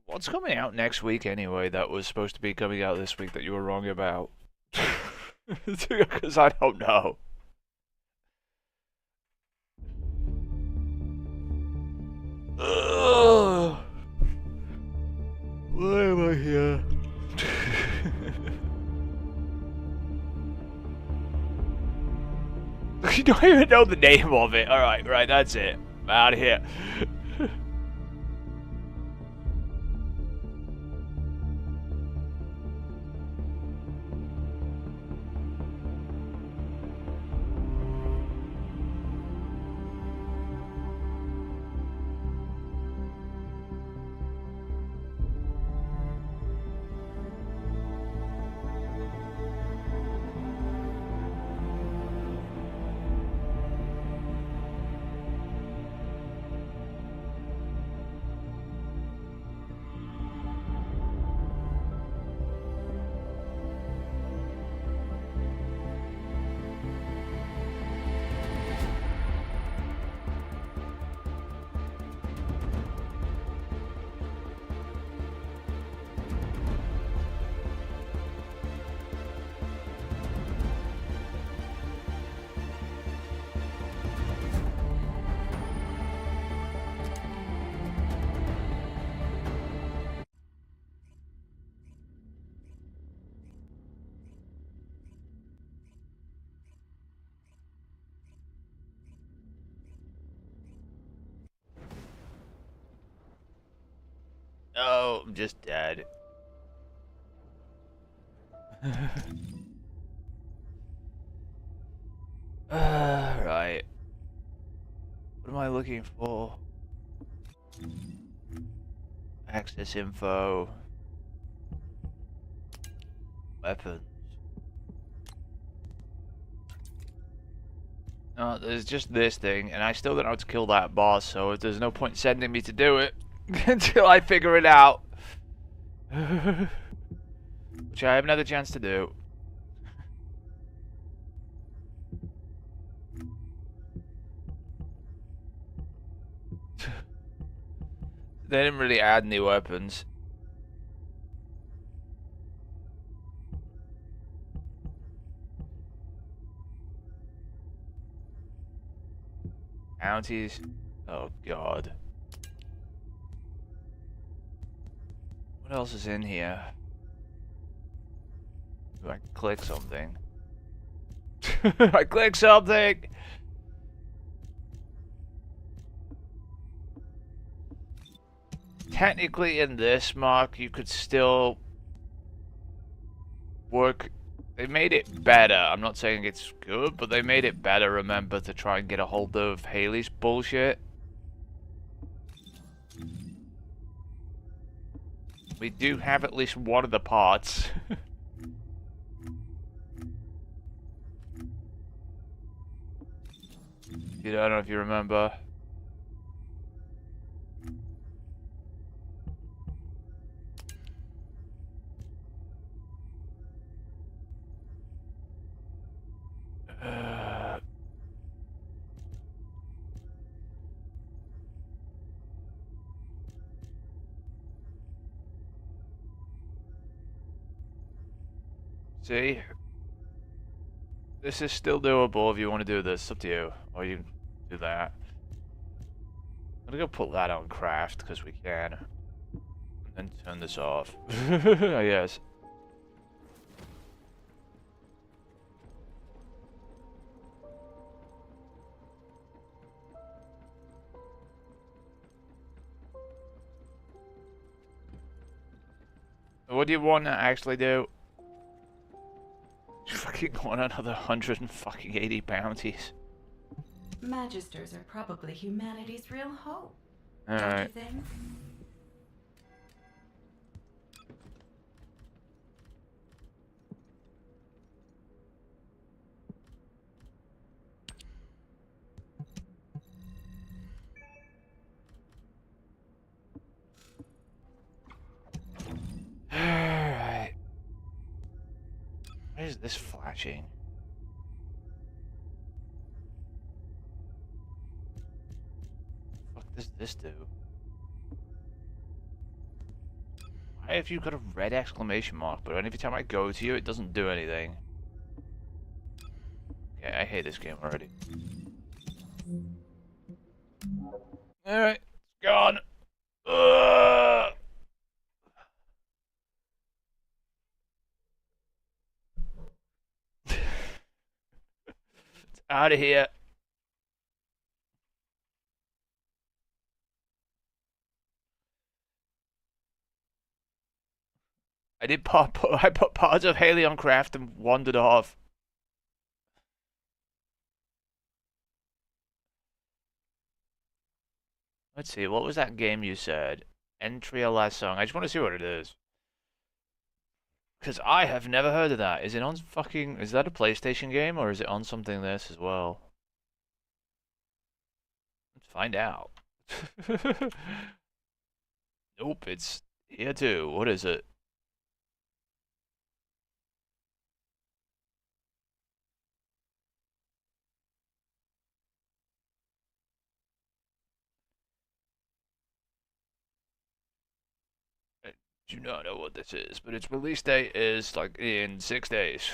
What's coming out next week anyway that was supposed to be coming out this week that you were wrong about? Because I don't know. Ugh. Why am I here? You don't even know the name of it. Alright, right, that's it. I'm out of here. Oh, I'm just dead. Right. What am I looking for? Access info. Weapons. No, there's just this thing, and I still don't know how to kill that boss, so there's no point sending me to do it until I figure it out. Which I have another chance to do. They didn't really add new weapons. Bounties. Oh god. What else is in here? Do I click something? I click something! Technically in this, Mark, you could still work. They made it better. I'm not saying it's good, but they made it better, remember, to try and get a hold of Haley's bullshit. We do have at least one of the parts. I don't know if you remember. See? This is still doable if you want to do this. It's up to you. Or you can do that. I'm gonna go put that on craft, because we can. And then turn this off. Yes. What do you want to actually do? You fucking want another 180 bounties. Magisters are probably humanity's real hope. Don't you Alright. think? Alright. Why is this flashing? What does this do? Why have you got a red exclamation mark? But every time I go to you, it doesn't do anything. Okay, I hate this game already. Alright, it's gone. Ugh. It's out of here. I put parts of Haley on craft and wandered off. Let's see, what was that game you said? Entry a last song. I just want to see what it is. Because I have never heard of that. Is it on fucking... Is that a PlayStation game or is it on something this as well? Let's find out. Nope, it's here too. What is it? I do not know what this is, but its release date is like in 6 days.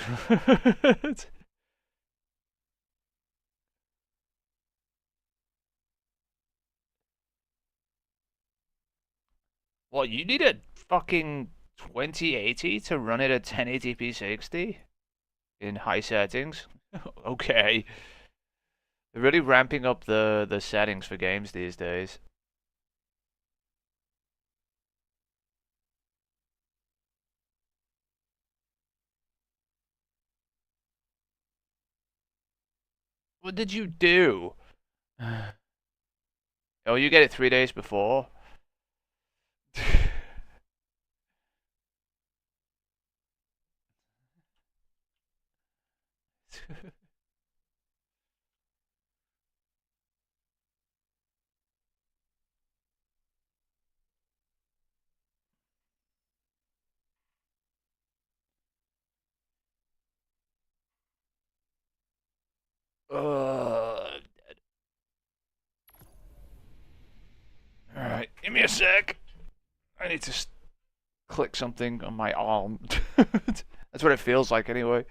Well, you need a fucking 2080 to run it at 1080p 60 in high settings. Okay. They're really ramping up the settings for games these days. What did you do? Oh, you get it 3 days before? Ugh. Alright, give me a sec. I need to click something on my arm. That's what it feels like anyway.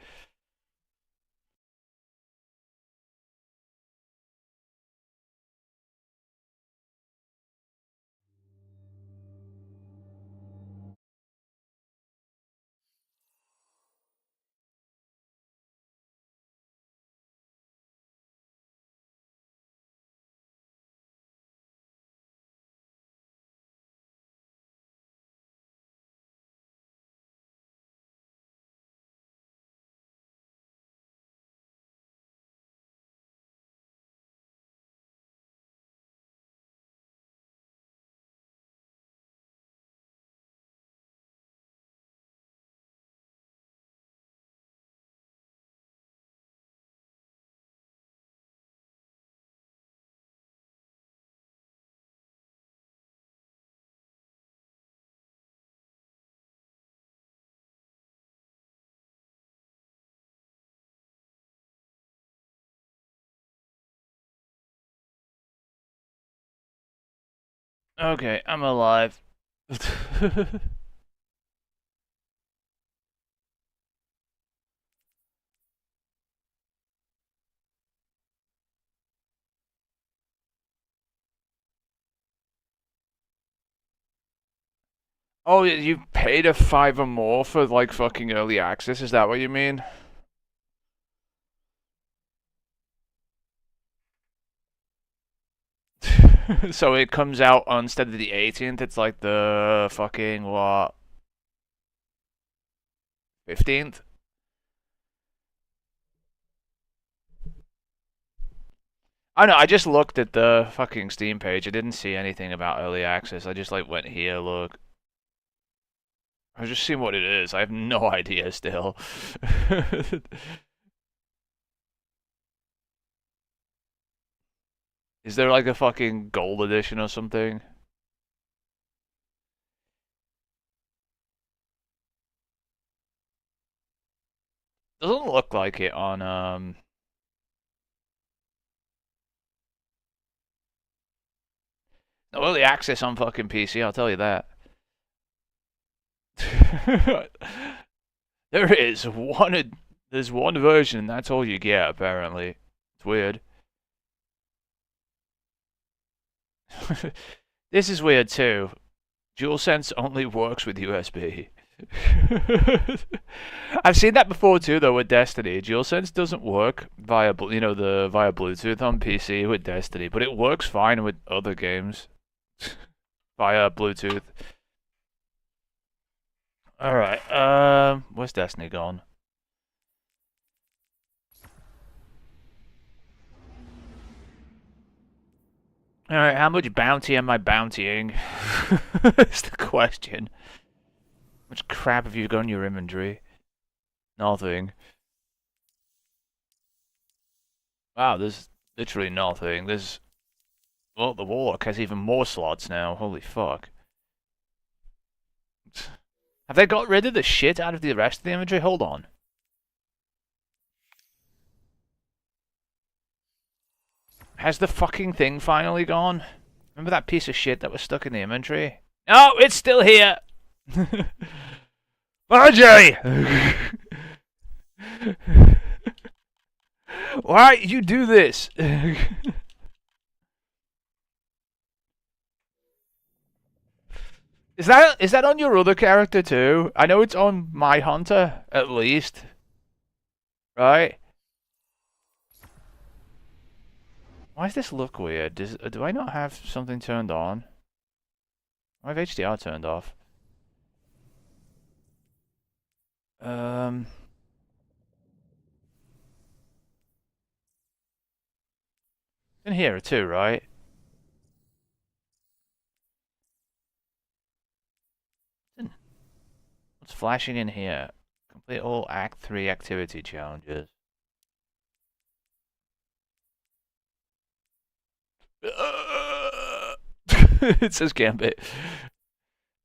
Okay, I'm alive. Oh, you paid a $5 more for like fucking early access? Is that what you mean? So it comes out on, instead of the 18th, it's like the fucking what? 15th? I know, I just looked at the fucking Steam page. I didn't see anything about early access. I just like went here, look. I was just seeing what it is. I have no idea still. Is there like a fucking gold edition or something? Doesn't look like it on no early access on fucking PC, I'll tell you that. There's one version, and that's all you get, apparently. It's weird. This is weird, too. DualSense only works with USB. I've seen that before, too, though, with Destiny. DualSense doesn't work via Bluetooth on PC with Destiny, but it works fine with other games via Bluetooth. Alright, where's Destiny gone? Alright, how much bounty am I bountying? That's the question. How much crap have you got in your inventory? Nothing. Wow, there's literally nothing. Well, the Warlock has even more slots now. Holy fuck. Have they got rid of the shit out of the rest of the inventory? Hold on. Has the fucking thing finally gone? Remember that piece of shit that was stuck in the inventory? No, it's still here! RJ! Why you do this? Is that on your other character too? I know it's on my hunter, at least. Right? Why does this look weird? Do I not have something turned on? I have HDR turned off. In here too, right? What's flashing in here? Complete all Act 3 activity challenges. It says Gambit.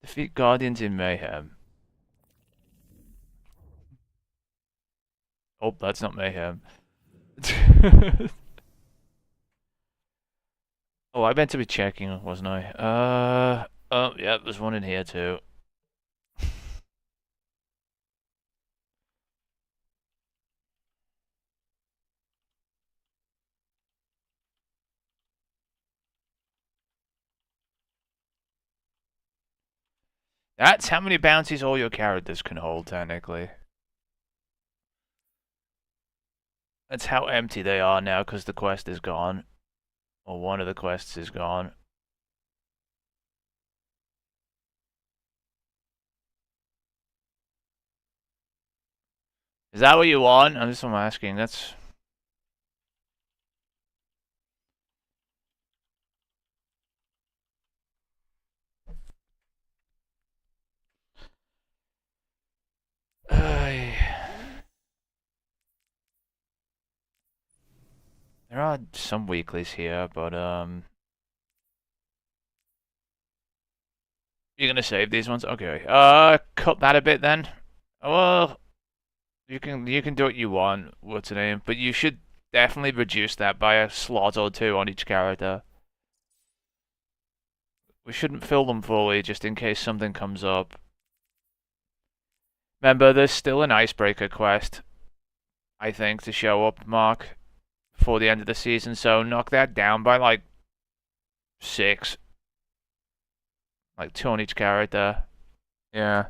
Defeat Guardians in Mayhem. Oh, that's not Mayhem. Oh, I meant to be checking, wasn't I? Oh, yeah, there's one in here too. That's how many bounties all your characters can hold, technically. That's how empty they are now, because the quest is gone. Or one of the quests is gone. Is that what you want? I'm just asking. That's... There are some weeklies here, but you're gonna save these ones? Okay. Cut that a bit then. Well, you can do what you want. What's the name? But you should definitely reduce that by a slot or two on each character. We shouldn't fill them fully just in case something comes up. Remember, there's still an icebreaker quest, I think, to show up, Mark, before the end of the season. So knock that down by like 6. Like 2 on each character. Yeah.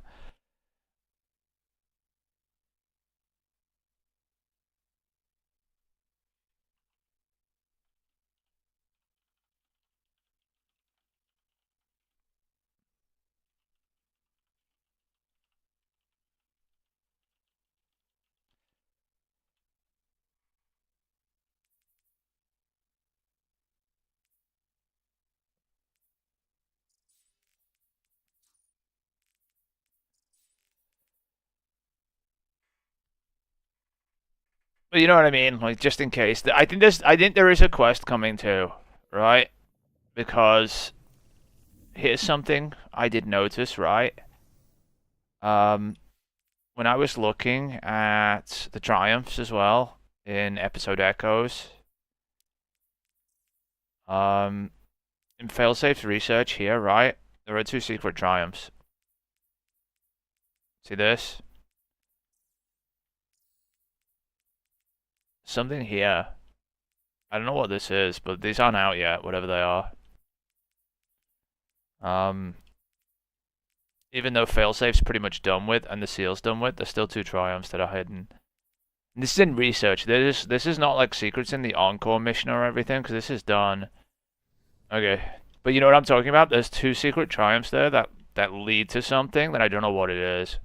But you know what I mean? Like, just in case. I think there is a quest coming too, right? Because here's something I did notice, right? When I was looking at the triumphs as well in episode echoes, in failsafe's research here, right? There are 2 secret triumphs. See this? Something here. I don't know what this is, but these aren't out yet, whatever they are. Even though failsafe's pretty much done with and the seal's done with, there's still 2 triumphs that are hidden. And this is in research. This is not like secrets in the Encore mission or everything, because this is done. Okay. But you know what I'm talking about? There's 2 secret triumphs there that lead to something that I don't know what it is.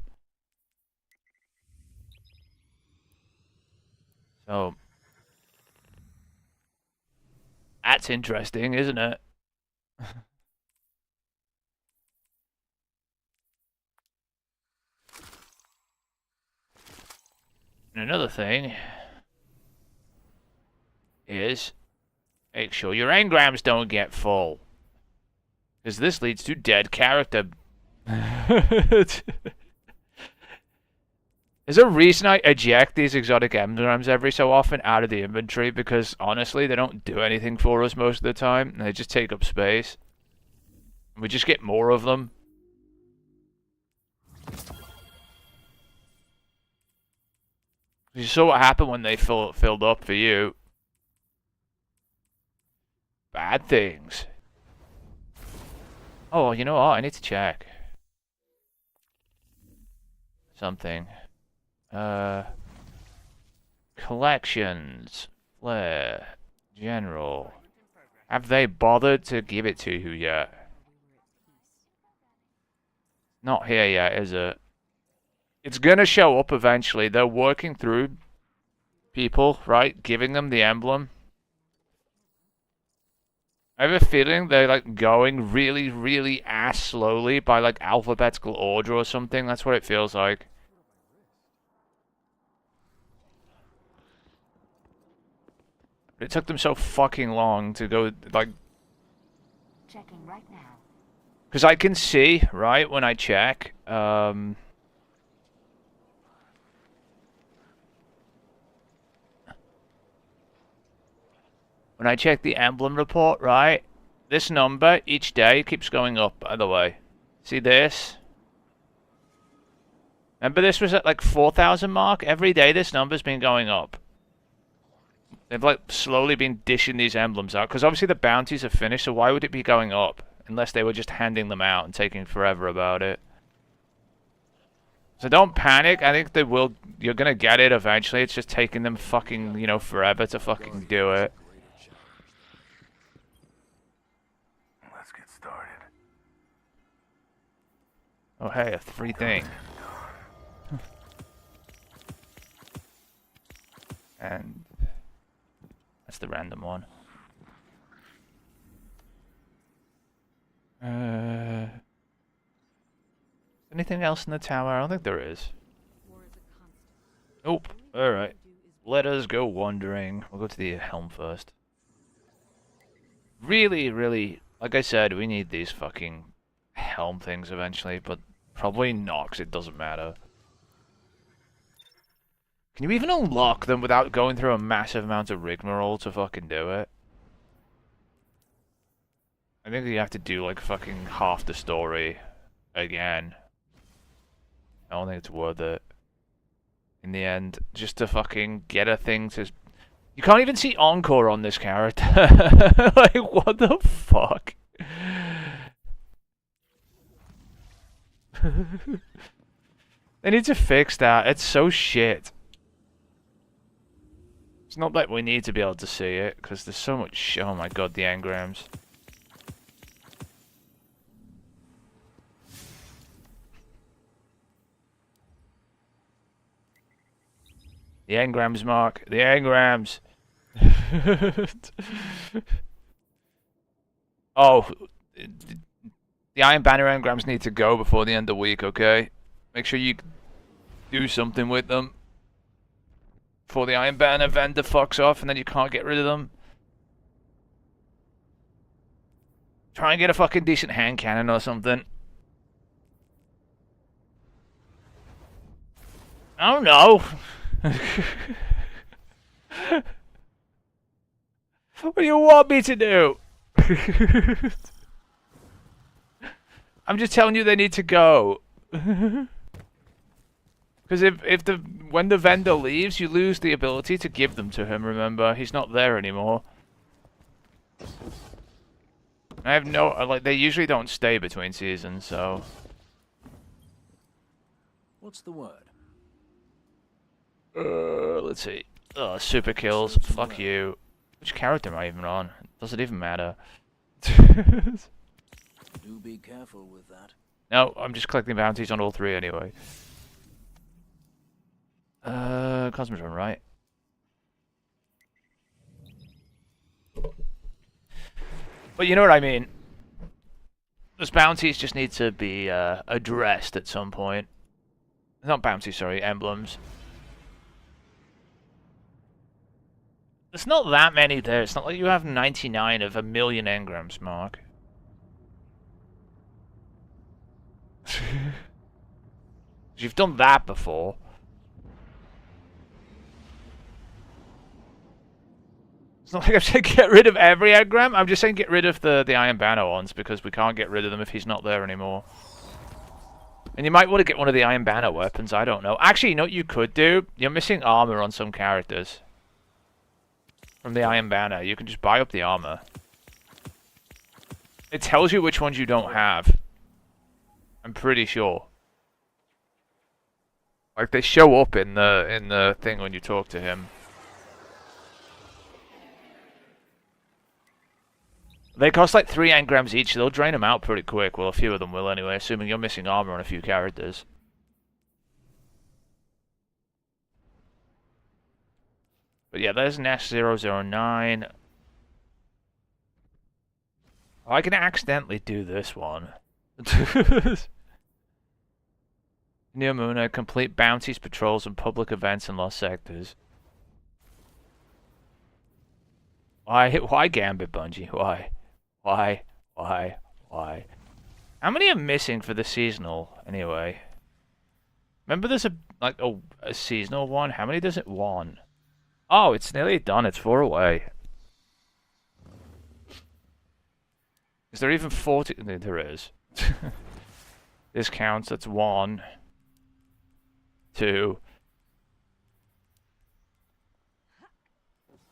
So that's interesting, isn't it? And another thing is make sure your engrams don't get full. Because this leads to dead character. There's a reason I eject these exotic engrams every so often out of the inventory, because honestly they don't do anything for us most of the time. They just take up space. We just get more of them. You saw what happened when they filled up for you. Bad things. Oh, you know what? I need to check something. Collections. Flare. General. Have they bothered to give it to you yet? Not here yet, is it? It's gonna show up eventually. They're working through people, right? Giving them the emblem. I have a feeling they're like going really, really ass slowly by like alphabetical order or something. That's what it feels like. It took them so fucking long to go like. Checking right now. Because I can see, right, when I check, when I check the emblem report, right, this number each day keeps going up, by the way. See this? Remember this was at like 4,000 mark? Every day this number's been going up. They've like slowly been dishing these emblems out, because obviously the bounties are finished, so why would it be going up? Unless they were just handing them out and taking forever about it. So don't panic, I think they will, you're gonna get it eventually, it's just taking them fucking, you know, forever to fucking do it. Let's get started. Oh hey, a free thing. And that's the random one. Anything else in the tower? I don't think there is. Nope. Alright. Let us go wandering. We'll go to the helm first. Really, really, like I said, we need these fucking helm things eventually, but probably not, because it doesn't matter. Can you even unlock them without going through a massive amount of rigmarole to fucking do it? I think you have to do like fucking half the story again. I don't think it's worth it. In the end, just to fucking get a thing to... You can't even see Encore on this character. Like, what the fuck? They need to fix that. It's so shit. It's not that we need to be able to see it, because there's so much shit. Oh my god, the engrams. The engrams, Mark. The engrams. Oh, the Iron Banner engrams need to go before the end of the week, okay? Make sure you do something with them before the Iron Banner vendor fucks off and then you can't get rid of them. Try and get a fucking decent hand cannon or something. I don't know. What do you want me to do? I'm just telling you they need to go. Because when the vendor leaves, you lose the ability to give them to him. Remember, he's not there anymore. I have no like. They usually don't stay between seasons, so. What's the word? Let's see. Oh, super kills. Fuck you. Which character am I even on? Does it even matter? Do be careful with that. No, I'm just collecting bounties on all three anyway. Cosmodrome, right? But you know what I mean. Those bounties just need to be addressed at some point. Not bounties, sorry, emblems. There's not that many there. It's not like you have 99 of 1,000,000 engrams, Mark. You've done that before. It's not like I'm saying get rid of every engram. I'm just saying get rid of the Iron Banner ones because we can't get rid of them if he's not there anymore. And you might want to get one of the Iron Banner weapons. I don't know. Actually, you know what you could do? You're missing armor on some characters. From the Iron Banner. You can just buy up the armor. It tells you which ones you don't have. I'm pretty sure. Like they show up in the thing when you talk to him. They cost like 3 engrams each. They'll drain them out pretty quick. Well, a few of them will anyway, assuming you're missing armor on a few characters. But yeah, there's Nest 009. Oh, I can accidentally do this one. Neomuna, complete bounties, patrols, and public events in lost sectors. Why Gambit, Bungie? Why? Why? How many are missing for the seasonal, anyway? Remember there's a seasonal one? How many does it want? Oh, it's nearly done. It's 4 away. Is there even 40? There is. This counts. That's 1. 2.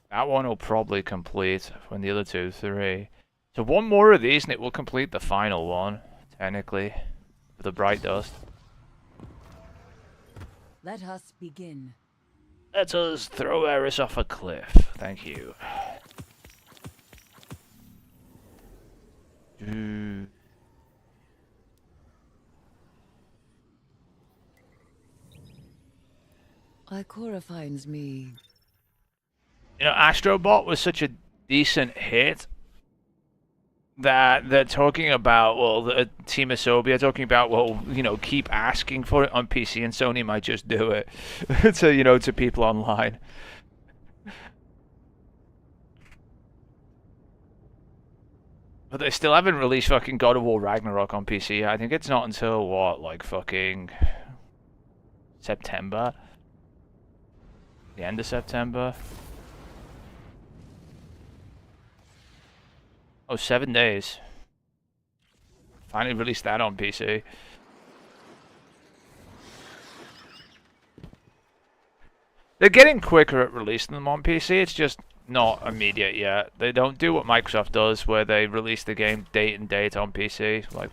That one will probably complete when the other 2, 3. So one more of these and it will complete the final one, technically, for the Bright Dust. Let us begin. Let us throw Eris off a cliff. Thank you. Ikora finds me. You know, Astrobot was such a decent hit that they're talking about, well, the Team Asobi are talking about, well, you know, keep asking for it on PC and Sony might just do it to, you know, to people online. But they still haven't released fucking God of War Ragnarok on PC. I think it's not until, what, like fucking September? The end of September? Oh, 7 days. Finally released that on PC. They're getting quicker at releasing them on PC. It's just not immediate yet. They don't do what Microsoft does, where they release the game date and date on PC. Like,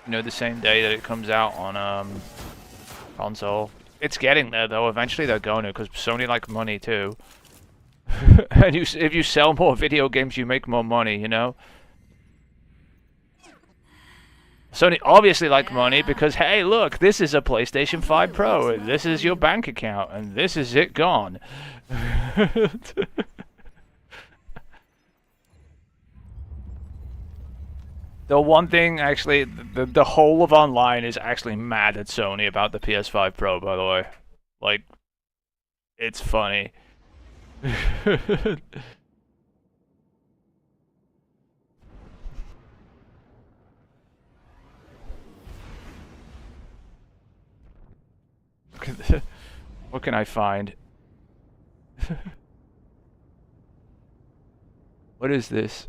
you know, the same day that it comes out on console. It's getting there though. Eventually they're going to, because Sony like money too. And if you sell more video games, you make more money, you know? Sony obviously like money because, hey, look, this is a PlayStation 5 Pro, and this is your bank account, and this is it gone. The one thing, actually, the whole of online is actually mad at Sony about the PS5 Pro, by the way. Like, it's funny. What can I find? What is this?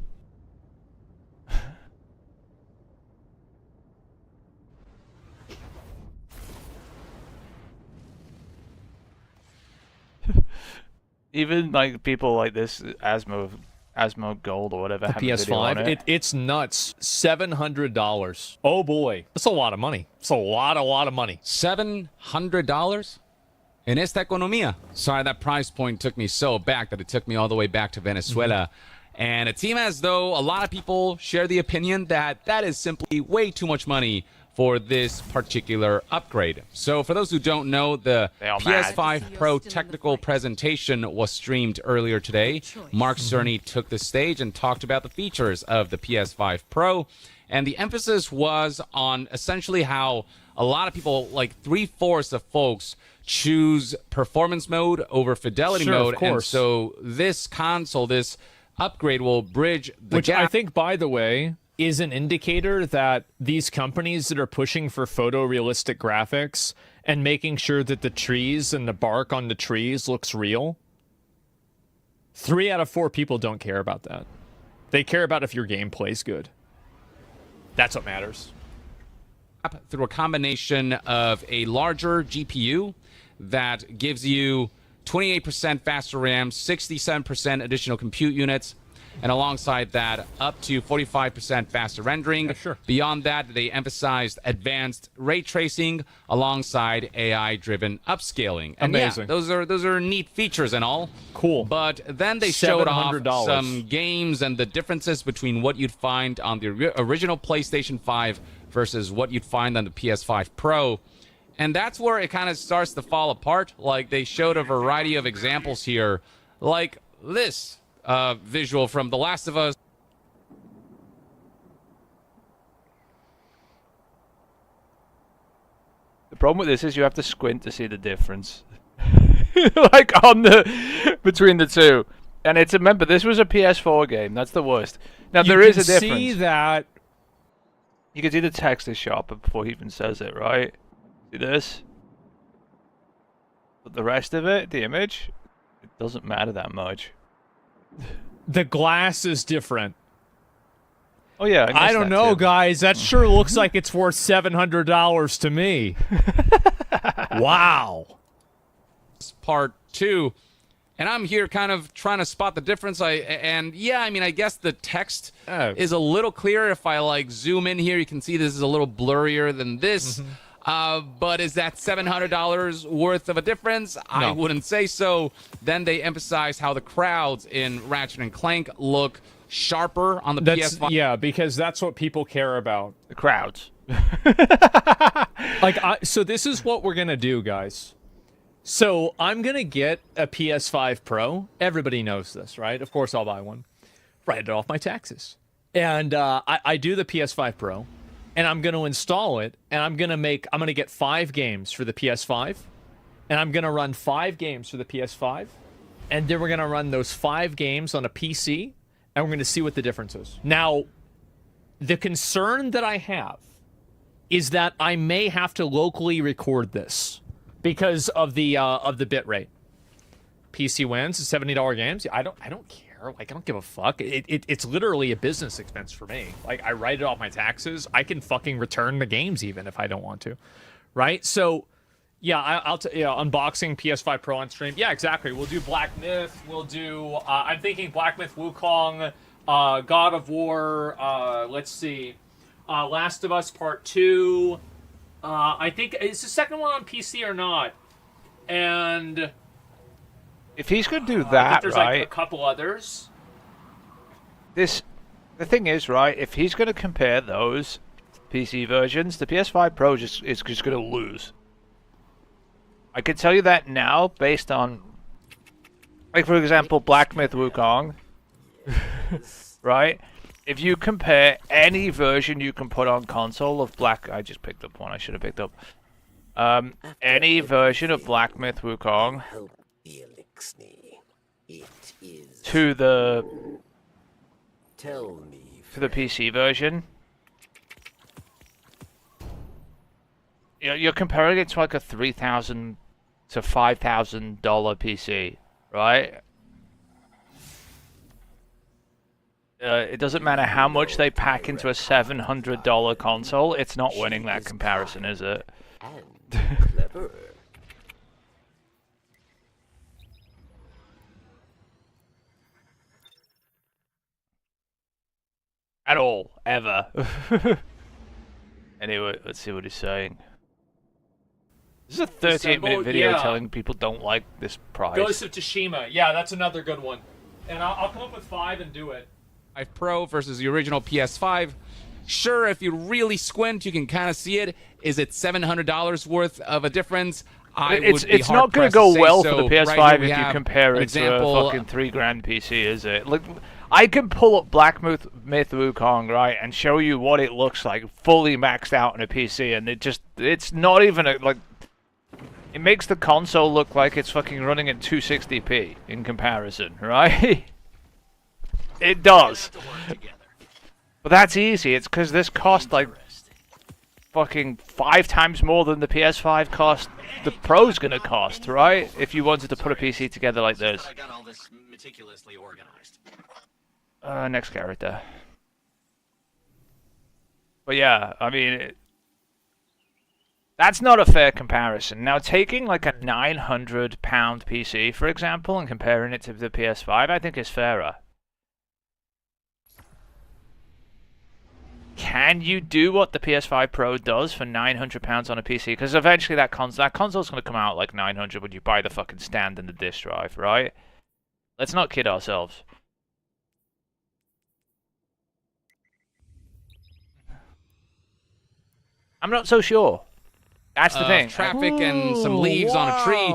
Even like people like this Asmo Gold or whatever. The have a video on PS5, it's nuts. $700. Oh boy, that's a lot of money. It's a lot of money. $700 in esta economía. Sorry, that price point took me so back that it took me all the way back to Venezuela. And it seems as though a lot of people share the opinion that that is simply way too much money for this particular upgrade. So for those who don't know, the They all mad. PS5 Pro technical presentation was streamed earlier today. Mark Cerny took the stage and talked about the features of the PS5 Pro. And the emphasis was on essentially how a lot of people, like 3/4 of folks, choose performance mode over fidelity Sure, of mode. And course. so this console, this upgrade will bridge the Which gap. I think, by the way, is an indicator that these companies that are pushing for photorealistic graphics and making sure that the trees and the bark on the trees looks real, 3 out of 4 people don't care about that. They care about if your game plays good. That's what matters. Through a combination of a larger GPU that gives you 28% faster RAM, 67% additional compute units, and alongside that, up to 45% faster rendering. Yeah, sure. Beyond that, they emphasized advanced ray tracing alongside AI-driven upscaling. And Amazing. yeah, those are neat features and all. Cool. But then they showed off $700. some games and the differences between what you'd find on the original PlayStation 5 versus what you'd find on the PS5 Pro. And that's where it kind of starts to fall apart. Like, they showed a variety of examples here, like this visual from The Last of Us. The problem with this is you have to squint to see the difference. Like on the between the two. And it's remember this was a PS4 game. That's the worst. Now there is a difference. See that. You can see the text is sharper before he even says it, right? See this? But the rest of it, the image, it doesn't matter that much. The glass is different. Oh yeah, I missed don't that know, too. guys. That sure looks like it's worth $700 to me. Wow. Part 2, and I'm here kind of trying to spot the difference. I guess the text Oh. is a little clearer. If I like zoom in here, you can see this is a little blurrier than this. But is that $700 worth of a difference? I No. wouldn't say so. Then they emphasize how the crowds in Ratchet and Clank look sharper on the PS5. Yeah, because that's what people care about. The crowds. So this is what we're gonna do, guys. So I'm gonna get a PS5 Pro. Everybody knows this, right? Of course I'll buy one. Write it off my taxes. And I do the PS5 Pro, and I'm gonna install it, and I'm gonna get 5 games for the PS5, and I'm gonna run 5 games for the PS5, and then we're gonna run those 5 games on a PC, and we're gonna see what the difference is. Now, the concern that I have is that I may have to locally record this because of the bit rate. PC wins, $70 games. I don't care. Like, I don't give a fuck. It's literally a business expense for me. Like, I write it off my taxes. I can fucking return the games even if I don't want to, right? So, yeah, I'll unboxing PS5 Pro on stream. Yeah, exactly. We'll do Black Myth. We'll do. I'm thinking Black Myth Wukong, God of War. Let's see. Last of Us Part 2. I think, is the second one on PC or not? And If he's going to do I think that, there's right? like a couple others. The thing is, right? If he's going to compare those PC versions, the PS5 Pro is just going to lose. I can tell you that now, based on, like, for example, Black Myth Wukong, right? If you compare any version you can put on console of I just picked up one I should have picked up. Any version of Black Myth Wukong to the PC version, you're comparing it to like a $3,000 to $5,000 PC, right? It doesn't matter how much they pack into a $700 console, it's not winning that comparison, is it? At all. Ever. Anyway, let's see what he's saying. This is a 38-minute video telling people don't like this price. Ghost of Tsushima. Yeah, that's another good one. And I'll come up with 5 and do it. 5 Pro versus the original PS5. Sure, if you really squint, you can kind of see it. Is it $700 worth of a difference? It's not going to go well for the PS5 right if you compare it to a fucking $3,000 PC, is it? Look, I can pull up Black Myth Wukong, right, and show you what it looks like fully maxed out on a PC, and it's not even like. It makes the console look like it's fucking running at 260p in comparison, right? It does. But that's easy. It's because this cost like fucking 5 times more than the PS5 cost. The Pro's gonna cost, right? If you wanted to put a PC together like this. I got all this meticulously organized. Next character. But yeah, I mean, that's not a fair comparison. Now, taking like a £900 PC, for example, and comparing it to the PS5, I think is fairer. Can you do what the PS5 Pro does for £900 on a PC? Because eventually that console's going to come out like $900 when you buy the fucking stand and the disc drive, right? Let's not kid ourselves. I'm not so sure. That's the thing. Traffic and some leaves on a tree.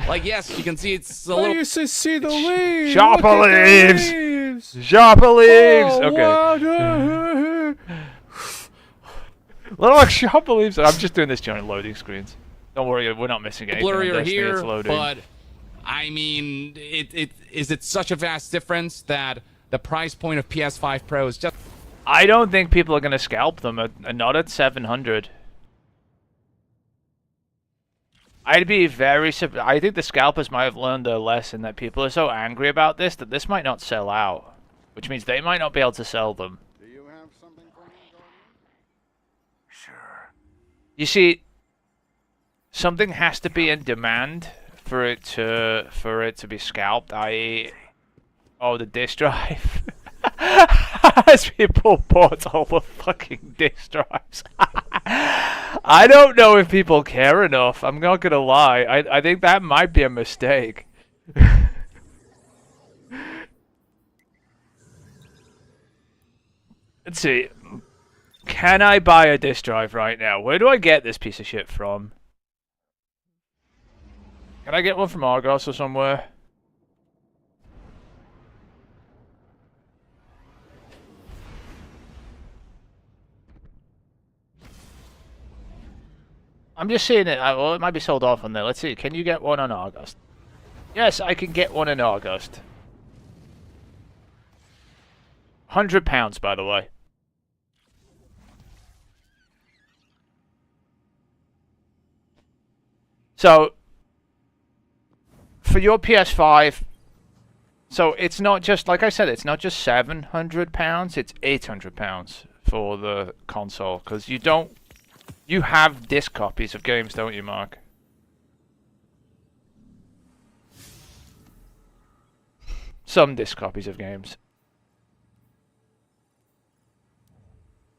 Like, yes, you can see it's a little... You see the leaves. Sharper leaves. Sharper leaves. Okay. Little like sharper leaves. I'm just doing this during loading screens. Don't worry, we're not missing anything. Blurrier It's here, loading. but I mean, is it such a vast difference that the price point of PS5 Pro is just... I don't think people are going to scalp them, not at 700. I'd be very surprised. I think the scalpers might have learned their lesson that people are so angry about this that this might not sell out, which means they might not be able to sell them. Do you have something for me, Gordon? Sure. You see, something has to be in demand for it to be scalped. I.e., oh, the disk drive. As people bought all the fucking disk drives. I don't know if people care enough. I'm not gonna lie. I think that might be a mistake. Let's see. Can I buy a disk drive right now? Where do I get this piece of shit from? Can I get one from Argos or somewhere? I'm just seeing it. Well, it might be sold off on there. Let's see. Can you get one on August? Yes, I can get one in August. £100, by the way. So, for your PS5, so it's not just, like I said, it's not just £700, it's £800 for the console, because you have disc copies of games, don't you, Mark? Some disc copies of games.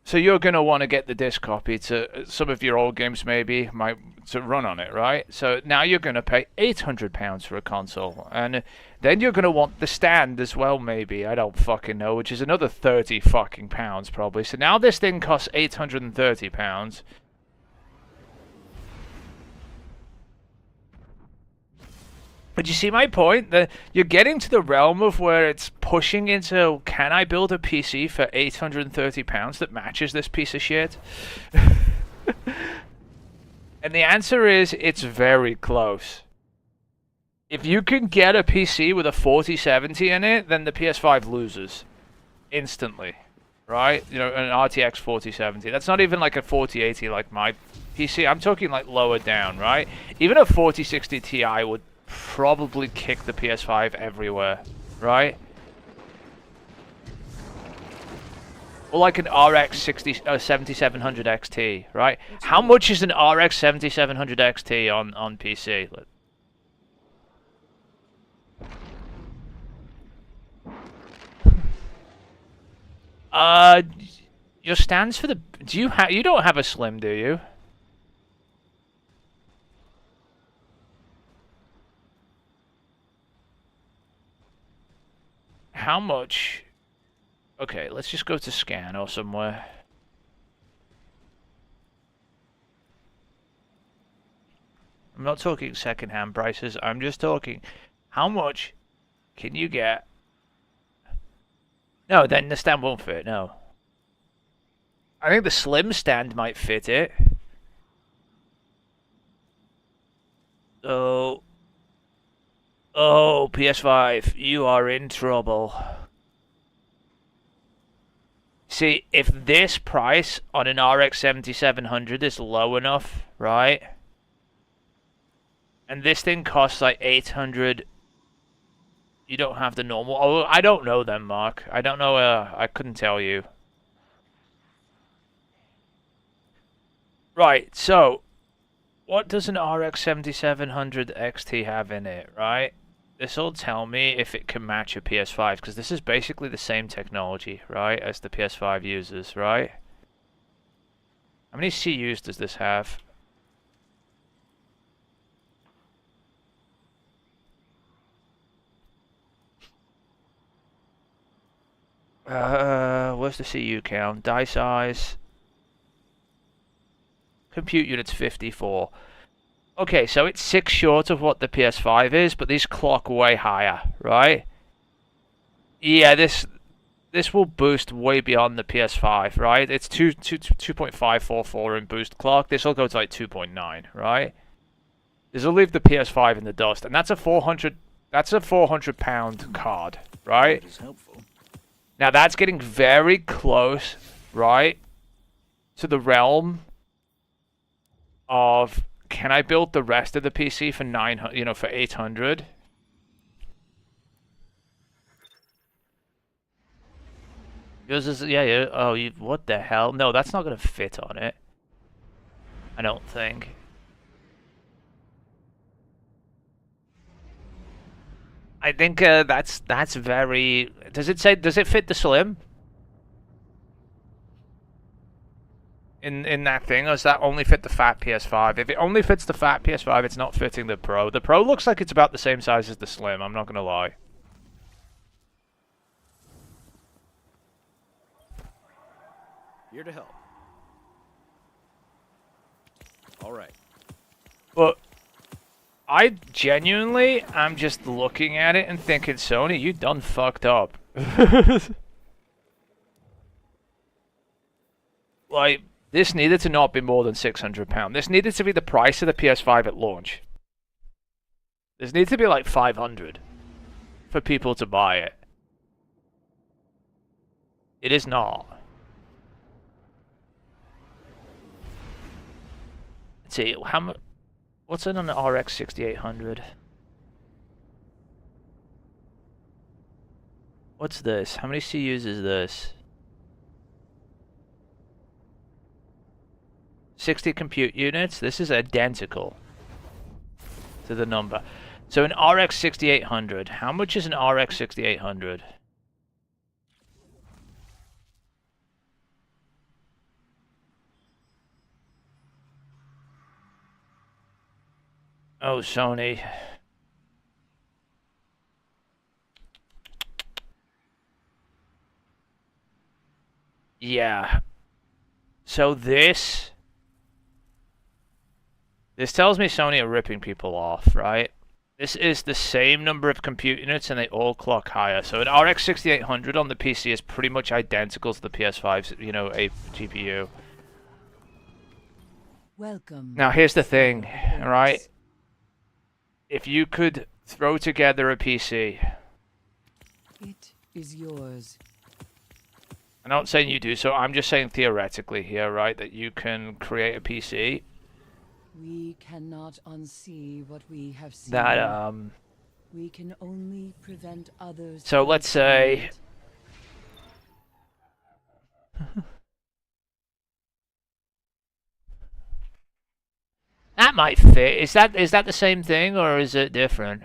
So you're going to want to get the disc copy to some of your old games maybe to run on it, right? So now you're going to pay £800 for a console. And then you're going to want the stand as well maybe. I don't fucking know, which is another £30 fucking pounds probably. So now this thing costs £830. But you see my point? That you're getting to the realm of where it's pushing into, can I build a PC for £830 that matches this piece of shit? And the answer is, it's very close. If you can get a PC with a 4070 in it, then the PS5 loses. Instantly. Right? You know, an RTX 4070. That's not even like a 4080 like my PC. I'm talking like lower down, right? Even a 4060 Ti would probably kick the PS5 everywhere, right? Or like an RX 7700 XT, right? How much is an RX 7700 XT on PC? Your stands for the... Do you have... You don't have a Slim, do you? How much... Okay, let's just go to scan or somewhere. I'm not talking second-hand prices. I'm just talking... How much can you get? No, then the stand won't fit, no. I think the Slim stand might fit it. So... Oh, PS5, you are in trouble. See, if this price on an RX 7700 is low enough, right? And this thing costs like 800... You don't have the normal... Oh, I don't know them, Mark. I don't know, I couldn't tell you. Right, so... What does an RX 7700 XT have in it, right? This will tell me if it can match a PS5, because this is basically the same technology, right, as the PS5 uses, right? How many CUs does this have? Where's the CU count? Die size. Compute units 54. Okay, so it's 6 short of what the PS5 is, but these clock way higher, right? Yeah, this will boost way beyond the PS5, right? It's 2.544 in boost clock. This will go to like 2.9, right? This will leave the PS5 in the dust, and that's a 400 pound card, right? That is helpful. Now that's getting very close, right, to the realm of, can I build the rest of the PC for 900, you know, for 800? Yours is, yeah, oh, what the hell? No, that's not gonna fit on it. I don't think. I think that's very... Does it fit the Slim? In that thing, or does that only fit the fat PS5? If it only fits the fat PS5, it's not fitting the Pro. The Pro looks like it's about the same size as the Slim, I'm not gonna lie. Here to help. All right. But I genuinely am just looking at it and thinking, Sony, you done fucked up. Like, this needed to not be more than £600. This needed to be the price of the PS5 at launch. This needs to be like 500 for people to buy it. It is not. Let's see, how much... What's in an RX 6800? What's this? How many CUs is this? 60 compute units. This is identical to the number. So an RX 6800. How much is an RX 6800? Oh, Sony. Yeah. So this tells me Sony are ripping people off, right? This is the same number of compute units and they all clock higher. So an RX 6800 on the PC is pretty much identical to the PS5's, you know, a GPU. Welcome. Now here's the thing, right? If you could throw together a PC... It is yours. I'm not saying you do, so I'm just saying theoretically here, right? That you can create a PC We cannot unsee what we have seen. that, We can only prevent others. So from let's seeing say... it. That might fit. Is that the same thing, or is it different?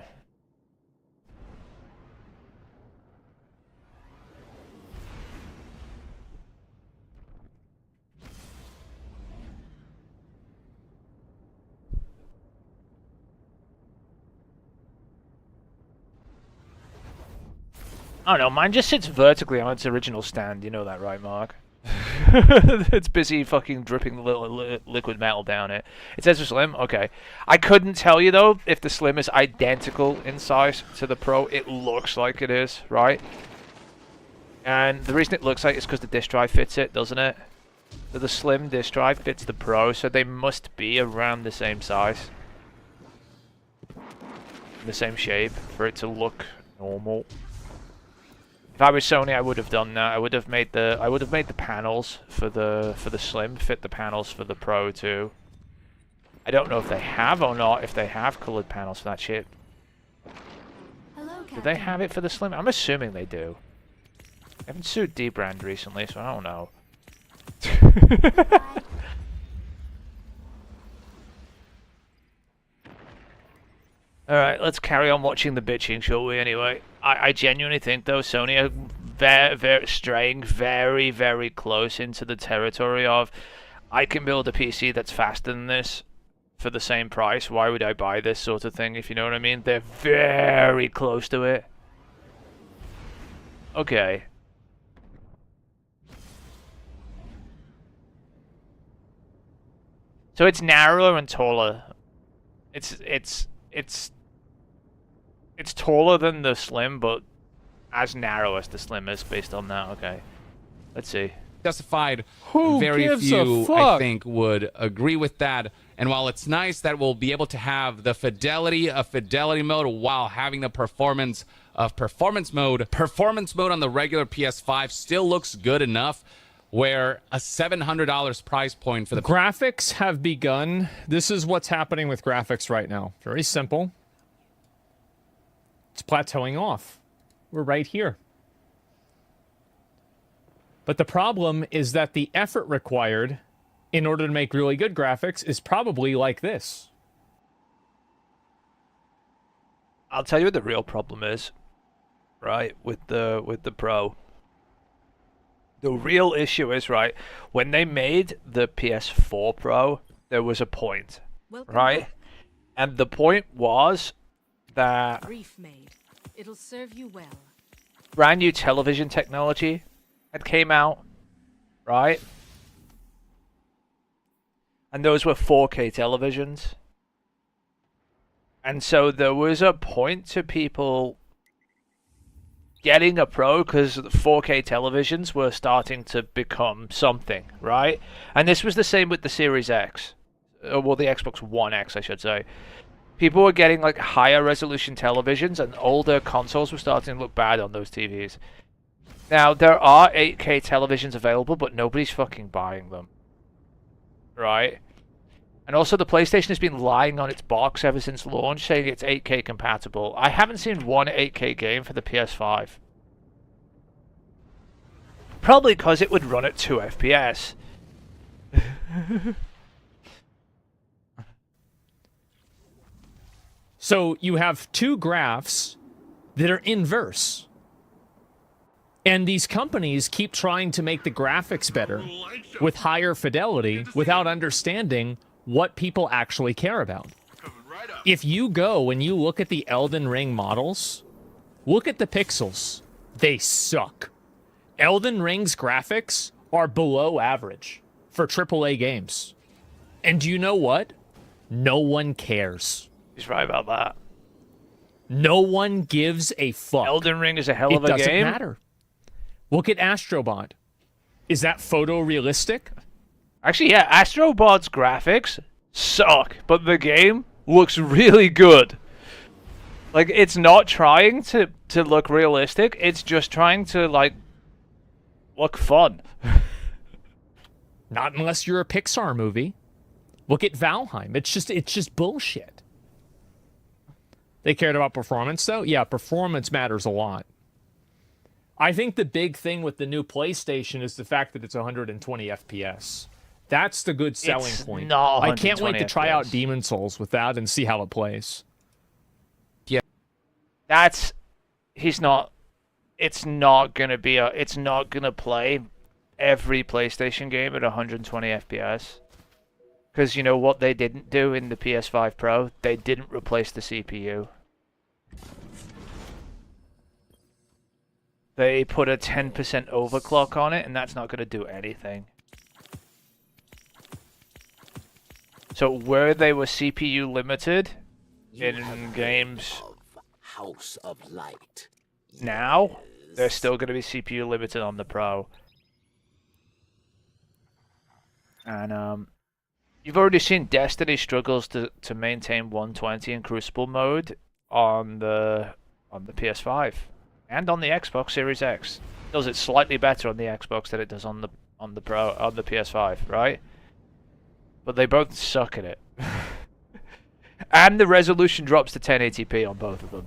I don't know, mine just sits vertically on its original stand. You know that, right, Mark? It's busy fucking dripping liquid metal down it. It says the Slim? Okay. I couldn't tell you, though, if the Slim is identical in size to the Pro. It looks like it is, right? And the reason it looks like it is because the disk drive fits it, doesn't it? So the Slim disk drive fits the Pro, so they must be around the same size. The same shape for it to look normal. If I was Sony, I would have done that. I would have made the panels for the Slim fit the panels for the Pro too. I don't know if they have or not. If they have colored panels for that shit. Hello, Do they have it for the Slim? I'm assuming they do. I haven't sued D-Brand recently, so I don't know. Alright, let's carry on watching the bitching, shall we, anyway? I genuinely think, though, Sony are straying very, very close into the territory of, I can build a PC that's faster than this for the same price. Why would I buy this sort of thing, if you know what I mean? They're very close to it. Okay. So it's narrower and taller. It's taller than the Slim, but as narrow as the Slim is based on that. Okay. Let's see. Justified. Who Very gives few, a fuck? I think, would agree with that. And while it's nice that we'll be able to have the fidelity of fidelity mode while having the performance of performance mode on the regular PS5 still looks good enough where a $700 price point for the Graphics have begun. This is what's happening with graphics right now. Very simple. It's plateauing off. We're right here. But the problem is that the effort required in order to make really good graphics is probably like this. I'll tell you what the real problem is, right, with the Pro. The real issue is, right, when they made the PS4 Pro, there was a point, right? And the point was that Brief made. It'll serve you well. brand new television technology had came out, right? And those were 4K televisions. And so there was a point to people getting a Pro because the 4K televisions were starting to become something, right? And this was the same with the Series X. Well, the Xbox One X, I should say. People were getting like higher resolution televisions and older consoles were starting to look bad on those TVs. Now, there are 8K televisions available, but nobody's fucking buying them. Right? And also, the PlayStation has been lying on its box ever since launch, saying it's 8K compatible. I haven't seen one 8K game for the PS5. Probably because it would run at 2 FPS. So you have two graphs that are inverse. And these companies keep trying to make the graphics better with higher fidelity without understanding what people actually care about. If you go and you look at the Elden Ring models, look at the pixels. They suck. Elden Ring's graphics are below average for AAA games. And do you know what? No one cares. He's right about that. No one gives a fuck. Elden Ring is a hell of a game. It doesn't matter. Look at Astrobot. Is that photorealistic? Actually, yeah, Astrobot's graphics suck, but the game looks really good. Like, it's not trying to look realistic, it's just trying to, like, look fun. Not unless you're a Pixar movie. Look at Valheim. It's just bullshit. They cared about performance, though? Yeah, performance matters a lot. I think the big thing with the new PlayStation is the fact that it's 120 FPS. That's the good selling point. Not I can't wait to try out FPS. Demon Souls with that and see how it plays. It's not gonna play every PlayStation game at 120 FPS. Because you know what they didn't do in the PS5 Pro? They didn't replace the CPU. they put a 10% overclock on it, and that's not going to do anything. So where they were CPU limited in games House of Light. now, they're still going to be CPU limited on the Pro. And you've already seen Destiny struggles to maintain 120 in Crucible mode on the PS5 and on the Xbox Series X. It does it slightly better on the Xbox than it does on the PS5, right? But they both suck at it. And the resolution drops to 1080p on both of them.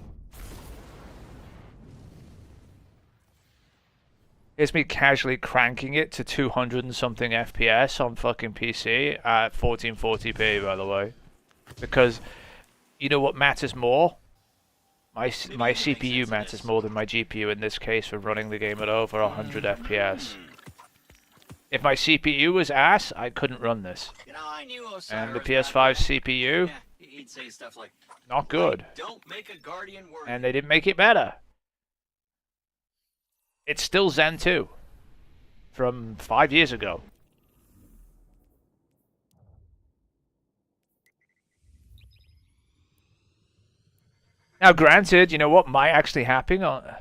Here's me casually cranking it to 200 and something FPS on fucking PC at 1440p, by the way. Because, you know what matters more? My CPU matters more than my GPU in this case for running the game at over 100 FPS. If my CPU was ass, I couldn't run this. You know, I knew Osiris And the back PS5 then. CPU, Yeah, he'd say stuff like, not good. "Don't make a guardian worry." And they didn't make it better. It's still Zen 2 from 5 years ago. Now, granted, you know what might actually happen on...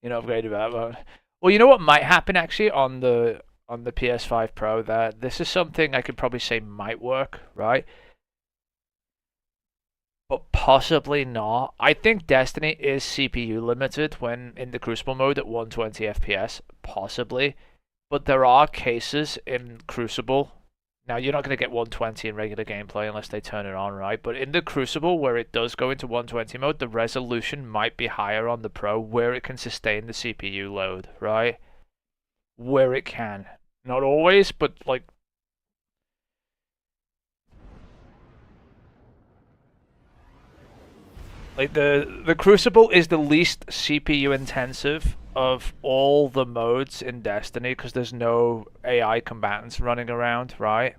You know, upgraded about that. Well, you know what might happen actually on the PS5 Pro? That this is something I could probably say might work, right? But possibly not. I think Destiny is CPU limited when in the Crucible mode at 120 FPS, possibly. But there are cases in Crucible. Now, you're not going to get 120 in regular gameplay unless they turn it on, right? But in the Crucible, where it does go into 120 mode, the resolution might be higher on the Pro, where it can sustain the CPU load, right? Where it can. Not always, but like... Like, the Crucible is the least CPU intensive of all the modes in Destiny because there's no AI combatants running around, right?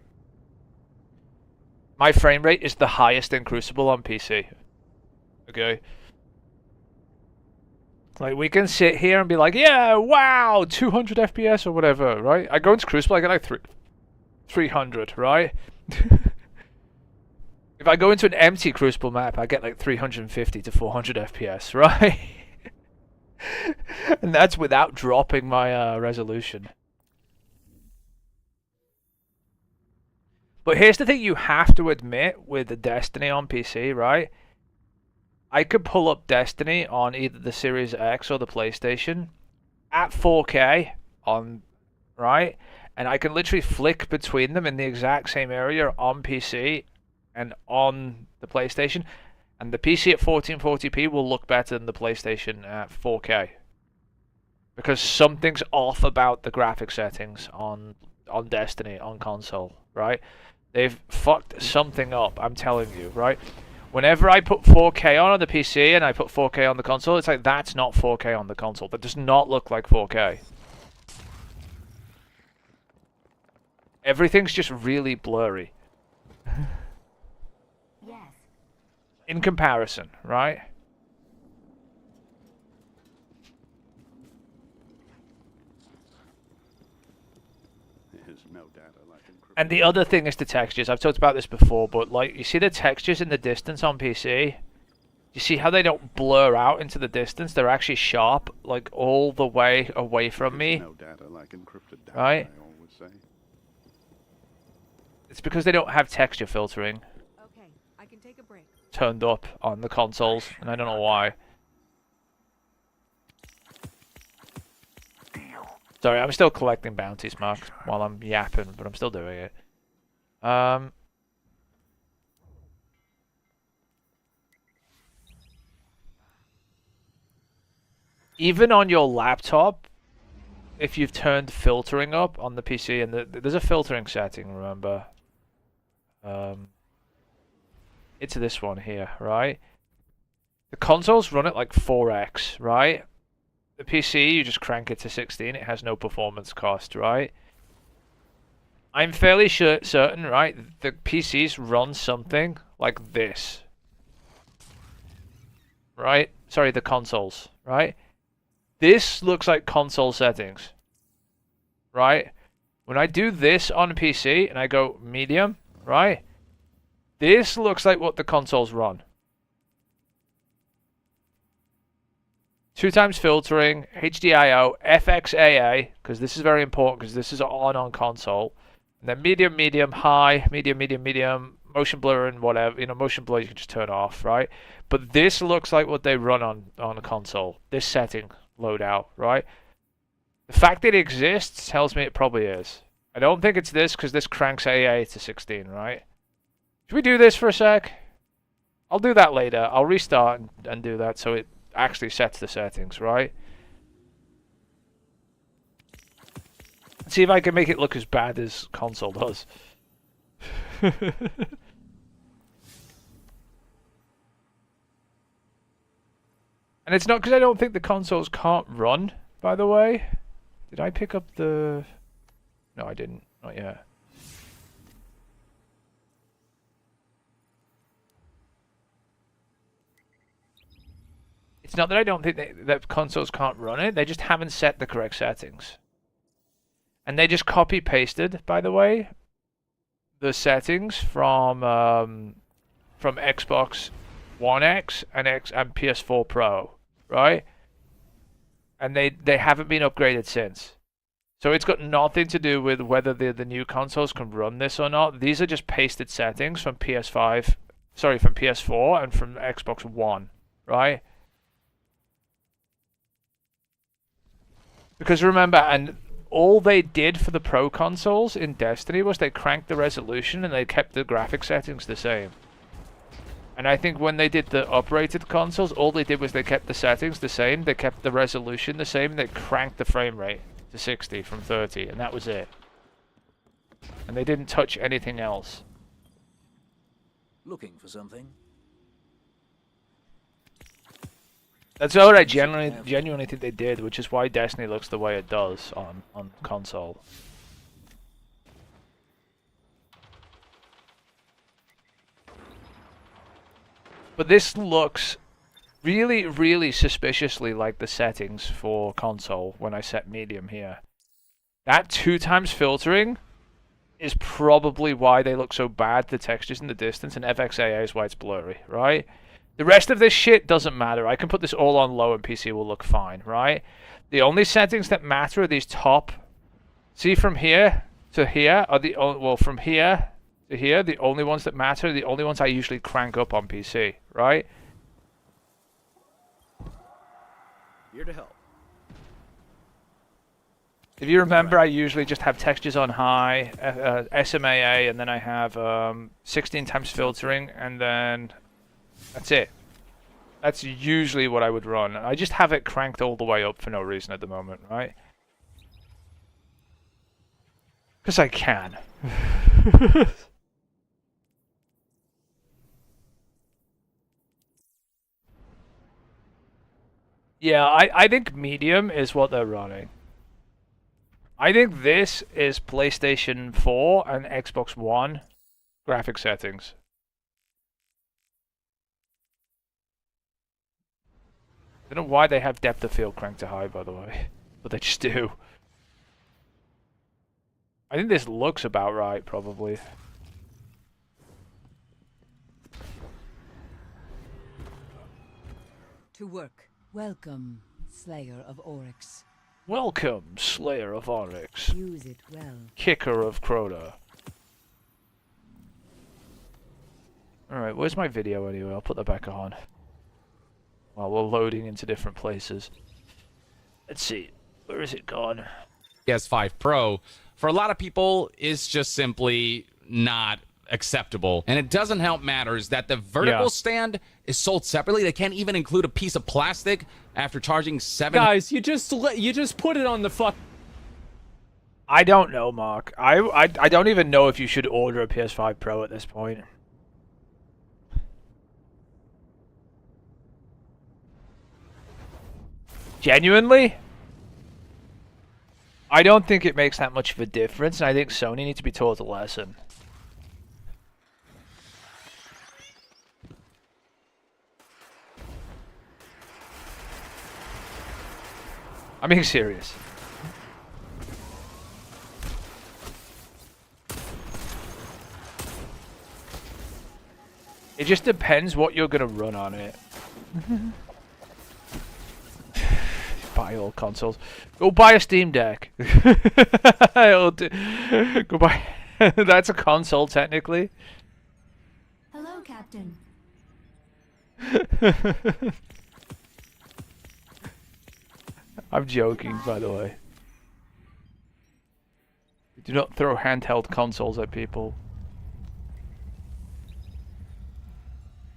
My frame rate is the highest in Crucible on PC. Okay? Like, we can sit here and be like, yeah, wow, 200 FPS or whatever, right? I go into Crucible, I get like 300, right? If I go into an empty Crucible map, I get like 350 to 400 FPS, right? And that's without dropping my resolution. But here's the thing you have to admit with the Destiny on PC, right? I could pull up Destiny on either the Series X or the PlayStation at 4K on, right? And I can literally flick between them in the exact same area on PC and on the PlayStation, and the PC at 1440p will look better than the PlayStation at 4K. Because something's off about the graphic settings on Destiny on console, right? They've fucked something up, I'm telling you, right? Whenever I put 4K on the PC and I put 4K on the console, it's like, that's not 4K on the console. That does not look like 4K. Everything's just really blurry. In comparison, right? There's no data like encrypted. And the other thing is the textures. I've talked about this before, but like, you see the textures in the distance on PC? You see how they don't blur out into the distance? They're actually sharp, like all the way away from me. No data like encrypted data, Right? I always say. It's because they don't have texture filtering Okay, I can take a break. turned up on the consoles, and I don't know why. Sorry, I'm still collecting bounties, Mark, while I'm yapping, but I'm still doing it. Even on your laptop, if you've turned filtering up on the PC, and there's a filtering setting, remember? It's this one here, right? The consoles run it like 4x, right? The PC, you just crank it to 16, it has no performance cost, right? I'm fairly certain, right, the PCs run something like this. Right? Sorry, the consoles, right? This looks like console settings. Right? When I do this on a PC and I go medium, right? This looks like what the consoles run. 2 times filtering, HDIO, FXAA, because this is very important because this is on console. And then medium, medium, high, medium, medium, medium, motion blur and whatever. You know, motion blur you can just turn off, right? But this looks like what they run on a console. This setting loadout, right? The fact that it exists tells me it probably is. I don't think it's this because this cranks AA to 16, right? Should we do this for a sec? I'll do that later. I'll restart and do that so it actually sets the settings, right? Let's see if I can make it look as bad as console does. And it's not because I don't think the consoles can't run, by the way. Did I pick up the... No, I didn't. Not yet. It's not that I don't think that consoles can't run it. They just haven't set the correct settings. And they just copy-pasted, by the way, the settings from Xbox One X and PS4 Pro, right? And they haven't been upgraded since. So it's got nothing to do with whether the new consoles can run this or not. These are just pasted settings from PS4 and from Xbox One, right? Because remember, and all they did for the Pro consoles in Destiny was they cranked the resolution and they kept the graphic settings the same. And I think when they did the uprated consoles, all they did was they kept the settings the same, they kept the resolution the same, and they cranked the frame rate to 60 from 30, and that was it. And they didn't touch anything else. Looking for something? That's what I genuinely think they did, which is why Destiny looks the way it does on console. But this looks really, really suspiciously like the settings for console when I set medium here. That 2 times filtering is probably why they look so bad, the textures in the distance, and FXAA is why it's blurry, right? The rest of this shit doesn't matter. I can put this all on low and PC will look fine, right? The only settings that matter are these top. See, from here to here are the well, from here to here, the only ones that matter, the only ones I usually crank up on PC, right? Here to help. If you remember, I usually just have textures on high, SMAA, and then I have 16 times filtering, and then that's it. That's usually what I would run. I just have it cranked all the way up for no reason at the moment, right? Because I can. Yeah, I think medium is what they're running. I think this is PlayStation 4 and Xbox One graphic settings. I don't know why they have depth of field cranked to high, by the way, but they just do. I think this looks about right, probably. To work. Welcome, Slayer of Oryx. Welcome, Slayer of Oryx. Use it well. Kicker of Crota. Alright, where's my video anyway? I'll put that back on. While we're loading into different places. Let's see. Where is it gone? PS5 Pro, for a lot of people, is just simply not acceptable. And it doesn't help matters that the vertical stand is sold separately. They can't even include a piece of plastic after charging $7. Guys, you just put it on the fuck. I don't know, Mark. I don't even know if you should order a PS5 Pro at this point. Genuinely? I don't think it makes that much of a difference, and I think Sony needs to be taught a lesson. I'm being serious. It just depends what you're gonna run on it. Buy all consoles. Go buy a Steam Deck. Go buy. That's a console technically. Hello, Captain. I'm joking, by the way. Do not throw handheld consoles at people.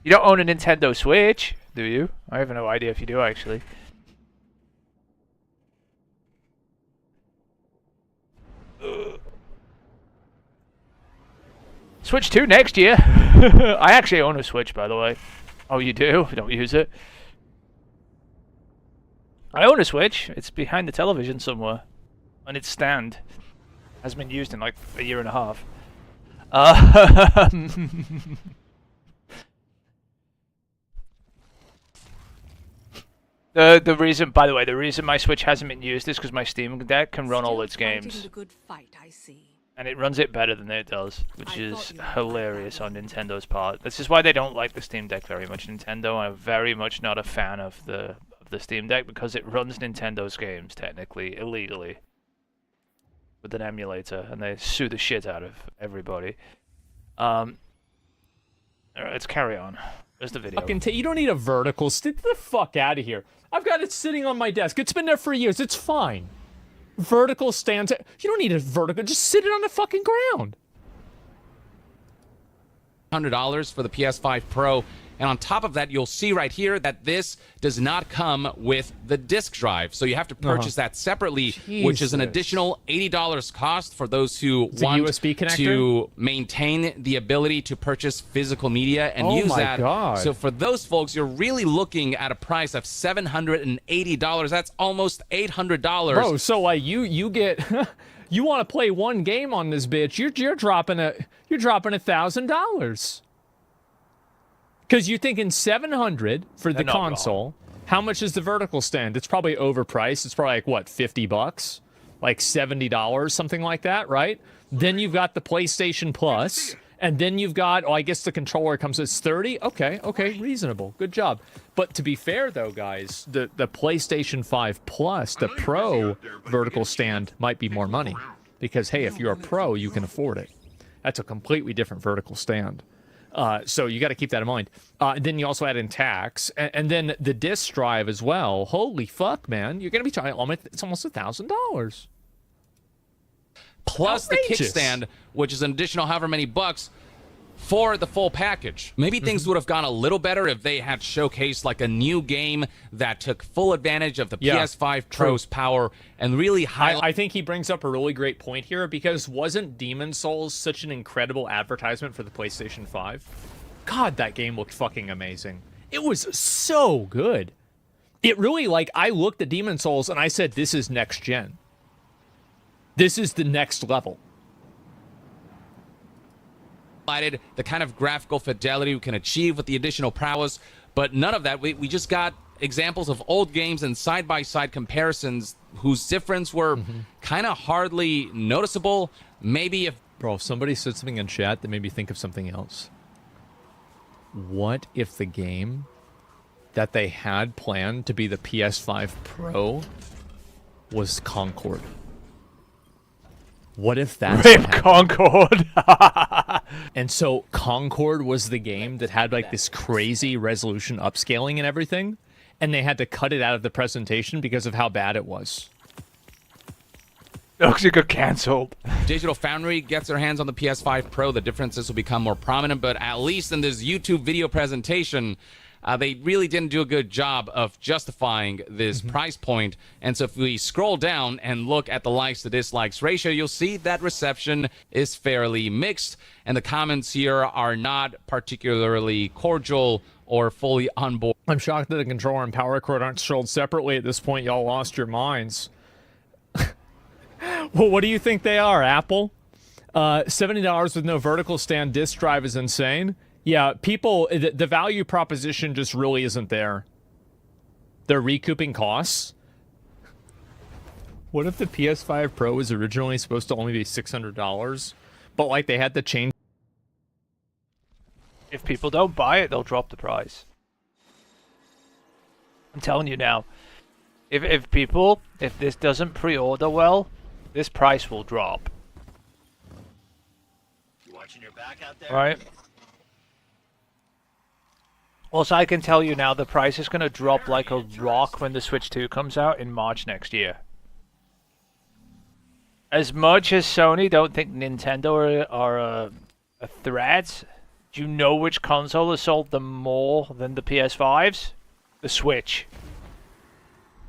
You don't own a Nintendo Switch, do you? I have no idea if you do, actually. Switch 2 next year. I actually own a Switch, by the way. Oh, you do? You don't use it? I own a Switch. It's behind the television somewhere. On its stand. Hasn't been used in like a year and a half. The reason, by the way, the reason my Switch hasn't been used is because my Steam Deck can run all its games. The good fight, I see. And it runs it better than it does, which is hilarious on Nintendo's part. This is why they don't like the Steam Deck very much. Nintendo are very much not a fan of the Steam Deck because it runs Nintendo's games technically illegally with an emulator, and they sue the shit out of everybody. Alright, let's carry on. Where's the video? You don't need a vertical. Get the fuck out of here. I've got it sitting on my desk. It's been there for years. It's fine. Vertical stands. You don't need a vertical. Just sit it on the fucking ground. $100 for the PS5 Pro. And on top of that, you'll see right here that this does not come with the disk drive. So you have to purchase that separately, which is an additional $80 cost for those who want USB connector? to maintain the ability to purchase physical media and use that. God. So for those folks, you're really looking at a price of $780. That's almost $800. Bro, so like you get you want to play one game on this bitch, you're dropping $1,000. Because you're thinking $700 for the console. How much is the vertical stand? It's probably overpriced. It's probably like, what, $50? Like $70, something like that, right? Then you've got the PlayStation Plus, and then you've got, I guess the controller comes as $30. Okay, reasonable. Good job. But to be fair, though, guys, the PlayStation 5 Plus, the Pro vertical stand might be more money. Because, hey, if you're a pro, you can afford it. That's a completely different vertical stand. So you got to keep that in mind. Then you also add in tax, and then the disk drive as well. Holy fuck, man! You're gonna be trying. It's almost $1,000. Plus the kickstand, which is an additional however many bucks for the full package. Maybe things would have gone a little better if they had showcased like a new game that took full advantage of the PS5 Pro's power and really highlight. I think he brings up a really great point here, because wasn't Demon's Souls such an incredible advertisement for the PlayStation 5? God, that game looked fucking amazing. It was so good. It really, like, I looked at Demon's Souls and I said, this is next gen. This is the next level. The kind of graphical fidelity we can achieve with the additional prowess, but none of that. We just got examples of old games and side-by-side comparisons whose difference were kind of hardly noticeable. Maybe if... Bro, if somebody said something in chat that made me think of something else. What if the game that they had planned to be the PS5 Pro was Concord? What if that's RIP Concord? And so Concord was the game that had like this crazy resolution upscaling and everything, and they had to cut it out of the presentation because of how bad it was. Because it got cancelled. Digital Foundry gets their hands on the PS5 Pro, the differences will become more prominent, but at least in this YouTube video presentation, they really didn't do a good job of justifying this price point. And so if we scroll down and look at the likes to dislikes ratio, you'll see that reception is fairly mixed. And the comments here are not particularly cordial or fully on board. I'm shocked that the controller and power cord aren't sold separately at this point. Y'all lost your minds. Well, what do you think they are, Apple? $70 with no vertical stand disk drive is insane. Yeah, people, the value proposition just really isn't there. They're recouping costs. What if the PS5 Pro was originally supposed to only be $600, but like they had to change? If people don't buy it, they'll drop the price. I'm telling you now. If this doesn't pre-order well, this price will drop. You watching your back out there? Right? Also, I can tell you now, the price is going to drop like a rock when the Switch 2 comes out in March next year. As much as Sony don't think Nintendo are a threat, do you know which console has sold them more than the PS5s? The Switch.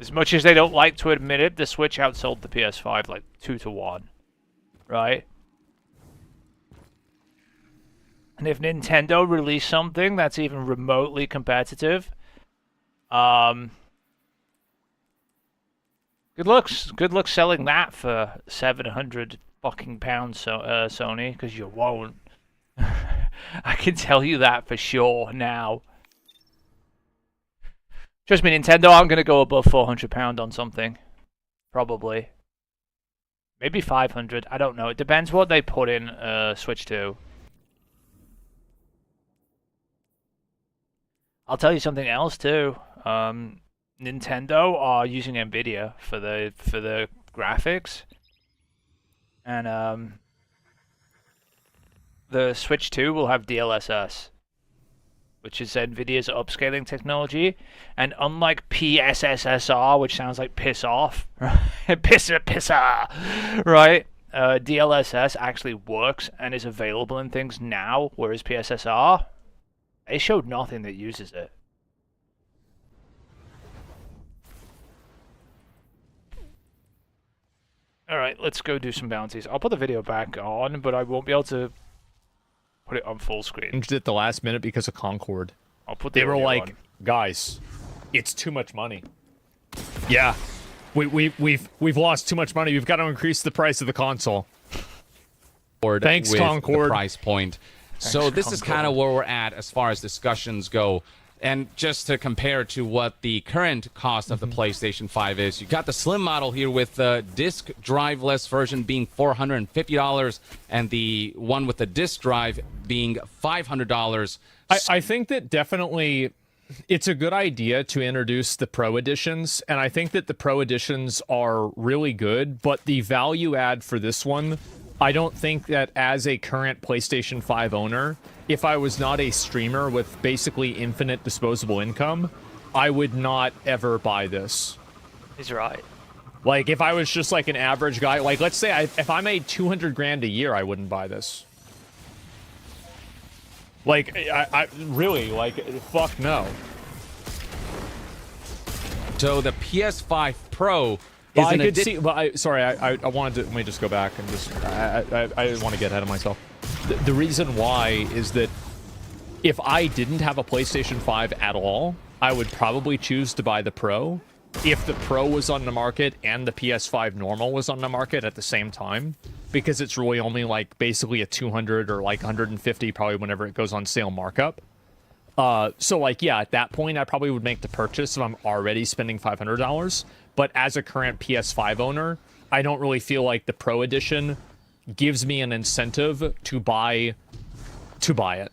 As much as they don't like to admit it, the Switch outsold the PS5 like 2-1. Right? And if Nintendo release something that's even remotely competitive, good luck selling that for 700 fucking pounds, Sony, because you won't. I can tell you that for sure now. Trust me, Nintendo aren't going to go above £400 on something. Probably. Maybe 500. I don't know. It depends what they put in Switch 2. I'll tell you something else too. Nintendo are using Nvidia for the graphics, and the Switch 2 will have DLSS, which is Nvidia's upscaling technology. And unlike PSSR, which sounds like piss off, pisser, right? DLSS actually works and is available in things now, whereas PSSR, they showed nothing that uses it. Alright, let's go do some bounties. I'll put the video back on, but I won't be able to put it on full screen. Changed it at the last minute because of Concord. I'll put the They were audio like, on. guys, it's too much money. Yeah, we've lost too much money. We've got to increase the price of the console. Thanks, with Concord. The price point. So this is kind of where we're at as far as discussions go. And just to compare to what the current cost of the PlayStation 5 is, you got the slim model here with the disc drive-less version being $450 and the one with the disc drive being $500. I think that definitely it's a good idea to introduce the Pro Editions, and I think that the Pro Editions are really good, but the value add for this one, I don't think that as a current PlayStation 5 owner, if I was not a streamer with basically infinite disposable income, I would not ever buy this. He's right. Like, if I was just like an average guy, like, let's say if I made 200 grand a year, I wouldn't buy this. Like, I really, like, fuck no. So the PS5 Pro Well, is I an could see. Well, I wanted to. Let me just go back and just. I didn't want to get ahead of myself. The reason why is that if I didn't have a PlayStation 5 at all, I would probably choose to buy the Pro. If the Pro was on the market and the PS5 normal was on the market at the same time, because it's really only like basically a 200 or like 150 probably whenever it goes on sale markup. So like, yeah, at that point, I probably would make the purchase if I'm already spending $500. But as a current PS5 owner, I don't really feel like the Pro Edition gives me an incentive to buy it.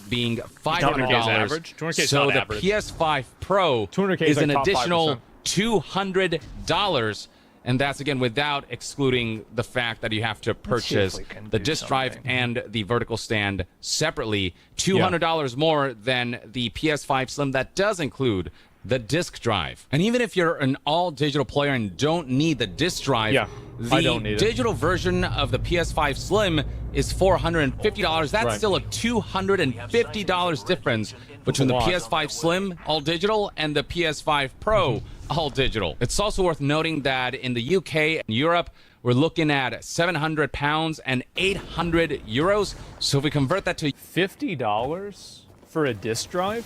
Being $200K average. $500. 200K is So not the average. PS5 Pro 200K is is an like top additional 5%. $200. And that's, again, without excluding the fact that you have to Let's see if purchase we can the do disc drive something. and the vertical stand separately. $200 more than the PS5 Slim that does include the disc drive. And even if you're an all-digital player and don't need the disc drive, Yeah, I don't need the it. digital version of the PS5 Slim is $450. That's Right. still a $250 difference between the That's a lot. PS5 Slim all digital and the PS5 Pro all digital. It's also worth noting that in the UK and Europe, we're looking at £700 and 800 euros. So if we convert that to $50 for a disc drive?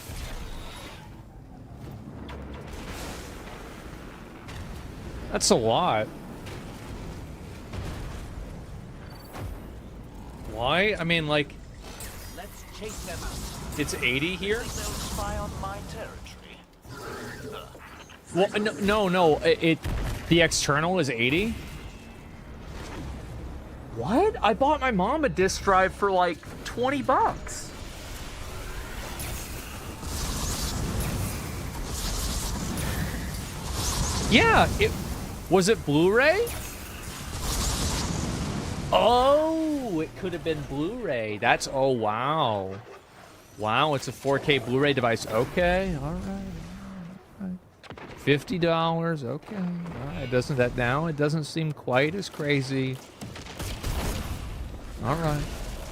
That's a lot. Why? I mean, like, Let's chase them out. it's 80 here? Think they'll spy on my territory? Well, no. The external is 80? What? I bought my mom a disc drive for like 20 bucks. Yeah, was it Blu-ray? Oh, it could have been Blu-ray. Oh wow. Wow, it's a 4K Blu-ray device. Okay, all right. $50. Okay, all right. It doesn't seem quite as crazy. All right.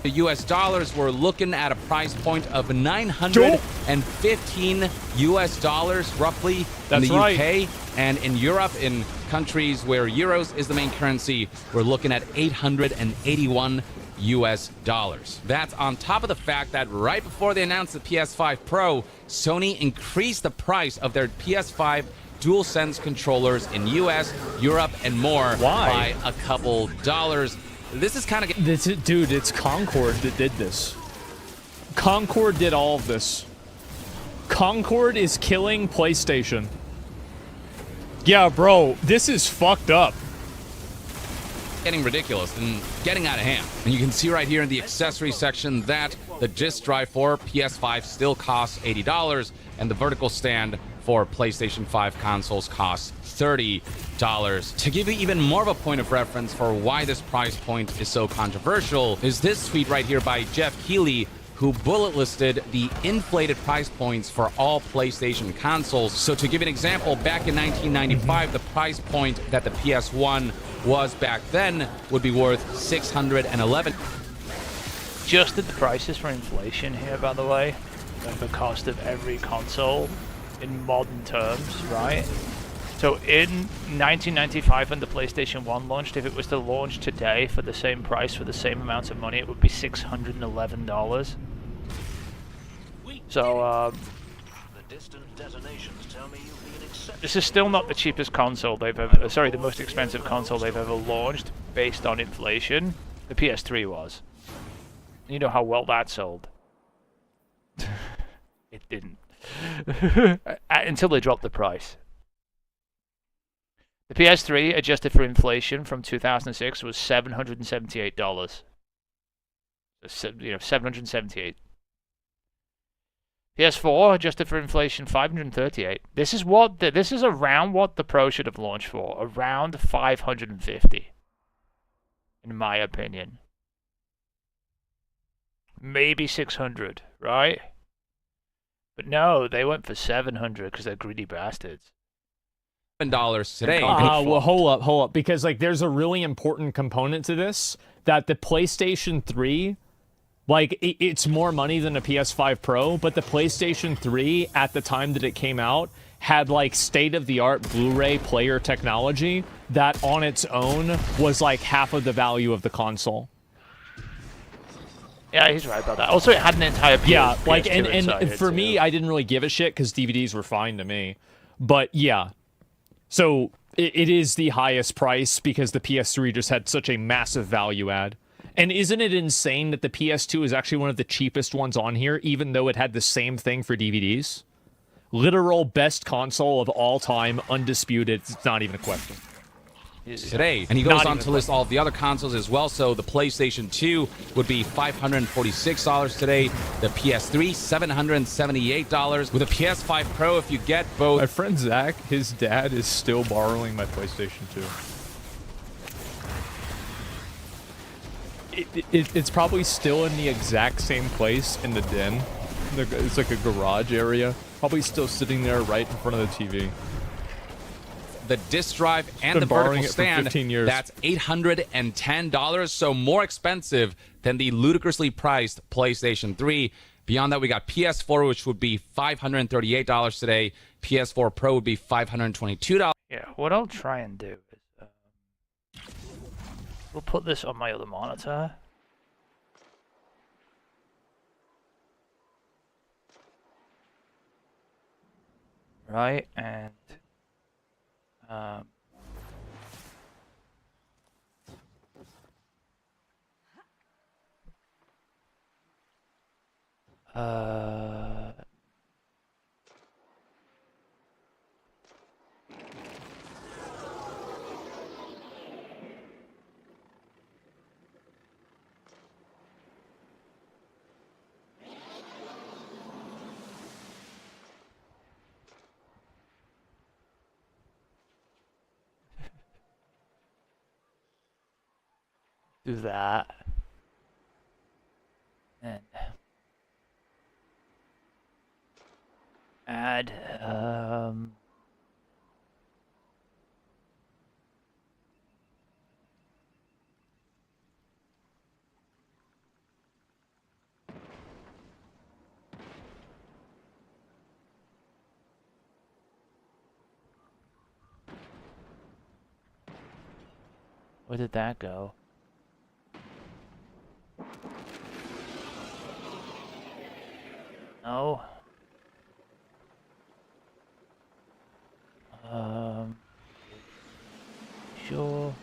The US dollars, we're looking at a price point of 915 US dollars roughly That's in the right. UK. And in Europe, in countries where euros is the main currency, we're looking at 881 US dollars. That's on top of the fact that right before they announced the PS5 Pro, Sony increased the price of their PS5 DualSense controllers in US, Europe, and more Why? by a couple dollars. This is kind of... Dude, it's Concord that did this. Concord did all of this. Concord is killing PlayStation. Yeah, bro, this is fucked up. Getting ridiculous and getting out of hand. And you can see right here in the accessory section that the disc drive for PS5 still costs $80, and the vertical stand for PlayStation 5 consoles costs $30. To give you even more of a point of reference for why this price point is so controversial is this tweet right here by Jeff Keighley, who bullet listed the inflated price points for all PlayStation consoles. So to give an example, back in 1995, the price point that the PS1 was back then would be worth $611. Adjusted the prices for inflation here, by the way. Like the cost of every console in modern terms, right? So in 1995 when the PlayStation 1 launched, if it was to launch today for the same price, for the same amount of money, it would be $611. So, The distant detonations tell me you've been accepted. this is still not the cheapest console they've ever... Sorry, the most expensive console they've ever launched based on inflation. The PS3 was. You know how well that sold. It didn't. Until they dropped the price. The PS3, adjusted for inflation from 2006, was $778. So, $778. PS4, adjusted for inflation, $538. This is around what the Pro should have launched for, around $550, in my opinion. Maybe $600, right? But no, they went for $700 because they're greedy bastards. Today. Well, hold up, because like there's a really important component to this that the PlayStation 3, like it's more money than a PS5 Pro, but the PlayStation 3 at the time that it came out had like state-of-the-art Blu-ray player technology that on its own was like half of the value of the console. Yeah, he's right about that. Also, it had an entire PS, Yeah, like PS2 inside and it, for too. me, I didn't really give a shit because DVDs were fine to me. But yeah, so it is the highest price because the PS3 just had such a massive value add. And isn't it insane that the PS2 is actually one of the cheapest ones on here, even though it had the same thing for DVDs? Literal best console of all time, undisputed. It's not even a question. Today. And he goes on to list all of the other consoles as well. So the PlayStation 2 would be $546 today. The PS3, $778. With a PS5 Pro, if you get both... My friend Zach, his dad is still borrowing my PlayStation 2. It's probably still in the exact same place in the den. It's like a garage area. Probably still sitting there right in front of the TV. The disc drive and Been the borrowing vertical it for stand, 15 years. that's $810, so more expensive than the ludicrously priced PlayStation 3. Beyond that, we got PS4, which would be $538 today. PS4 Pro would be $522. Yeah, what I'll try and do is... we'll put this on my other monitor. Right, and... Do that. And add where did that go? No. Sure.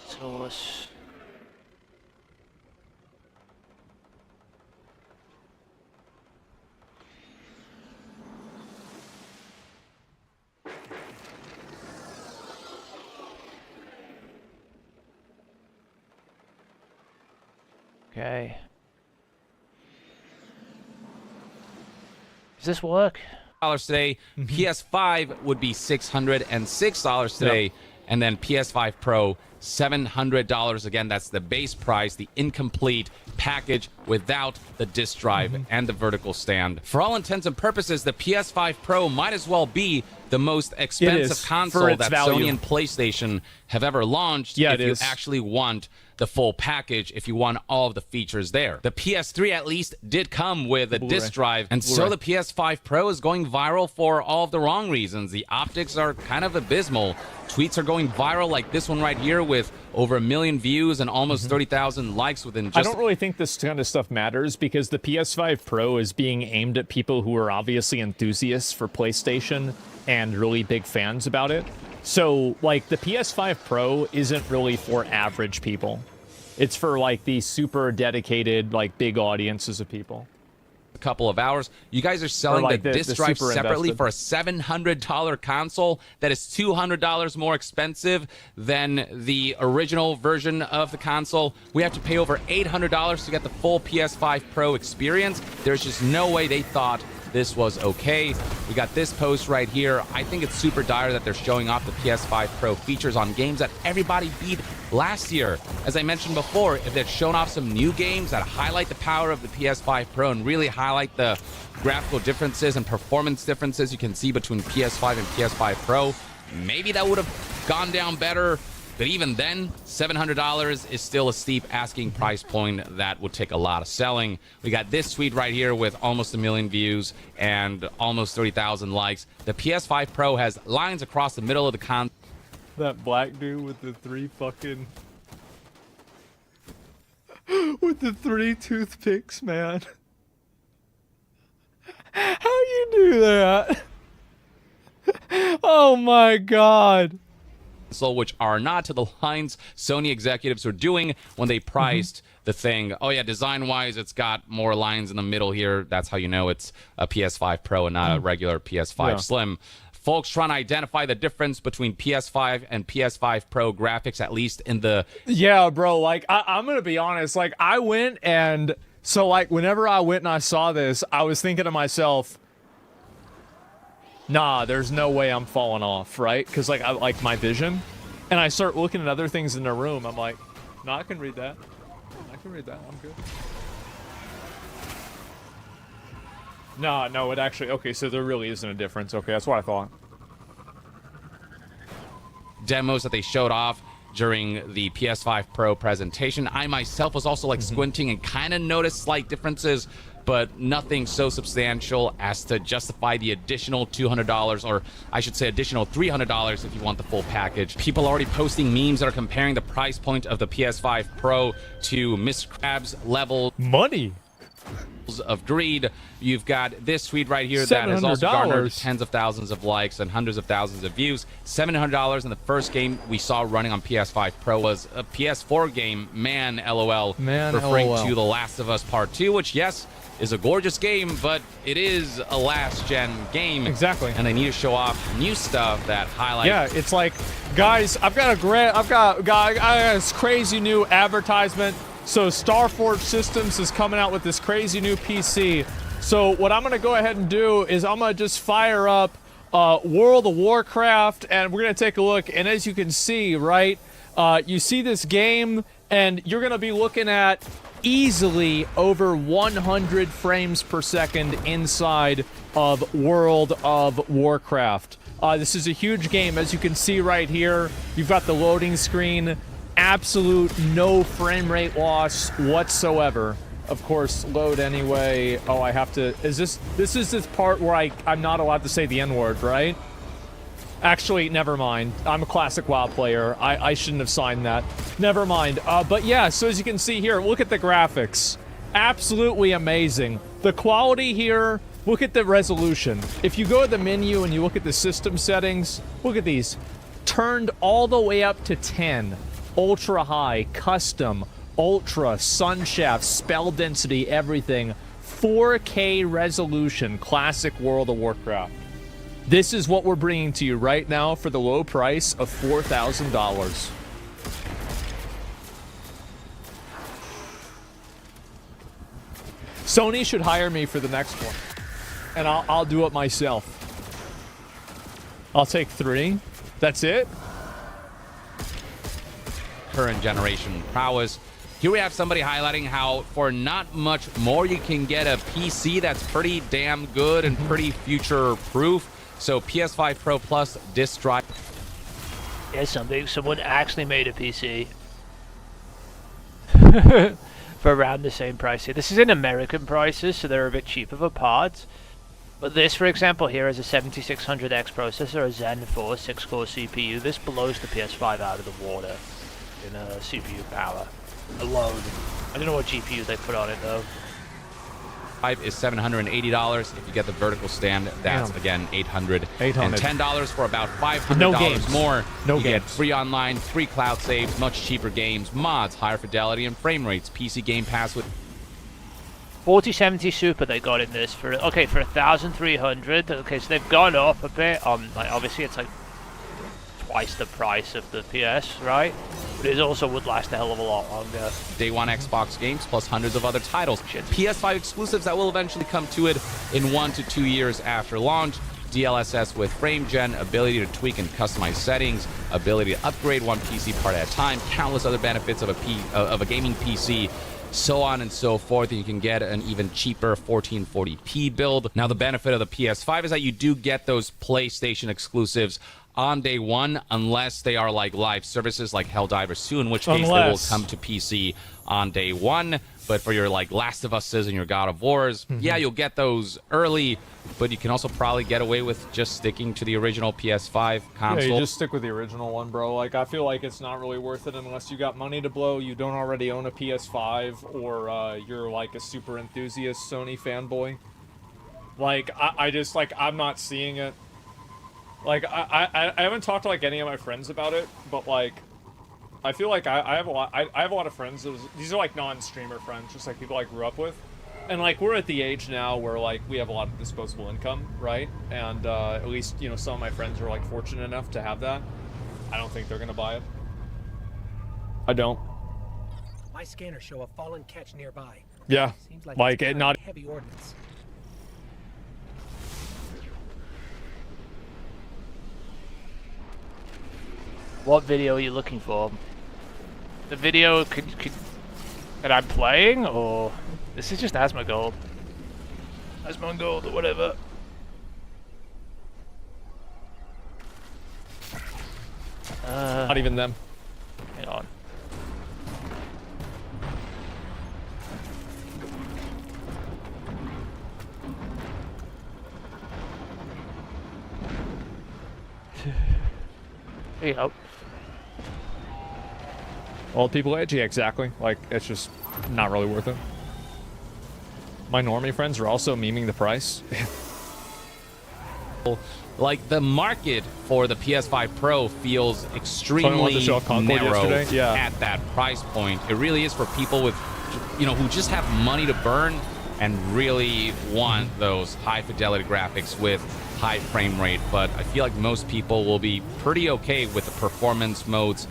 Source. Okay. Does this work? Today. PS5 would be $606 today, and then PS5 Pro $700. Again, that's the base price, the incomplete package without the disc drive and the vertical stand. For all intents and purposes, the PS5 Pro might as well be the most expensive console that Sony and PlayStation have ever launched. Yeah, if you actually want the full package, if you want all of the features there. The PS3 at least did come with a disc drive, and so the PS5 Pro is going viral for all of the wrong reasons. The optics are kind of abysmal. Tweets are going viral like this one right here with over 1 million views and almost 30,000 likes within just... I don't really think this kind of stuff matters because the PS5 Pro is being aimed at people who are obviously enthusiasts for PlayStation and really big fans about it. So, like, the PS5 Pro isn't really for average people. It's for, like, the super dedicated, like, big audiences of people. A couple of hours. You guys are selling like the disc drive separately invested. for a $700 console that is $200 more expensive than the original version of the console. We have to pay over $800 to get the full PS5 Pro experience. There's just no way they thought this was okay. We got this post right here. I think it's super dire that they're showing off the PS5 Pro features on games that everybody beat last year. As I mentioned before, if they'd shown off some new games that highlight the power of the PS5 Pro and really highlight the graphical differences and performance differences you can see between PS5 and PS5 Pro, maybe that would have gone down better. But even then, $700 is still a steep asking price point that would take a lot of selling. We got this tweet right here with almost 1 million views and almost 30,000 likes. The PS5 Pro has lines across the middle of the console. That black dude with the 3 fucking... with the 3 toothpicks, man. How you do that? Oh my god. Which are not to the lines Sony executives were doing when they priced the thing. Oh yeah, design-wise, it's got more lines in the middle here. That's how you know it's a PS5 Pro and not a regular PS5 Slim. Folks trying to identify the difference between PS5 and PS5 Pro graphics, at least in the... Yeah, bro, like, I'm gonna be honest. Like, I went and... So, like, whenever I went and I saw this, I was thinking to myself... Nah, there's no way I'm falling off, right? Because, like, I like my vision. And I start looking at other things in the room. I'm like, no, I can read that. I can read that. I'm good. No, it actually... Okay, so there really isn't a difference. Okay, that's what I thought. Demos that they showed off during the PS5 Pro presentation. I myself was also, like, squinting and kind of noticed slight differences, but nothing so substantial as to justify the additional $200, or I should say additional $300 if you want the full package. People already posting memes that are comparing the price point of the PS5 Pro to Mr. Krabs level. Money. of greed. You've got this tweet right here that has also garnered $700. tens of thousands of likes and hundreds of thousands of views. $700 in the first game we saw running on PS5 Pro was a PS4 game. Man, LOL. Man, referring LOL. to The Last of Us Part 2, which, yes, is a gorgeous game, but it is a last-gen game. Exactly. And they need to show off new stuff that highlights. Yeah, it's like, guys, I've got this crazy new advertisement. So Starforge Systems is coming out with this crazy new PC. So what I'm gonna go ahead and do is I'm gonna just fire up World of Warcraft, and we're gonna take a look. And as you can see, right, you see this game, and you're gonna be looking at easily over 100 frames per second inside of World of Warcraft. This is a huge game, as you can see right here. You've got the loading screen. Absolute no frame rate loss whatsoever. Of course, load anyway. Oh, I have to... This is this part where I'm not allowed to say the N-word, right? Actually, never mind. I'm a classic WoW player. I shouldn't have signed that. Never mind. But yeah, so as you can see here, look at the graphics. Absolutely amazing. The quality here, look at the resolution. If you go to the menu and you look at the system settings, look at these. Turned all the way up to 10. Ultra high, custom, ultra, sunshaft, spell density, everything. 4K resolution, classic World of Warcraft. This is what we're bringing to you right now for the low price of $4,000. Sony should hire me for the next one, and I'll do it myself. I'll take 3. That's it. Current generation prowess. Here we have somebody highlighting how for not much more you can get a PC that's pretty damn good and pretty future proof. So PS5 Pro Plus disk drive. Here's something. Someone actually made a PC for around the same price here. This is in American prices, so they're a bit cheaper for parts. But this, for example, here is a 7600X processor, a Zen 4 6-core CPU. This blows the PS5 out of the water in CPU power alone. I don't know what GPU they put on it though. Is $780. If you get the vertical stand, that's again $810 for about $500 more. You get free online, free cloud saves, much cheaper games, mods, higher fidelity and frame rates. PC Game Pass with 4070 Super they got in this for 1,300. Okay, so they've gone up a bit. Like obviously it's like twice the price of the PS, right? But it also would last a hell of a lot longer. Day one Xbox games plus hundreds of other titles. PS5 exclusives that will eventually come to it in 1 to 2 years after launch. DLSS with frame gen, ability to tweak and customize settings, ability to upgrade one PC part at a time, countless other benefits of a gaming PC, so on and so forth. And you can get an even cheaper 1440p build. Now the benefit of the PS5 is that you do get those PlayStation exclusives on day one, unless they are like live services like Helldivers 2, in which case they will come to PC on day one. But for your like Last of Us's and your God of Wars, yeah, you'll get those early, but you can also probably get away with just sticking to the original PS5 console. Yeah, you just stick with the original one, bro. Like, I feel like it's not really worth it unless you got money to blow, you don't already own a PS5, or you're like a super enthusiast Sony fanboy. Like, I just, like, I'm not seeing it. Like, I haven't talked to, like, any of my friends about it, but, like, I feel like I have a lot of friends. These are, like, non-streamer friends, just, like, people I grew up with. And, like, we're at the age now where, like, we have a lot of disposable income, right? And, at least, you know, some of my friends are, like, fortunate enough to have that. I don't think they're gonna buy it. I don't. My scanners show a fallen catch nearby. Yeah. Seems like Like, it not... heavy ordnance. What video are you looking for? The video that I'm playing, or this is just Asmongold? Asmongold or whatever. Not even them. Hang on. There you go. Old people age? Yeah, exactly. Like, it's just not really worth it. My normie friends are also memeing the price. Like, the market for the PS5 Pro feels extremely show Concord narrow yesterday? Yeah. at that price point. It really is for people with, you know, who just have money to burn and really want those high fidelity graphics with high frame rate. But I feel like most people will be pretty okay with the performance modes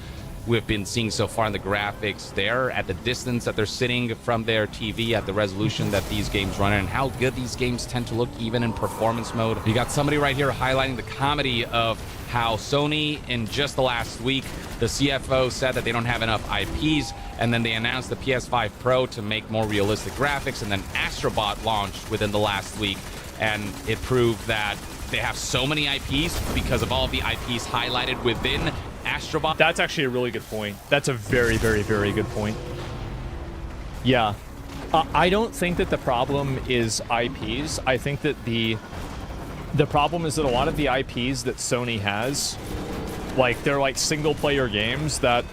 we've been seeing so far in the graphics there, at the distance that they're sitting from their TV, at the resolution that these games run, and how good these games tend to look even in performance mode. You got somebody right here highlighting the comedy of how Sony, in just the last week, the CFO said that they don't have enough IPs, and then they announced the PS5 Pro to make more realistic graphics, and then Astrobot launched within the last week, and it proved that they have so many IPs because of all of the IPs highlighted within Astrobot. That's actually a really good point. That's a very, very, very good point. Yeah. I don't think that the problem is IPs. I think that the problem is that a lot of the IPs that Sony has, like, they're like single-player games that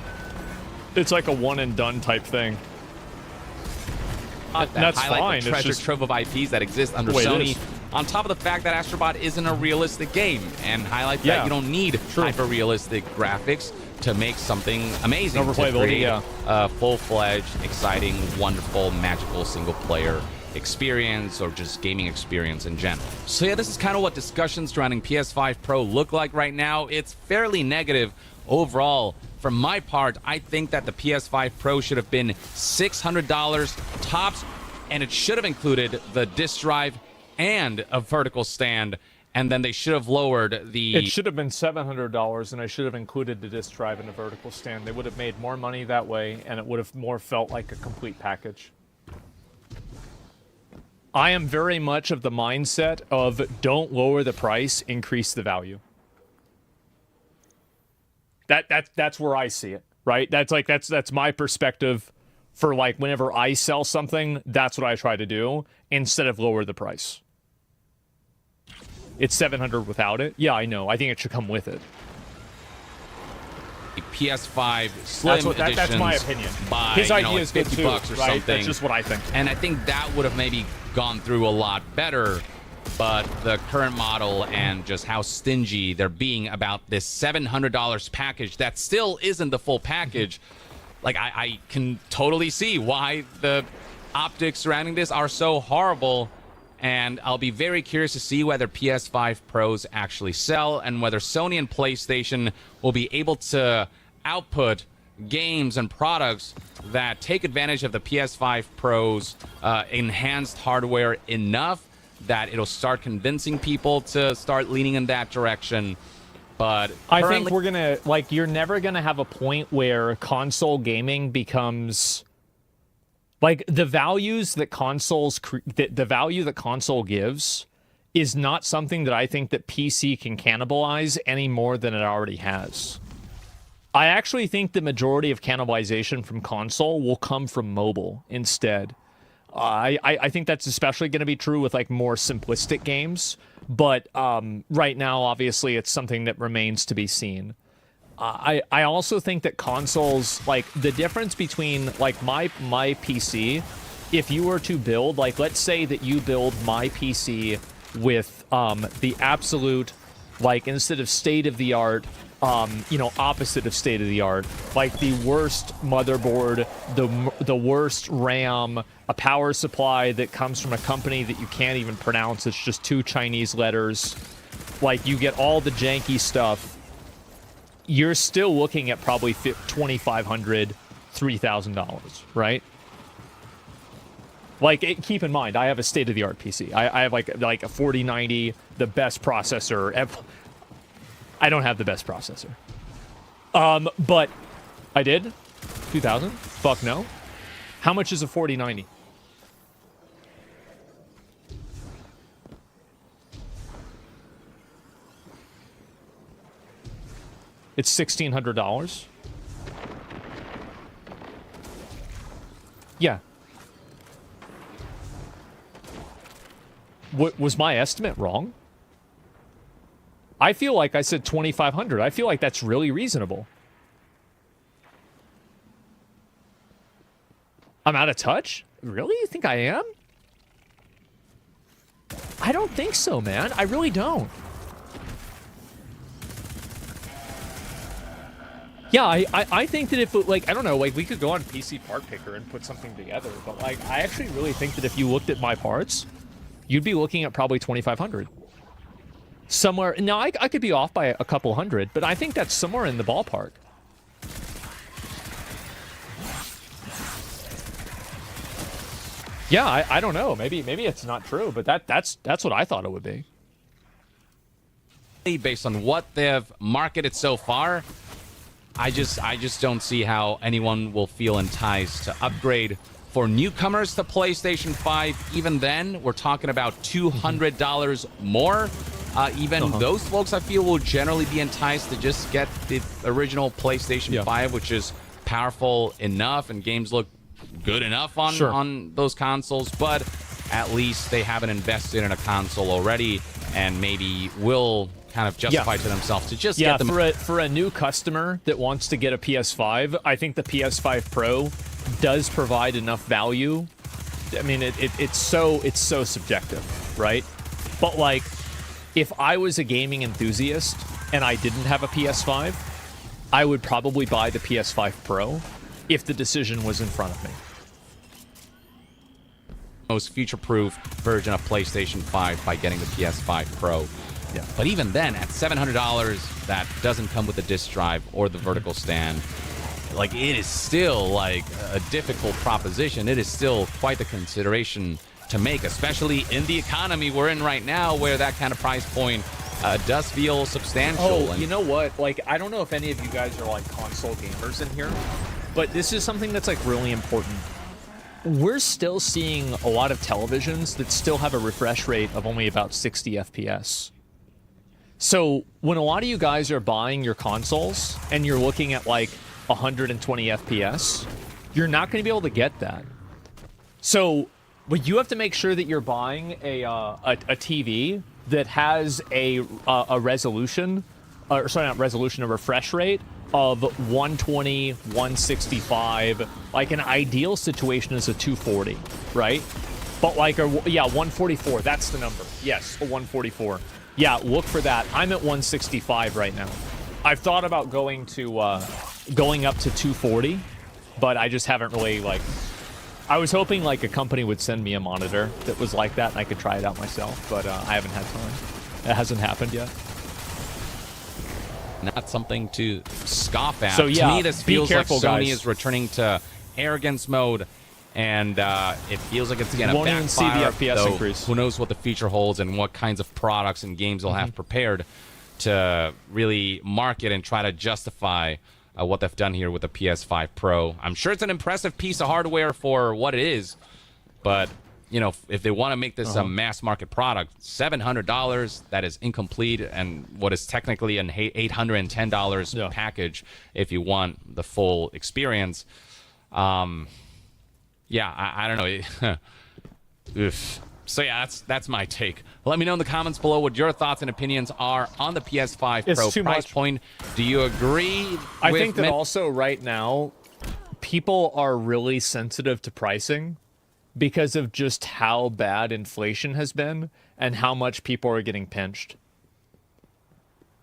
it's like a one-and-done type thing. That's highlight fine. the treasure trove of IPs that exist under Sony. On top of the fact that Astrobot isn't a realistic game, and highlight that you don't need hyper-realistic graphics to make something amazing, to create a full-fledged, exciting, wonderful, magical single-player experience, or just gaming experience in general. So yeah, this is kind of what discussions surrounding PS5 Pro look like right now. It's fairly negative overall. For my part, I think that the PS5 Pro should have been $600 tops, and it should have included the disk drive and a vertical stand, and then they should have lowered the... It should have been $700, and I should have included the disk drive and a vertical stand. They would have made more money that way, and it would have more felt like a complete package. I am very much of the mindset of don't lower the price, increase the value. That's where I see it, right? That's my perspective for, like, whenever I sell something, that's what I try to do instead of lower the price. It's $700 without it. Yeah, I know. I think it should come with it. PS5 Slim editions. That's my opinion. By, his idea like is good $50 too, or right? something. That's just what I think. And I think that would have maybe gone through a lot better. But the current model and just how stingy they're being about this $700 package that still isn't the full package. Like, I can totally see why the optics surrounding this are so horrible. And I'll be very curious to see whether PS5 Pros actually sell and whether Sony and PlayStation will be able to output games and products that take advantage of the PS5 Pro's enhanced hardware enough that it'll start convincing people to start leaning in that direction. But I think we're gonna, like, you're never gonna have a point where console gaming becomes, like, the values that the value that console gives is not something that I think that PC can cannibalize any more than it already has. I actually think the majority of cannibalization from console will come from mobile instead. I think that's especially going to be true with, like, more simplistic games, but right now, obviously, it's something that remains to be seen. I also think that consoles, like, the difference between, like, my PC, if you were to build, like, let's say that you build my PC with the absolute, like, instead of state-of-the-art, opposite of state-of-the-art, like the worst motherboard, the worst RAM, a power supply that comes from a company that you can't even pronounce, it's just 2 Chinese letters, like, you get all the janky stuff, you're still looking at probably $2,500, $3,000, right? Like, keep in mind, I have a state-of-the-art PC. I have like a 4090, the best processor. I don't have the best processor. But I did. 2,000? Fuck no. How much is a 4090? It's $1,600. Yeah. Was my estimate wrong? I feel like I said 2,500. I feel like that's really reasonable. I'm out of touch? Really? You think I am? I don't think so, man. I really don't. Yeah, I think that if, like, I don't know, like, we could go on PC Part Picker and put something together, but, like, I actually really think that if you looked at my parts, you'd be looking at probably 2,500. Somewhere, now, I could be off by a couple hundred, but I think that's somewhere in the ballpark. Yeah, I don't know. Maybe it's not true, but that's what I thought it would be. Based on what they've marketed so far, I just don't see how anyone will feel enticed to upgrade. For newcomers to PlayStation 5, even then, we're talking about $200 more. Even those folks, I feel, will generally be enticed to just get the original PlayStation 5, which is powerful enough and games look good enough on those consoles. But at least they haven't invested in a console already and maybe will kind of justify to themselves to just get them. For a new customer that wants to get a PS5, I think the PS5 Pro does provide enough value. I mean, it's so subjective, right? But like, if I was a gaming enthusiast and I didn't have a PS5, I would probably buy the PS5 Pro if the decision was in front of me. Most future-proof version of PlayStation 5 by getting the PS5 Pro. Yeah. But even then, at $700, that doesn't come with the disc drive or the vertical stand. Like, it is still, like, a difficult proposition. It is still quite the consideration to make, especially in the economy we're in right now, where that kind of price point does feel substantial. Oh, you know what? Like, I don't know if any of you guys are, like, console gamers in here, but this is something that's, like, really important. We're still seeing a lot of televisions that still have a refresh rate of only about 60 FPS. So when a lot of you guys are buying your consoles and you're looking at like 120 FPS, you're not going to be able to get that. So, but you have to make sure that you're buying a TV that has a resolution, or sorry, not resolution, a refresh rate of 120, 165. Like an ideal situation is a 240, right? But like, 144. That's the number. Yes, a 144. Yeah, look for that. I'm at 165 right now. I've thought about going up to 240, but I just haven't really, like... I was hoping, like, a company would send me a monitor that was like that, and I could try it out myself, but I haven't had time. It hasn't happened yet. Not something to scoff at. So, yeah, to me, this feels like Sony guys. is returning to arrogance mode, and it feels like it's going to backfire. Won't even see the FPS increase. Who knows what the future holds and what kinds of products and games they'll have prepared to really market and try to justify what they've done here with the PS5 Pro. I'm sure it's an impressive piece of hardware for what it is, but you know, if they want to make this a mass market product, $700, that is incomplete, and what is technically an $810 package if you want the full experience. Yeah, I don't know. Oof. So yeah, that's my take. Let me know in the comments below what your thoughts and opinions are on the PS5 Pro price point. Do you agree? I think that also right now, people are really sensitive to pricing because of just how bad inflation has been and how much people are getting pinched.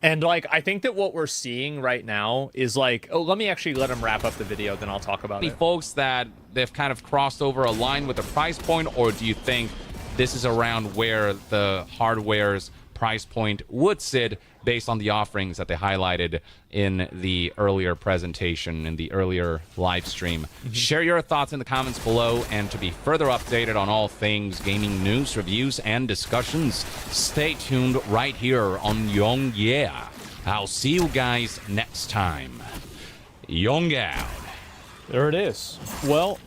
And like, I think that what we're seeing right now is like, oh, let me actually let him wrap up the video, then I'll talk about it. Folks that they've kind of crossed over a line with the price point, or do you think this is around where the hardware's price point would sit based on the offerings that they highlighted in the earlier presentation, in the earlier live stream? Share your thoughts in the comments below, and to be further updated on all things gaming news, reviews, and discussions, stay tuned right here on Young Yeah. I'll see you guys next time. Young out. There it is. Well,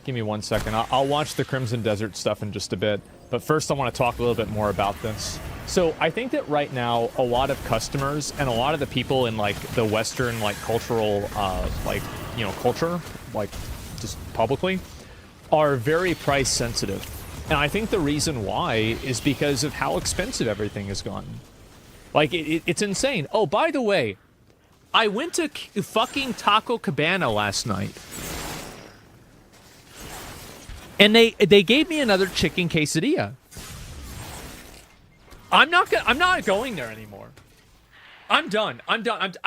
give me 1 second. I'll watch the Crimson Desert stuff in just a bit. But first, I want to talk a little bit more about this. So I think that right now, a lot of customers and a lot of the people in like the Western like cultural, culture, like just publicly, are very price sensitive. And I think the reason why is because of how expensive everything has gotten. Like it's insane. Oh, by the way, I went to fucking Taco Cabana last night. And they gave me another chicken quesadilla. I'm not going there anymore. I'm done. I'm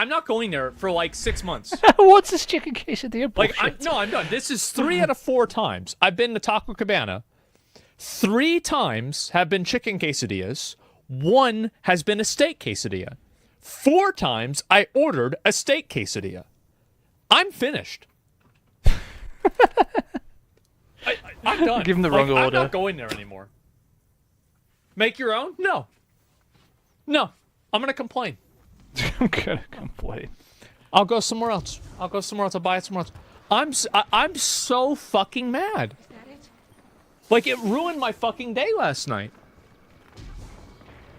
not going there for like 6 months. What's this chicken quesadilla bullshit? Like, I'm done. This is 3 out of 4 times I've been to Taco Cabana. 3 times have been chicken quesadillas. 1 has been a steak quesadilla. 4 times I ordered a steak quesadilla. I'm finished. I'm done. Give him the wrong I'm order. not going there anymore. Make your own? No. No. I'm gonna complain. I'm gonna complain. I'll go somewhere else. I'll buy it somewhere else. I'm so fucking mad. Like, it ruined my fucking day last night.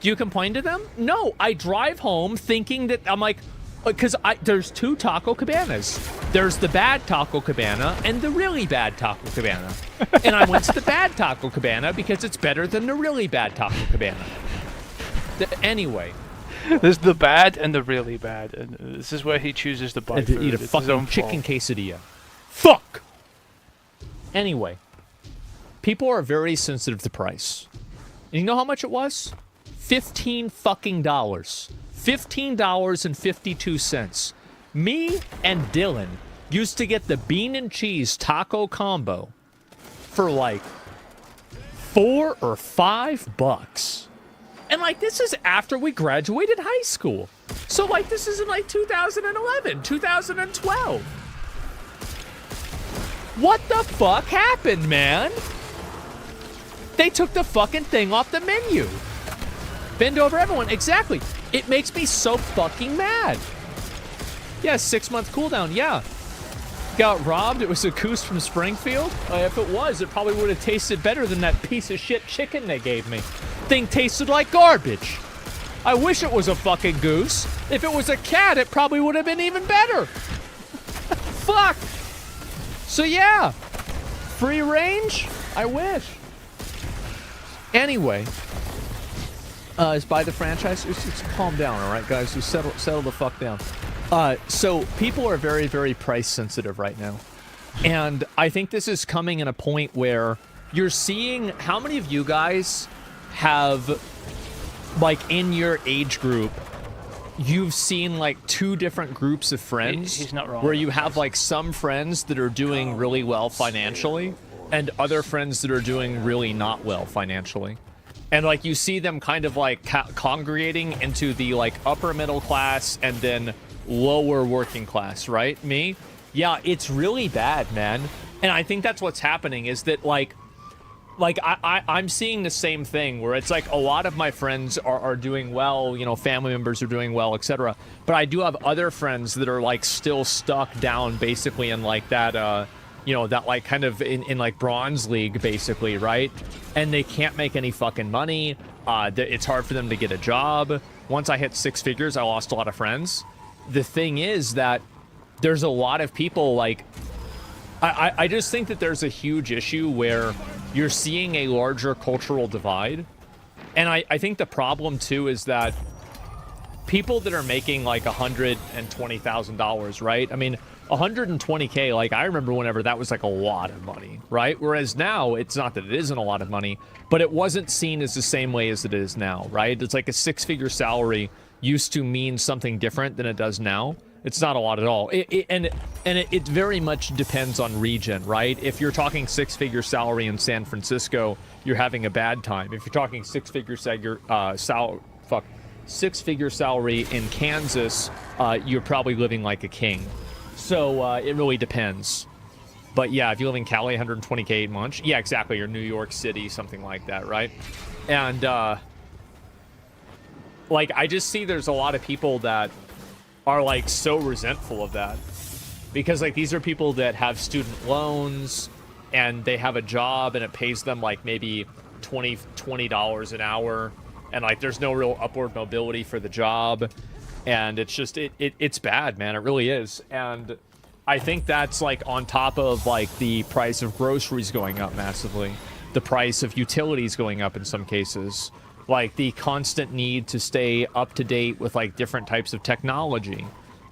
Do you complain to them? No, I drive home thinking that I'm like, because there's 2 Taco Cabanas. There's the bad Taco Cabana and the really bad Taco Cabana. And I went to the bad Taco Cabana because it's better than the really bad Taco Cabana. Anyway. There's the bad and the really bad, and this is where he chooses to buy And to food. eat a It's his fucking own chicken fault. quesadilla. Fuck! Anyway. People are very sensitive to price. And you know how much it was? $15 fucking dollars. $15.52. Me and Dylan used to get the bean and cheese taco combo for like $4 or $5. And like, this is after we graduated high school. So like, this is in like 2011, 2012. What the fuck happened, man? They took the fucking thing off the menu. Bend over everyone. Exactly. It makes me so fucking mad. Yeah, 6-month cooldown. Yeah. Got robbed. It was a goose from Springfield. If it was, it probably would have tasted better than that piece of shit chicken they gave me. Thing tasted like garbage. I wish it was a fucking goose. If it was a cat, it probably would have been even better. Fuck. So yeah. Free range? I wish. Anyway. Is buy the franchise. Just calm down, all right, guys? Just settle the fuck down. So people are very, very price sensitive right now. And I think this is coming in a point where you're seeing how many of you guys have, like, in your age group, you've seen like 2 different groups of friends. He's not wrong. Where you have like some friends that are doing really well financially and other friends that are doing really not well financially. And like you see them kind of like congregating into the like upper middle class and then lower working class, right? Me? Yeah, it's really bad, man. And I think that's what's happening is that like I'm seeing the same thing where it's like a lot of my friends are doing well, you know, family members are doing well, etc. But I do have other friends that are like still stuck down basically in like that, you know, that like kind of in like bronze league basically, right? And they can't make any fucking money. It's hard for them to get a job. Once I hit 6 figures, I lost a lot of friends. The thing is that there's a lot of people like, I just think that there's a huge issue where you're seeing a larger cultural divide. And I think the problem too is that people that are making like $120,000, right? I mean, 120K, like I remember whenever that was like a lot of money, right? Whereas now it's not that it isn't a lot of money, but it wasn't seen as the same way as it is now, right? It's like a 6-figure salary used to mean something different than it does now. It's not a lot at all. It very much depends on region, right? If you're talking 6-figure salary in San Francisco, you're having a bad time. If you're talking 6-figure salary in Kansas, you're probably living like a king. So it really depends. But yeah, if you live in Cali, 120K a month, yeah, exactly. Or New York City, something like that, right? And like I just see there's a lot of people that are like so resentful of that because like these are people that have student loans and they have a job and it pays them like maybe $20 an hour and like there's no real upward mobility for the job and it's just it's bad, man. It really is. And I think that's like on top of like the price of groceries going up massively, the price of utilities going up in some cases, like the constant need to stay up to date with like different types of technology.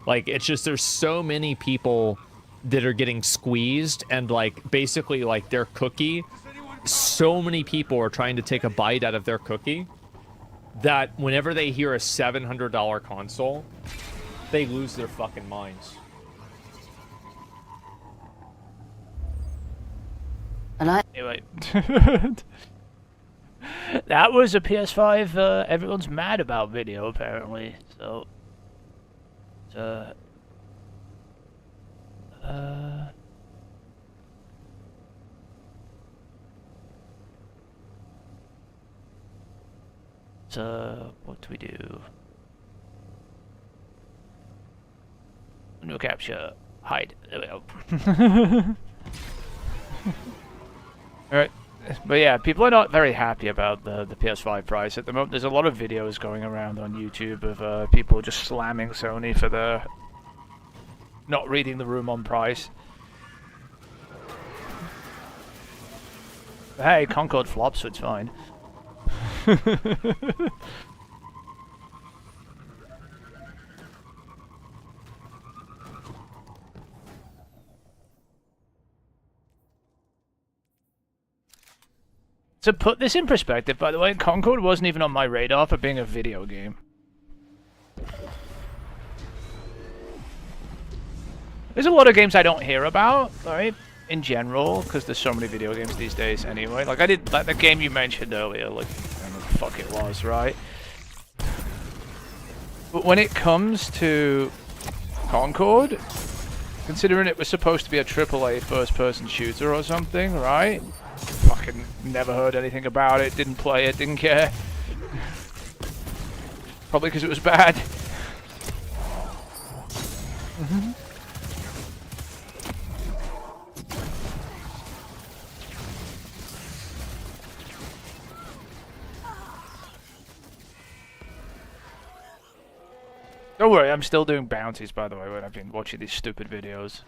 Like it's just there's so many people that are getting squeezed and like basically like their cookie, so many people are trying to take a bite out of their cookie that whenever they hear a $700 console, they lose their fucking minds. Anyway. That was a PS5 everyone's mad about video, apparently. So... So, what do we do? No capture. Hide. There we go. Alright. But yeah, people are not very happy about the PS5 price at the moment. There's a lot of videos going around on YouTube of people just slamming Sony for the not reading the room on price. But hey, Concord flops, so it's fine. To put this in perspective, by the way, Concord wasn't even on my radar for being a video game. There's a lot of games I don't hear about, right? In general, because there's so many video games these days anyway. Like, I did, like, the game you mentioned earlier, like, I don't know what the fuck it was, right? But when it comes to Concord, considering it was supposed to be a AAA first-person shooter or something, right? Fucking never heard anything about it, didn't play it, didn't care. Probably because it was bad. Don't worry, I'm still doing bounties, by the way, when I've been watching these stupid videos.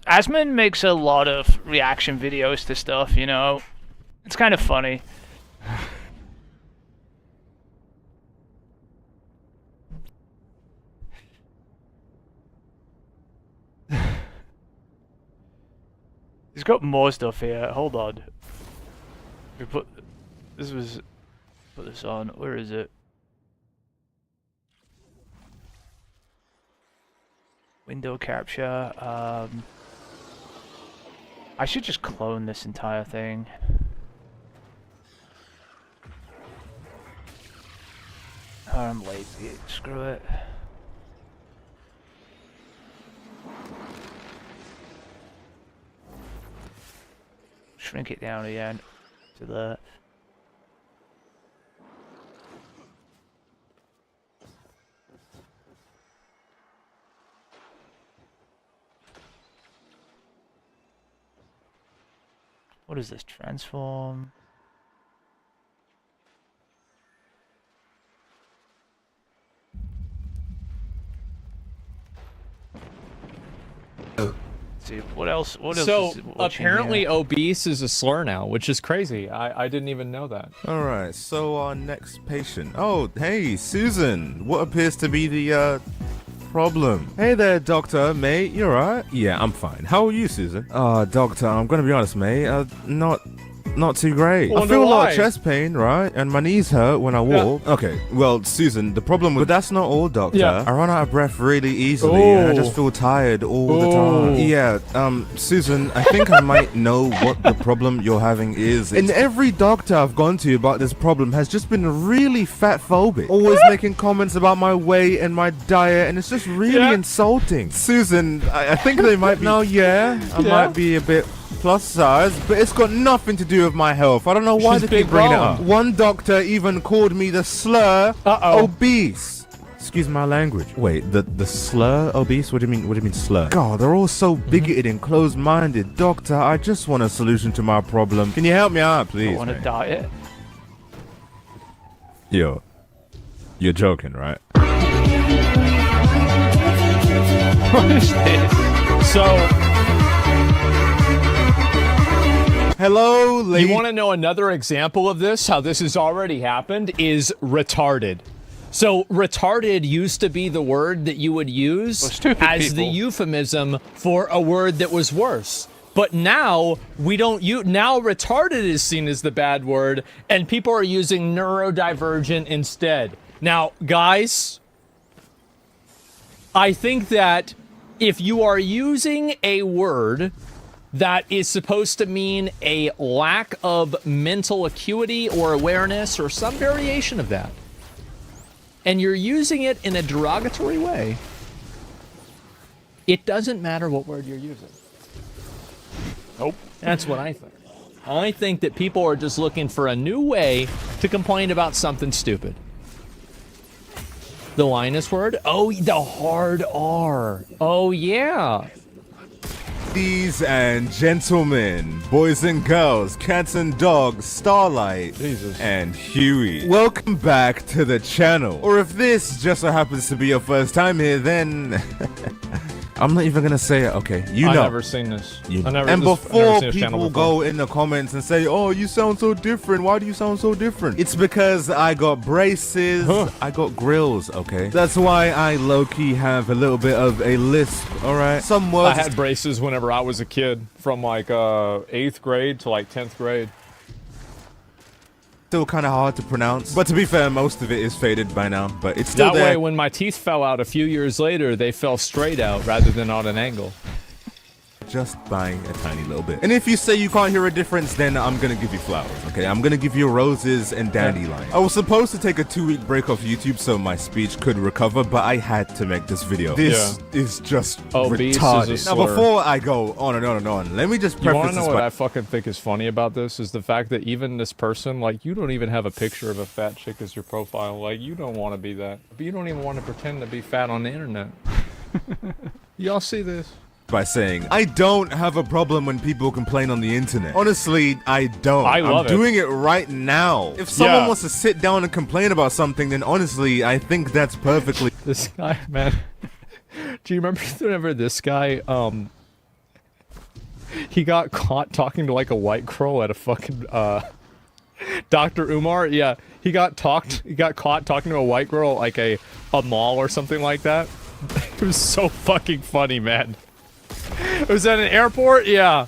Asmon makes a lot of reaction videos to stuff, you know? It's kind of funny. He's got more stuff here. Hold on. We put this on. Where is it? Window capture. I should just clone this entire thing. Oh, I'm lazy. Screw it. Shrink it down again to the. What is this? Transform. See what else? What else? So is watching apparently, here? obese is a slur now, which is crazy. I didn't even know that. Alright, so our next patient. Oh, hey, Susan. What appears to be the problem? Hey there, doctor, mate. You alright? Yeah, I'm fine. How are you, Susan? Doctor, I'm gonna be honest, mate. Not too great. I feel a lot of chest pain, right? And my knees hurt when I walk. Okay, well, Susan, the problem with... But that's not all, doctor. Yeah. I run out of breath really easily, and I just feel tired all the time. Yeah, Susan, I think I might know what the problem you're having is. And every doctor I've gone to about this problem has just been really fat-phobic. Always making comments about my weight and my diet, and it's just really insulting. Susan, I think they might be... No, I might be a bit... plus size, but it's got nothing to do with my health. I don't know why they keep bringing it up. One doctor even called me the slur obese. Excuse my language. Wait, the slur obese? What do you mean slur? God, they're all so bigoted and closed-minded. Doctor, I just want a solution to my problem. Can you help me out, please? I want a diet. Yo, you're joking, right? What is this? So. Hello, lady. You want to know another example of this? How this has already happened is retarded. So retarded used to be the word that you would use as the euphemism for a word that was worse. But now we don't use, now retarded is seen as the bad word and people are using neurodivergent instead. Now, guys, I think that if you are using a word that is supposed to mean a lack of mental acuity or awareness or some variation of that, and you're using it in a derogatory way, it doesn't matter what word you're using. Nope. That's what I think. I think that people are just looking for a new way to complain about something stupid. The Linus word? Oh, the hard R. Oh, yeah. Ladies and gentlemen, boys and girls, cats and dogs, Starlight, and Huey. Welcome back to the channel. Or if this just so happens to be your first time here, then I'm not even gonna say it. Okay, you know. I've never seen this. And before people go in the comments and say, "Oh, you sound so different. Why do you sound so different?" It's because I got braces, I got grills. Okay, that's why I low-key have a little bit of a lisp. All right, some words. I had braces whenever I was a kid, from like 8th grade to like 10th grade. Still kind of hard to pronounce, but to be fair, most of it is faded by now, but it's still that there. way, when my teeth fell out a few years later, they fell straight out rather than on an angle. Just by a tiny little bit. And if you say you can't hear a difference, then I'm gonna give you flowers, okay? I'm gonna give you roses and dandelions. I was supposed to take a 2-week break off YouTube so my speech could recover, but I had to make this video. This is just retarded. Now, before I go on and on and on, let me just preface this. You wanna know what I fucking think is funny about this? Is the fact that even this person, like, you don't even have a picture of a fat chick as your profile. Like, you don't want to be that. But you don't even want to pretend to be fat on the internet. Y'all see this? By saying, I don't have a problem when people complain on the internet. Honestly, I don't. I'm doing it right now. If someone wants to sit down and complain about something, then honestly, I think that's perfectly... This guy, man. Do you remember this guy, he got caught talking to like a white girl at a fucking, Dr. Umar? Yeah, he got caught talking to a white girl at like a mall or something like that. It was so fucking funny, man. It was at an airport? Yeah.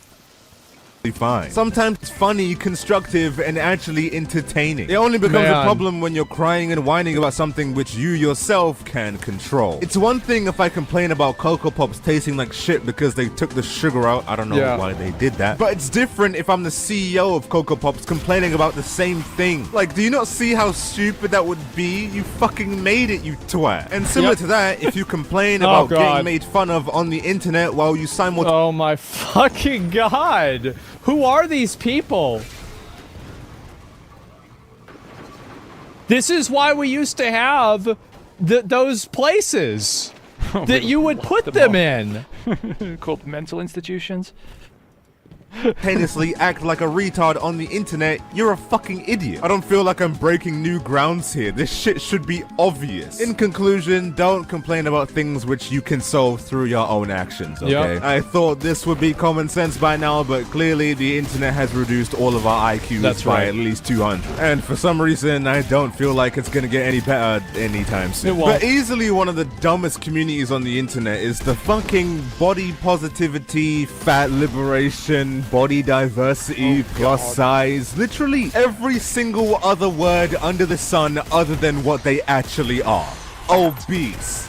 Fine. Sometimes it's funny, constructive, and actually entertaining. It only becomes a problem when you're crying and whining about something which you yourself can control. It's one thing if I complain about Cocoa Pops tasting like shit because they took the sugar out. I don't know why they did that. But it's different if I'm the CEO of Cocoa Pops complaining about the same thing. Like, do you not see how stupid that would be? You fucking made it, you twat. And similar to that, if you complain about getting made fun of on the internet while you simultaneously... Oh my fucking god! Who are these people? This is why we used to have those places that you would put them in. Called mental institutions. Simultaneously act like a retard on the internet, you're a fucking idiot. I don't feel like I'm breaking new grounds here. This shit should be obvious. In conclusion, don't complain about things which you can solve through your own actions, okay? I thought this would be common sense by now, but clearly the internet has reduced all of our IQs by at least 200. And for some reason, I don't feel like it's gonna get any better anytime soon. But easily one of the dumbest communities on the internet is the fucking body positivity, fat liberation, body diversity, plus size, literally every single other word under the sun other than what they actually are. Obese.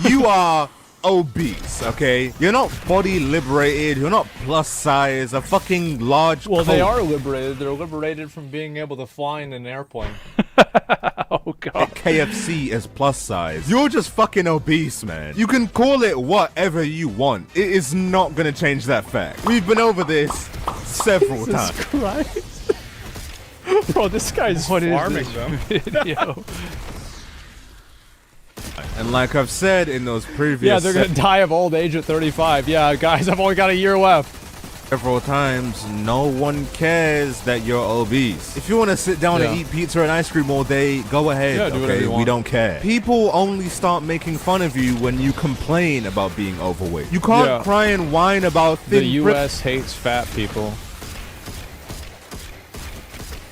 You are obese, okay? You're not body liberated, you're not plus size, a fucking large Well, they are liberated. They're liberated from being able to fly in an airplane. Oh god. KFC is plus size. You're just fucking obese, man. You can call it whatever you want. It is not gonna change that fact. We've been over this several times. Christ. Bro, this guy's farming them. Video. And like I've said in those previous... Yeah, they're gonna die of old age at 35. Yeah, guys, I've only got a year left. Several times, no one cares that you're obese. If you want to sit down and eat pizza and ice cream all day, go ahead, do whatever you want. We don't care. People only start making fun of you when you complain about being overweight. You can't cry and whine about thin... The U.S. hates fat people.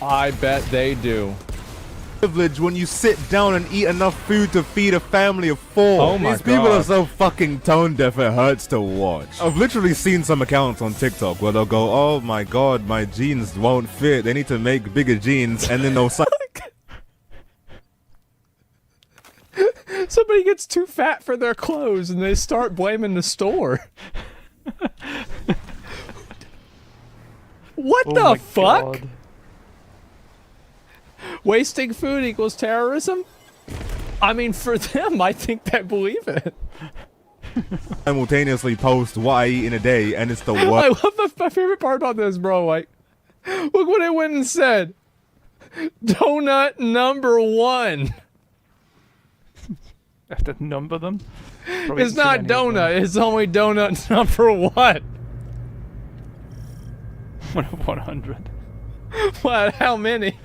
I bet they do. privilege when you sit down and eat enough food to feed a family of 4. Oh my These people God. are so fucking tone deaf it hurts to watch. I've literally seen some accounts on TikTok where they'll go, oh my god, my jeans won't fit, they need to make bigger jeans, and then they'll Somebody gets too fat for their clothes and they start blaming the store. What Oh the my fuck? God. Wasting food equals terrorism? I mean, for them, I think they believe it. simultaneously post what I eat in a day, and it's the I worst. love my favorite part about this, bro. Like, look what it went and said. Donut number 1. Have to number them. Probably It's too not many of them. donut. It's only donut number 1. 100. What? How many?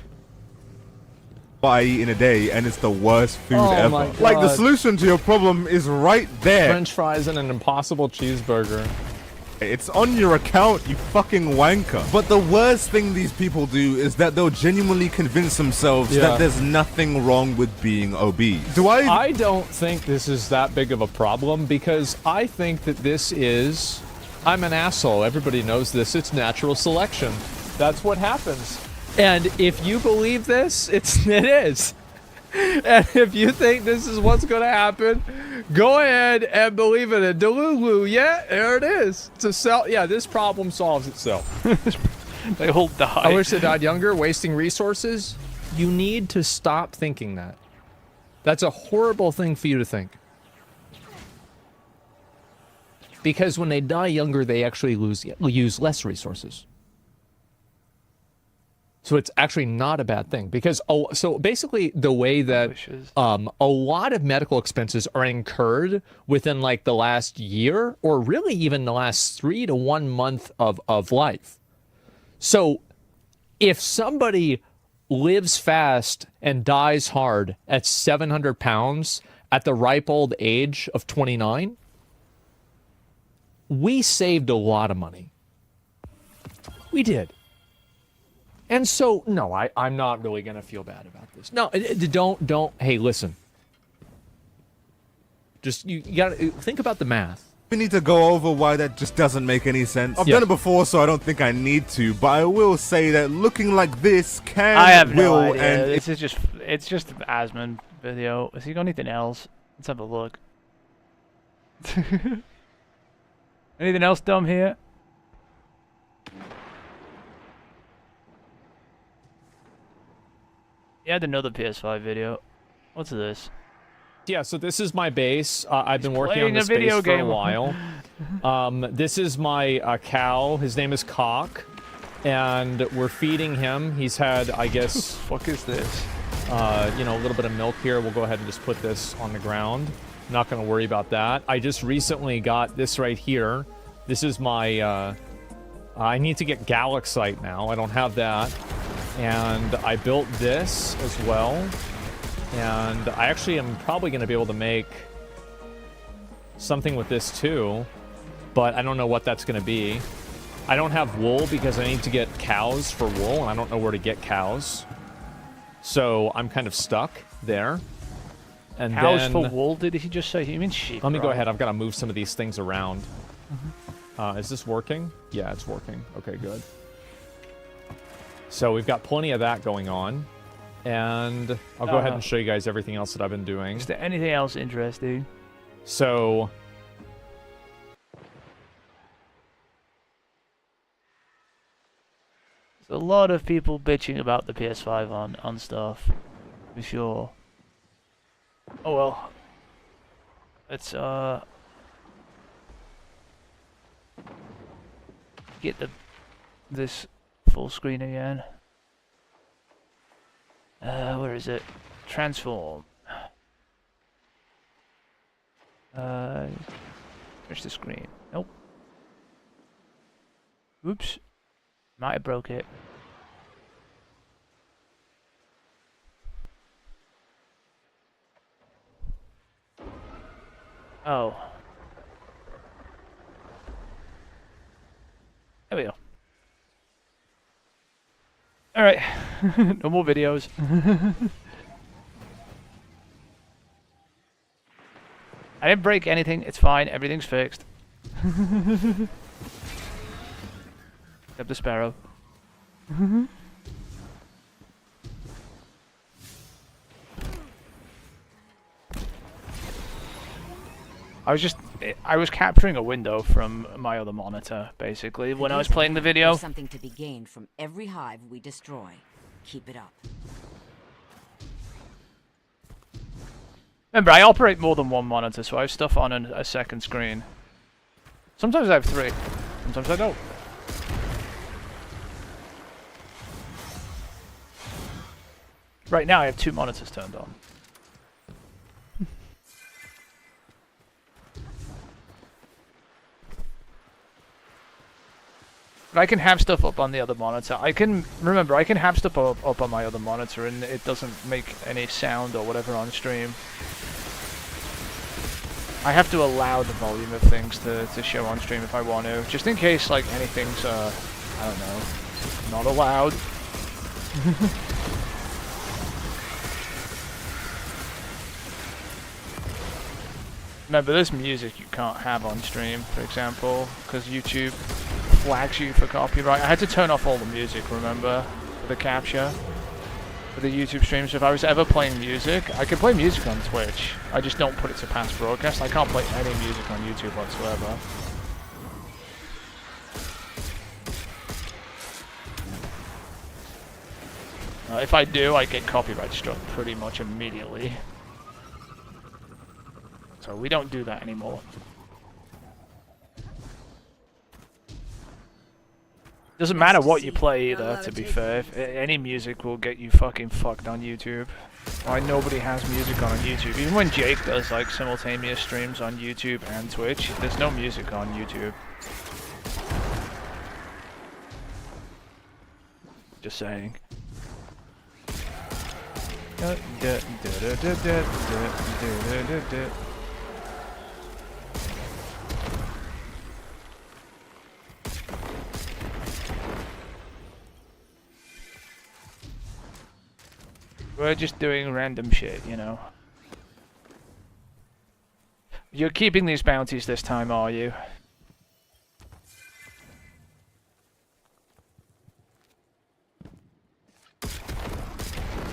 What I eat in a day, and it's the worst food Oh ever. my Like, the God. solution to your problem is right there. French fries and an impossible cheeseburger. It's on your account, you fucking wanker. But the worst thing these people do is that they'll genuinely convince themselves Yeah. that there's nothing wrong with being obese. I don't think this is that big of a problem because I think that this is... I'm an asshole. Everybody knows this. It's natural selection. That's what happens. And if you believe this, it is. And if you think this is what's going to happen, go ahead and believe in it. Delulu, yeah, there it is. Yeah, this problem solves itself. They all die. I wish they died younger, wasting resources. You need to stop thinking that. That's a horrible thing for you to think. Because when they die younger, they actually use less resources. So it's actually not a bad thing because so basically the way that a lot of medical expenses are incurred within like the last year or really even the last 3 to 1 month of life. So if somebody lives fast and dies hard at 700 pounds at the ripe old age of 29, we saved a lot of money. We did. And so, no, I'm not really going to feel bad about this. No, don't. Hey, listen. Just, you got to think about the math. We need to go over why that just doesn't make any sense. I've Yeah. done it before, so I don't think I need to, but I will say that looking like this can, I have no will, idea. and This is it's just an Asmon video. Has he got anything else? Let's have a look. Anything else dumb here? He had another PS5 video. What's this? Yeah, so this is my base. I've been working on playing a this base video for a game. while. This is my cow. His name is Cock. And we're feeding him. He's had, I guess... What is this? You know, a little bit of milk here. We'll go ahead and just put this on the ground. Not going to worry about that. I just recently got this right here. This is my... I need to get Galaxite now. I don't have that. And I built this as well. And I actually am probably going to be able to make something with this too. But I don't know what that's going to be. I don't have wool because I need to get cows for wool. And I don't know where to get cows. So I'm kind of stuck there. And Cows then, for wool? Did he just say? He means sheep. let me go right? ahead. I've got to move some of these things around. Is this working? Yeah, it's working. Okay, good. So we've got plenty of that going on. And I'll go ahead and show you guys everything else that I've been doing. Is there anything else interesting? So... There's a lot of people bitching about the PS5 on stuff. For sure. Oh well. Let's get this full screen again. Where is it? Transform. Where's the screen? Nope. Oops. Might have broke it. Oh. There we go. Alright. No more videos. I didn't break anything. It's fine. Everything's fixed. Except the sparrow. I was capturing a window from my other monitor, basically, when I was playing the video. There's something to be gained from every hive we destroy. Keep it up. Remember, I operate more than one monitor, so I have stuff on a second screen. Sometimes I have 3. Sometimes I don't. Right now, I have 2 monitors turned on. But I can have stuff up on the other monitor. I can have stuff up on my other monitor and it doesn't make any sound or whatever on stream. I have to allow the volume of things to show on stream if I want to. Just in case, like, anything's, I don't know, not allowed. Remember, there's music you can't have on stream, for example, because YouTube flags you for copyright. I had to turn off all the music, remember, for the capture, for the YouTube streams. If I was ever playing music, I could play music on Twitch. I just don't put it to past broadcast. I can't play any music on YouTube whatsoever. If I do, I get copyright struck pretty much immediately. So we don't do that anymore. Doesn't matter what you play either, to be fair. Any music will get you fucking fucked on YouTube. Why nobody has music on YouTube. Even when Jake does like simultaneous streams on YouTube and Twitch, there's no music on YouTube. Just saying. We're just doing random shit, you know. You're keeping these bounties this time, are you?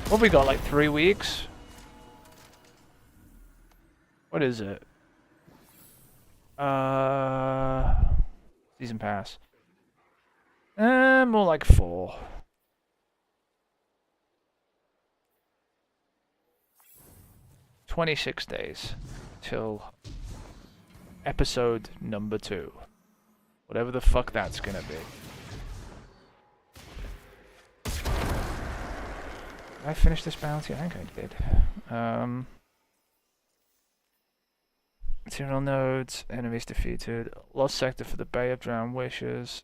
What have we got, like 3 weeks? What is it? Season pass. More like 4. "26 days till episode number 2. Whatever the fuck that's gonna be. Did I finish this bounty? I think I did. Material nodes, enemies defeated, lost sector for the Bay of Drowned Wishes.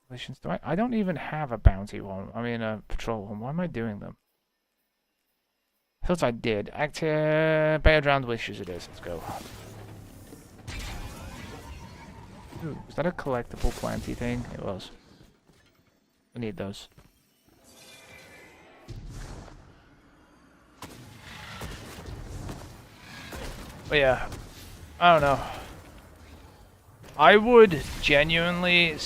I don't even have a bounty one. I mean a patrol one. Why am I doing them? I thought I did. Bay of Drowned Wishes it is. Let's go. Ooh, was that a collectible planty thing? It was. We need those. But yeah, I don't know. I would genuinely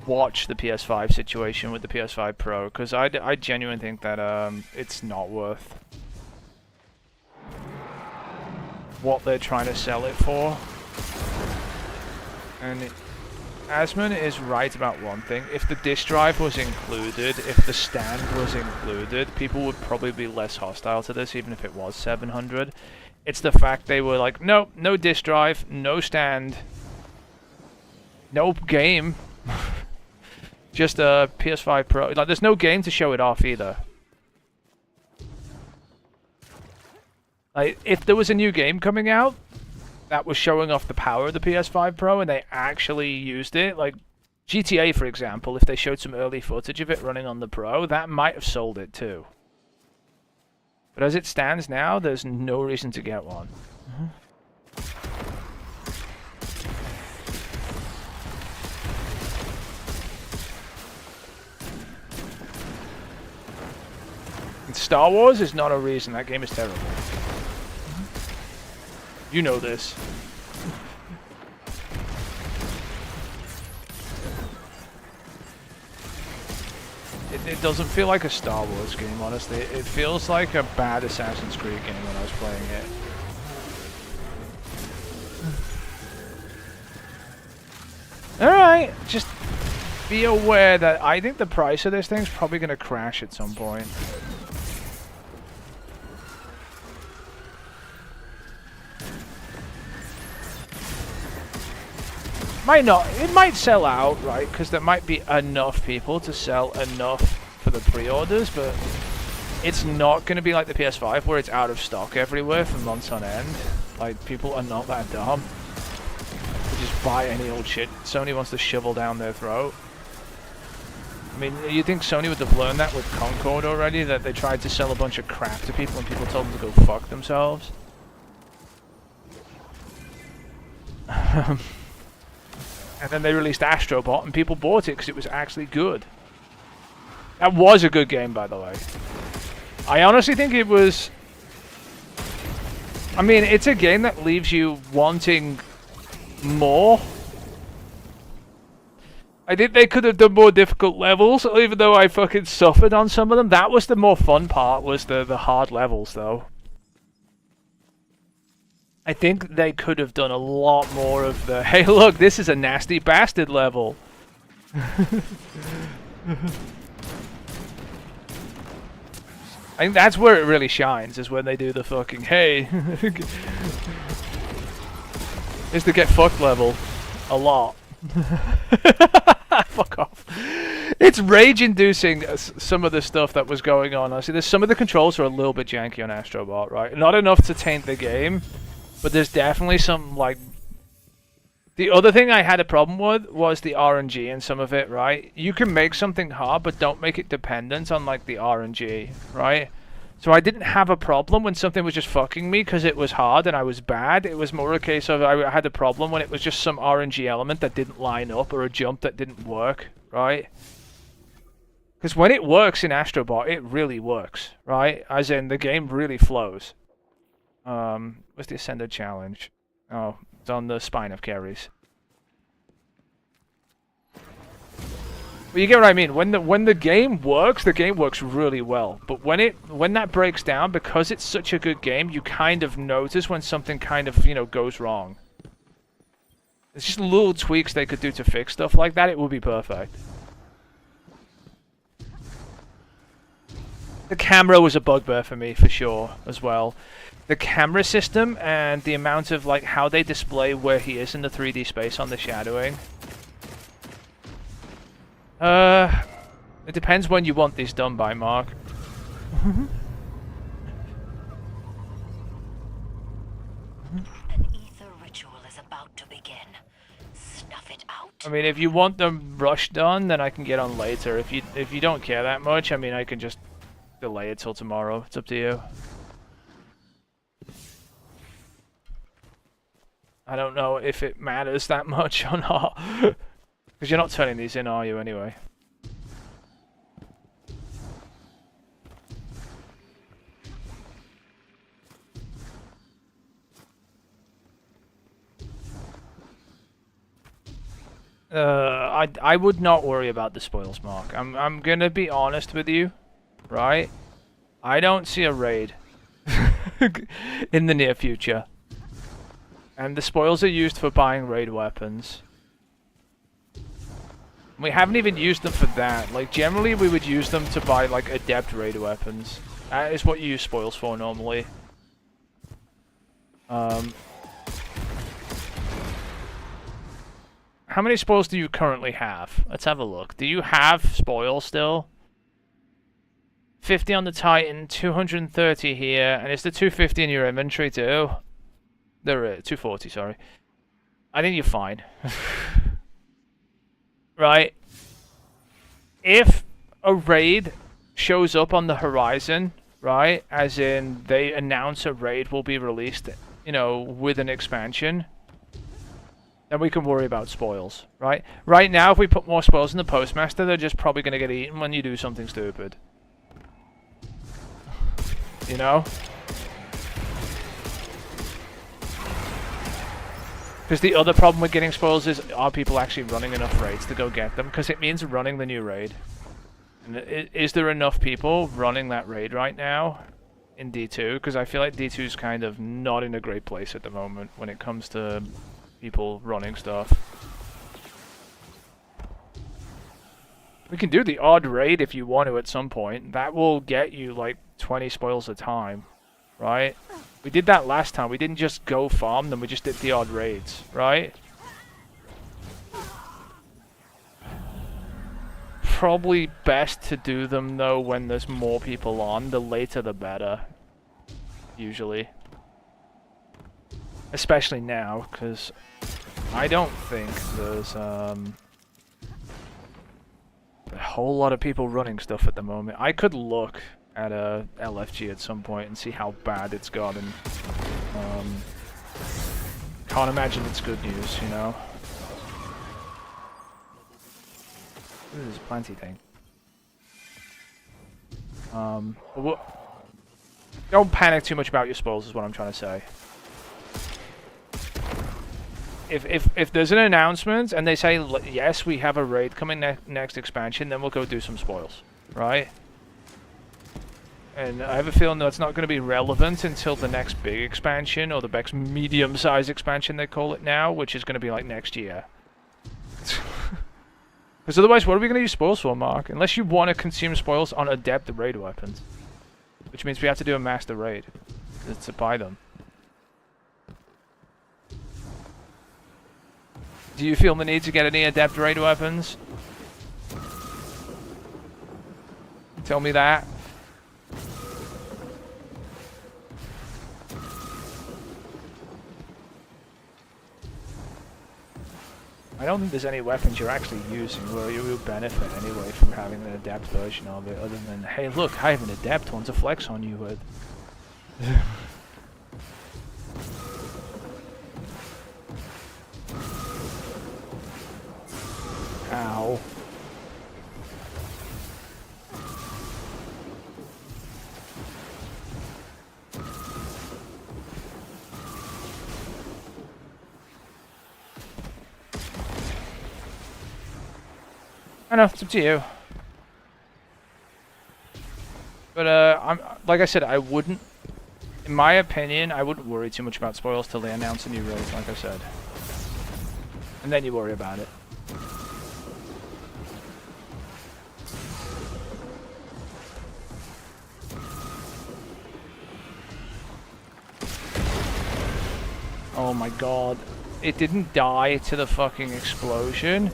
watch the PS5 situation with the PS5 Pro, because I genuinely think that it's not worth what they're trying to sell it for. And Asmon is right about one thing. If the disk drive was included, if the stand was included, people would probably be less hostile to this, even if it was 700. It's the fact they were like, nope, no disk drive, no stand, no game. Just a PS5 Pro. Like, there's no game to show it off either. Like, if there was a new game coming out that was showing off the power of the PS5 Pro and they actually used it, like GTA, for example, if they showed some early footage of it running on the Pro, that might have sold it too. But as it stands now, there's no reason to get one. And Star Wars is not a reason. That game is terrible. You know this. It doesn't feel like a Star Wars game, honestly. It feels like a bad Assassin's Creed game when I was playing it. Alright, just be aware that I think the price of this thing's probably going to crash at some point. Might not. It might sell out, right? Because there might be enough people to sell enough for the pre-orders, but it's not going to be like the PS5 where it's out of stock everywhere for months on end. Like, people are not that dumb to just buy any old shit Sony wants to shovel down their throat. I mean, you think Sony would have learned that with Concord already? That they tried to sell a bunch of crap to people and people told them to go fuck themselves? And then they released Astrobot and people bought it because it was actually good. That was a good game, by the way. I honestly think it was... I mean, it's a game that leaves you wanting more. I think they could have done more difficult levels, even though I fucking suffered on some of them. That was the more fun part, was the hard levels, though. I think they could have done a lot more of the, hey look, this is a nasty bastard level. I think that's where it really shines, is when they do the fucking, hey, is the get fucked level a lot. Fuck off. It's rage-inducing, some of the stuff that was going on. I see there's some of the controls are a little bit janky on Astrobot, right? Not enough to taint the game. But there's definitely some, like... The other thing I had a problem with was the RNG in some of it, right? You can make something hard, but don't make it dependent on, like, the RNG, right? So I didn't have a problem when something was just fucking me because it was hard and I was bad. It was more a case of I had a problem when it was just some RNG element that didn't line up or a jump that didn't work, right? Because when it works in Astrobot, it really works, right? As in, the game really flows. What's the Ascended Challenge? Oh, it's on the Spine of Keres. Well, you get what I mean. When the game works really well. But when that breaks down, because it's such a good game, you kind of notice when something kind of, you know, goes wrong. It's just little tweaks they could do to fix stuff like that. It would be perfect. The camera was a bugbear for me, for sure, as well. The camera system and the amount of, like, how they display where he is in the 3D space on the shadowing. It depends when you want this done by, Mark. An ether ritual is about to begin. Snuff it out. I mean, if you want them rushed done, then I can get on later. If you don't care that much, I mean, I can just delay it till tomorrow. It's up to you. I don't know if it matters that much or not. Because you're not turning these in, are you, anyway? I would not worry about the spoils, Mark. I'm gonna be honest with you, right? I don't see a raid in the near future. And the spoils are used for buying raid weapons. We haven't even used them for that. Like, generally we would use them to buy, like, adept raid weapons. That is what you use spoils for normally. How many spoils do you currently have? Let's have a look. Do you have spoils still? 50 on the Titan, 230 here, and is the 250 in your inventory too? There is 240, sorry. I think you're fine. Right? If a raid shows up on the horizon, right? As in, they announce a raid will be released, you know, with an expansion, then we can worry about spoils, right? Right now, if we put more spoils in the Postmaster, they're just probably going to get eaten when you do something stupid. You know? Because the other problem with getting spoils is, are people actually running enough raids to go get them? Because it means running the new raid. And is there enough people running that raid right now in D2? Because I feel like D2 is kind of not in a great place at the moment when it comes to people running stuff. We can do the odd raid if you want to at some point. That will get you like 20 spoils a time, right? We did that last time. We didn't just go farm them, we just did the odd raids, right? Probably best to do them though when there's more people on. The later the better, usually. Especially now, because I don't think there's a whole lot of people running stuff at the moment. I could look at a LFG at some point and see how bad it's gotten. Can't imagine it's good news, you know. Ooh, there's a plenty thing. Don't panic too much about your spoils is what I'm trying to say. If there's an announcement and they say, yes, we have a raid coming next expansion, then we'll go do some spoils, right? And I have a feeling that's not going to be relevant until the next big expansion, or the next medium-sized expansion they call it now, which is going to be like next year. Because otherwise, what are we going to use spoils for, Mark? Unless you want to consume spoils on adept raid weapons. Which means we have to do a master raid to buy them. Do you feel the need to get any adept raid weapons? Tell me that. I don't think there's any weapons you're actually using where you will benefit anyway from having an adept version of it, other than, hey look, I have an adept one to flex on you with. Ow. I know, it's up to you. But like I said, I wouldn't, in my opinion, I wouldn't worry too much about spoils till they announce a new raid, like I said. And then you worry about it. Oh my god. It didn't die to the fucking explosion.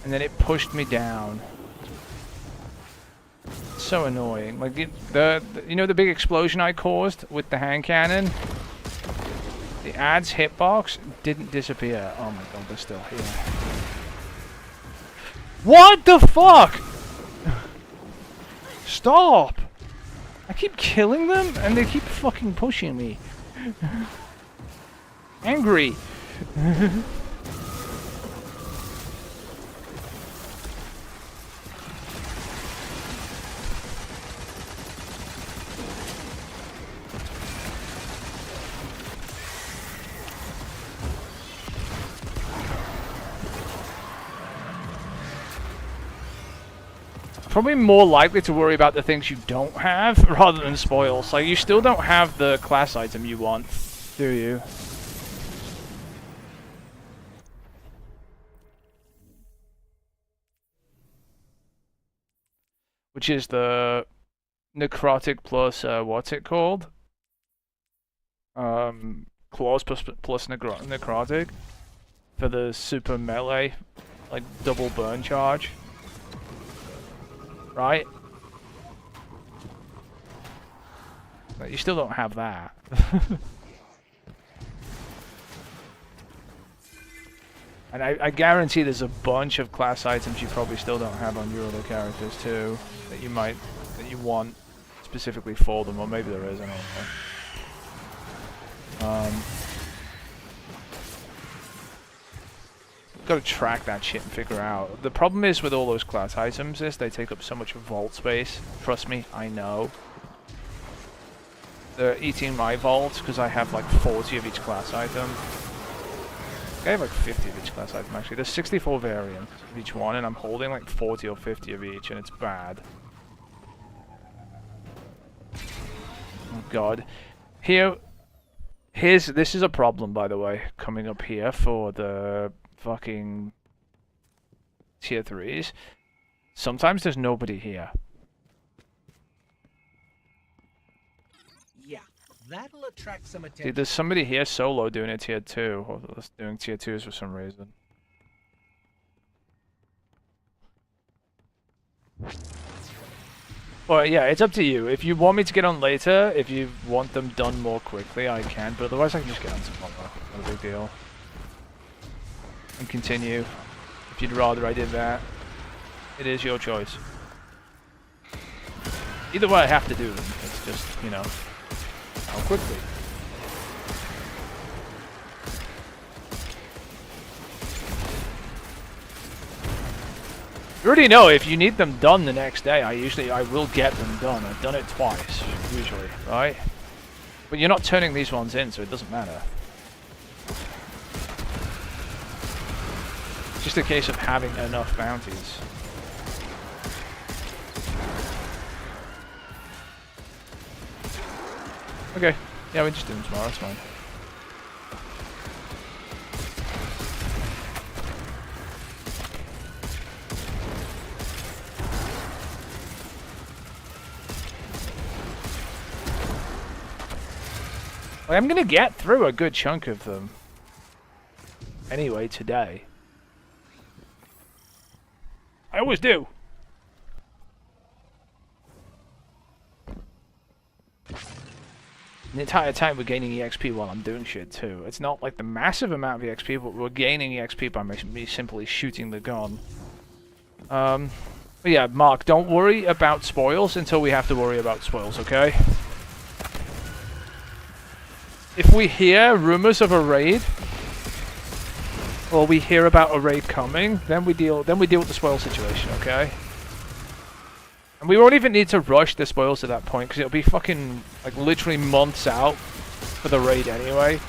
And then it pushed me down. It's so annoying. Like you know the big explosion I caused with the hand cannon? The ad's hitbox didn't disappear. Oh my god, they're still here. What the fuck? Stop! I keep killing them and they keep fucking pushing me. Angry. Probably more likely to worry about the things you don't have rather than spoils. Like, you still don't have the class item you want, do you? Which is the necrotic plus what's it called? Claws plus necrotic for the super melee, like double burn charge. Right? But you still don't have that. And I guarantee there's a bunch of class items you probably still don't have on your other characters too, that you want specifically for them, or maybe there is, I don't know. Gotta track that shit and figure out. The problem is with all those class items is they take up so much vault space. Trust me, I know. They're eating my vaults because I have like 40 of each class item. I have like 50 of each class item actually. There's 64 variants of each one, and I'm holding like 40 or 50 of each, and it's bad. Oh god. This is a problem, by the way, coming up here for the fucking tier 3s. Sometimes there's nobody here. Yeah, that'll attract some See, attention. there's somebody here solo doing a tier 2, or doing tier 2s for some reason. Well, yeah, it's up to you. If you want me to get on later, if you want them done more quickly, I can. But otherwise, I can just get on tomorrow. Not a big deal. And continue. If you'd rather I did that, it is your choice. Either way, I have to do them. It's just, you know, how quickly. You already know if you need them done the next day, I will get them done. I've done it twice, usually, right? But you're not turning these ones in, so it doesn't matter. It's just a case of having enough bounties. Okay, yeah, we just do them tomorrow, that's fine. I'm gonna get through a good chunk of them anyway today. I always do. The entire time we're gaining EXP while I'm doing shit too. It's not like the massive amount of EXP, but we're gaining EXP by me simply shooting the gun. But yeah, Mark, don't worry about spoils until we have to worry about spoils, okay? If we hear rumors of a raid, or we hear about a raid coming, then we deal with the spoil situation, okay? And we won't even need to rush the spoils at that point, because it'll be fucking, like, literally months out for the raid anyway.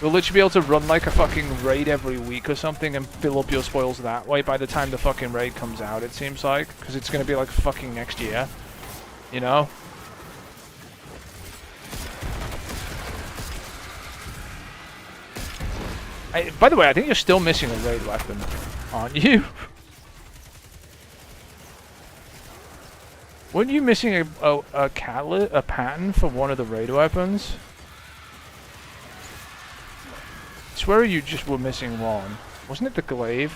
We'll literally be able to run, like, a fucking raid every week or something and fill up your spoils that way by the time the fucking raid comes out, it seems like. Because it's going to be, like, fucking next year. You know? By the way, I think you're still missing a raid weapon, aren't you? Weren't you missing a catalyst, a pattern for one of the raid weapons? I swear you just were missing one. Wasn't it the glaive?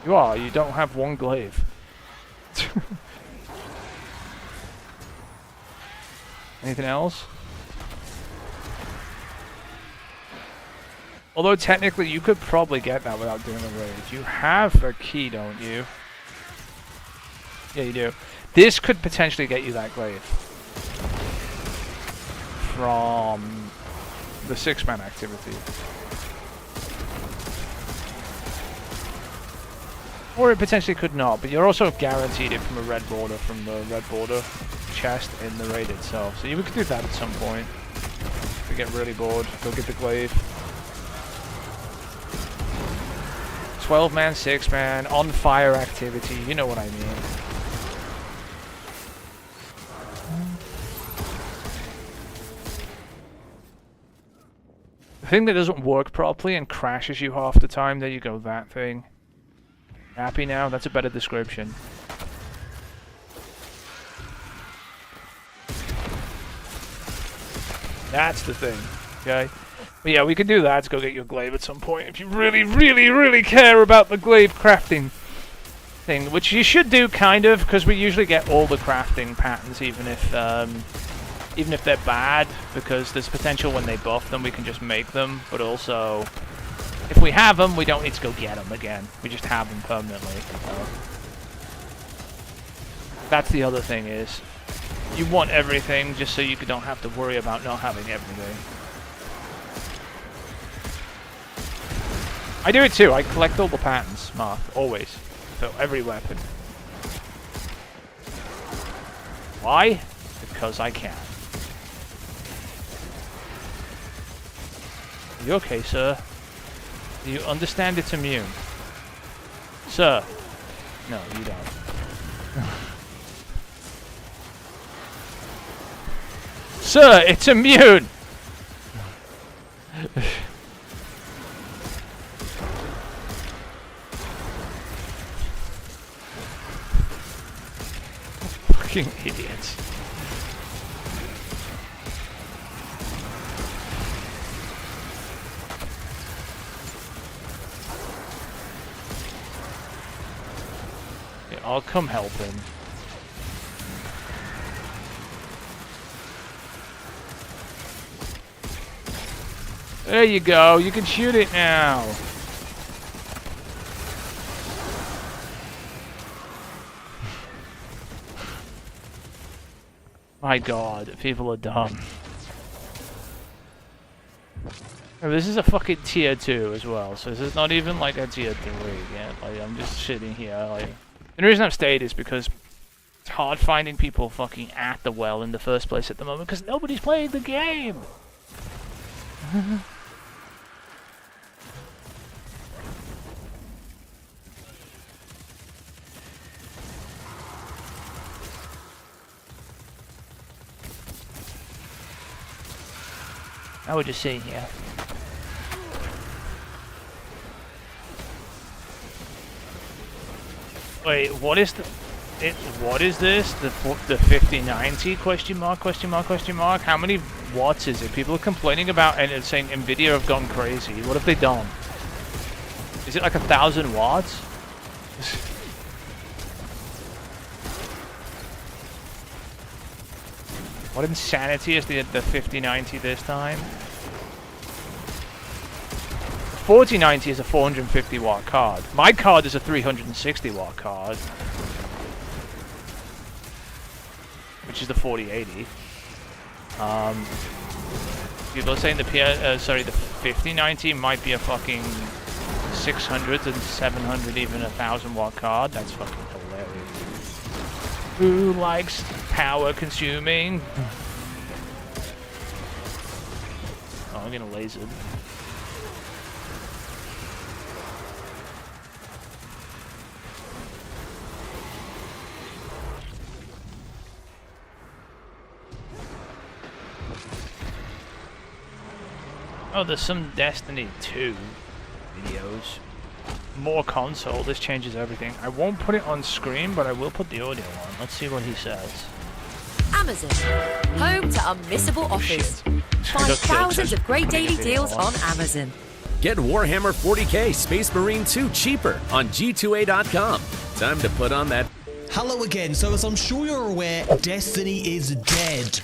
You are. You don't have one glaive. Anything else? Although technically you could probably get that without doing a raid. You have a key, don't you? Yeah, you do. This could potentially get you that glaive. From the 6-man activity. Or it potentially could not, but you're also guaranteed it from a red border, from the red border chest in the raid itself. So you could do that at some point. If you get really bored, go get the glaive. 12-man, 6-man, on fire activity, you know what I mean. The thing that doesn't work properly and crashes you half the time, there you go, that thing. Happy now? That's a better description. That's the thing, okay? But yeah, we could do that to go get your glaive at some point if you really, really, really care about the glaive crafting thing, which you should do, kind of, because we usually get all the crafting patterns, even if they're bad, because there's potential when they buff them, we can just make them, but also, if we have them, we don't need to go get them again. We just have them permanently. So. That's the other thing is, you want everything just so you don't have to worry about not having everything. I do it too. I collect all the patterns, Mark, always. So every weapon. Why? Because I can. Are you okay, sir? Do you understand it's immune? Sir. No, you don't. Sir, it's immune! Fucking idiots. Yeah, I'll come help him. There you go, you can shoot it now. My god, people are dumb. Oh, this is a fucking tier 2 as well, so this is not even like a tier 3 yet. Like, I'm just sitting here, like... The reason I've stayed is because it's hard finding people fucking at the well in the first place at the moment, because nobody's playing the game! I would just sitting here. Wait, what is the... what is this? The 5090 question mark, question mark, question mark? How many watts is it? People are complaining about and it's saying Nvidia have gone crazy. What have they done? Is it like 1,000 watts? What insanity is the 5090 this time? 4090 is a 450 watt card. My card is a 360 watt card, which is the 4080. People are saying the 5090 might be a fucking 600 and 700, even 1,000 watt card. That's fucking hilarious. Who likes power consuming? Oh, I'm gonna laser. Oh, there's some Destiny 2 videos. More console, this changes everything. I won't put it on screen, but I will put the audio on. Let's see what he says. Amazon, home to unmissable offers. Find thousands of great daily deals on Amazon. Get Warhammer 40k Space Marine 2 cheaper on G2A.com. Time to put on that. Hello again. So as I'm sure you're aware, Destiny is dead.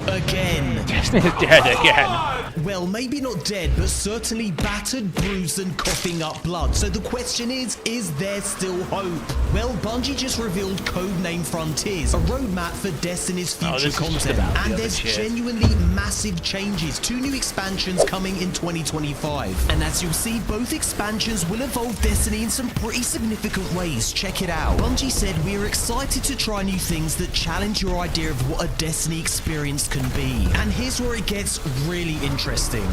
Again. Destiny is dead again. Well, maybe not dead, but certainly battered, bruised, and coughing up blood. So the question is there still hope? Well, Bungie just revealed Codename Frontiers, a roadmap for Destiny's future content. And there's genuinely massive changes. 2 new expansions coming in 2025. And as you'll see, both expansions will evolve Destiny in some pretty significant ways. Check it out. Bungie said, "We are excited to try new things that challenge your idea of what a Destiny experience can be." And here's where it gets really interesting.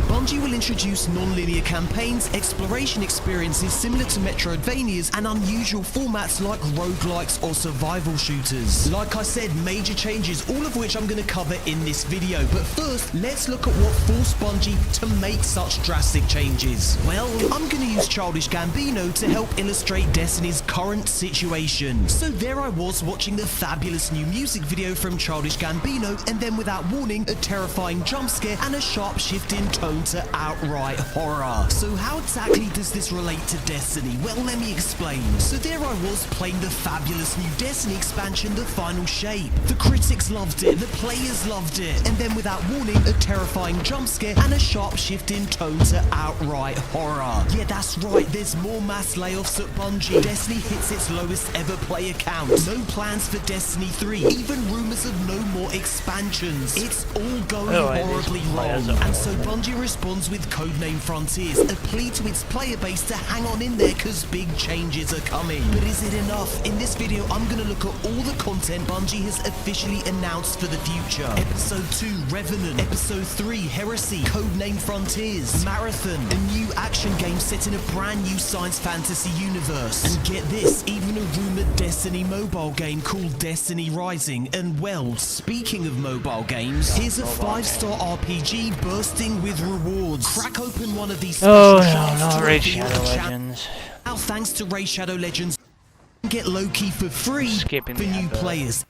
Bungie will introduce non-linear campaigns, exploration experiences similar to Metroidvanias, and unusual formats like roguelikes or survival shooters. Like I said, major changes, all of which I'm going to cover in this video. But first, let's look at what forced Bungie to make such drastic changes. Well, I'm going to use Childish Gambino to help illustrate Destiny's current situation. So there I was watching the fabulous new music video from Childish Gambino, and then without warning, a terrifying jump scare and a sharp shift in tone to outright horror. So how exactly does this relate to Destiny? Well, let me explain. So there I was playing the fabulous new Destiny expansion, The Final Shape. The critics loved it, the players loved it, and then without warning, a terrifying jump scare and a sharp shift in tone to outright horror. Yeah, that's right, there's more mass layoffs at Bungie. Destiny hits its lowest ever player count. No plans for Destiny 3, even rumors of no more expansions. It's all going horribly wrong, and so Bungie responds with Codename Frontiers, a plea to its player base to hang on in there cause big changes are coming. But is it enough? In this video, I'm gonna look at all the content Bungie has officially announced for the future. Episode 2, Revenant. Episode 3, Heresy. Codename Frontiers. Marathon, a new action game set in a brand new science fantasy universe. And get this, even a rumored Destiny mobile game called Destiny Rising. And well, speaking of mobile games, here's a 5-star RPG bursting with rewards. Crack open one of these special shots to Raid reveal Shadow the Legends. Now thanks to Raid Shadow Legends, get Loki for free for new players.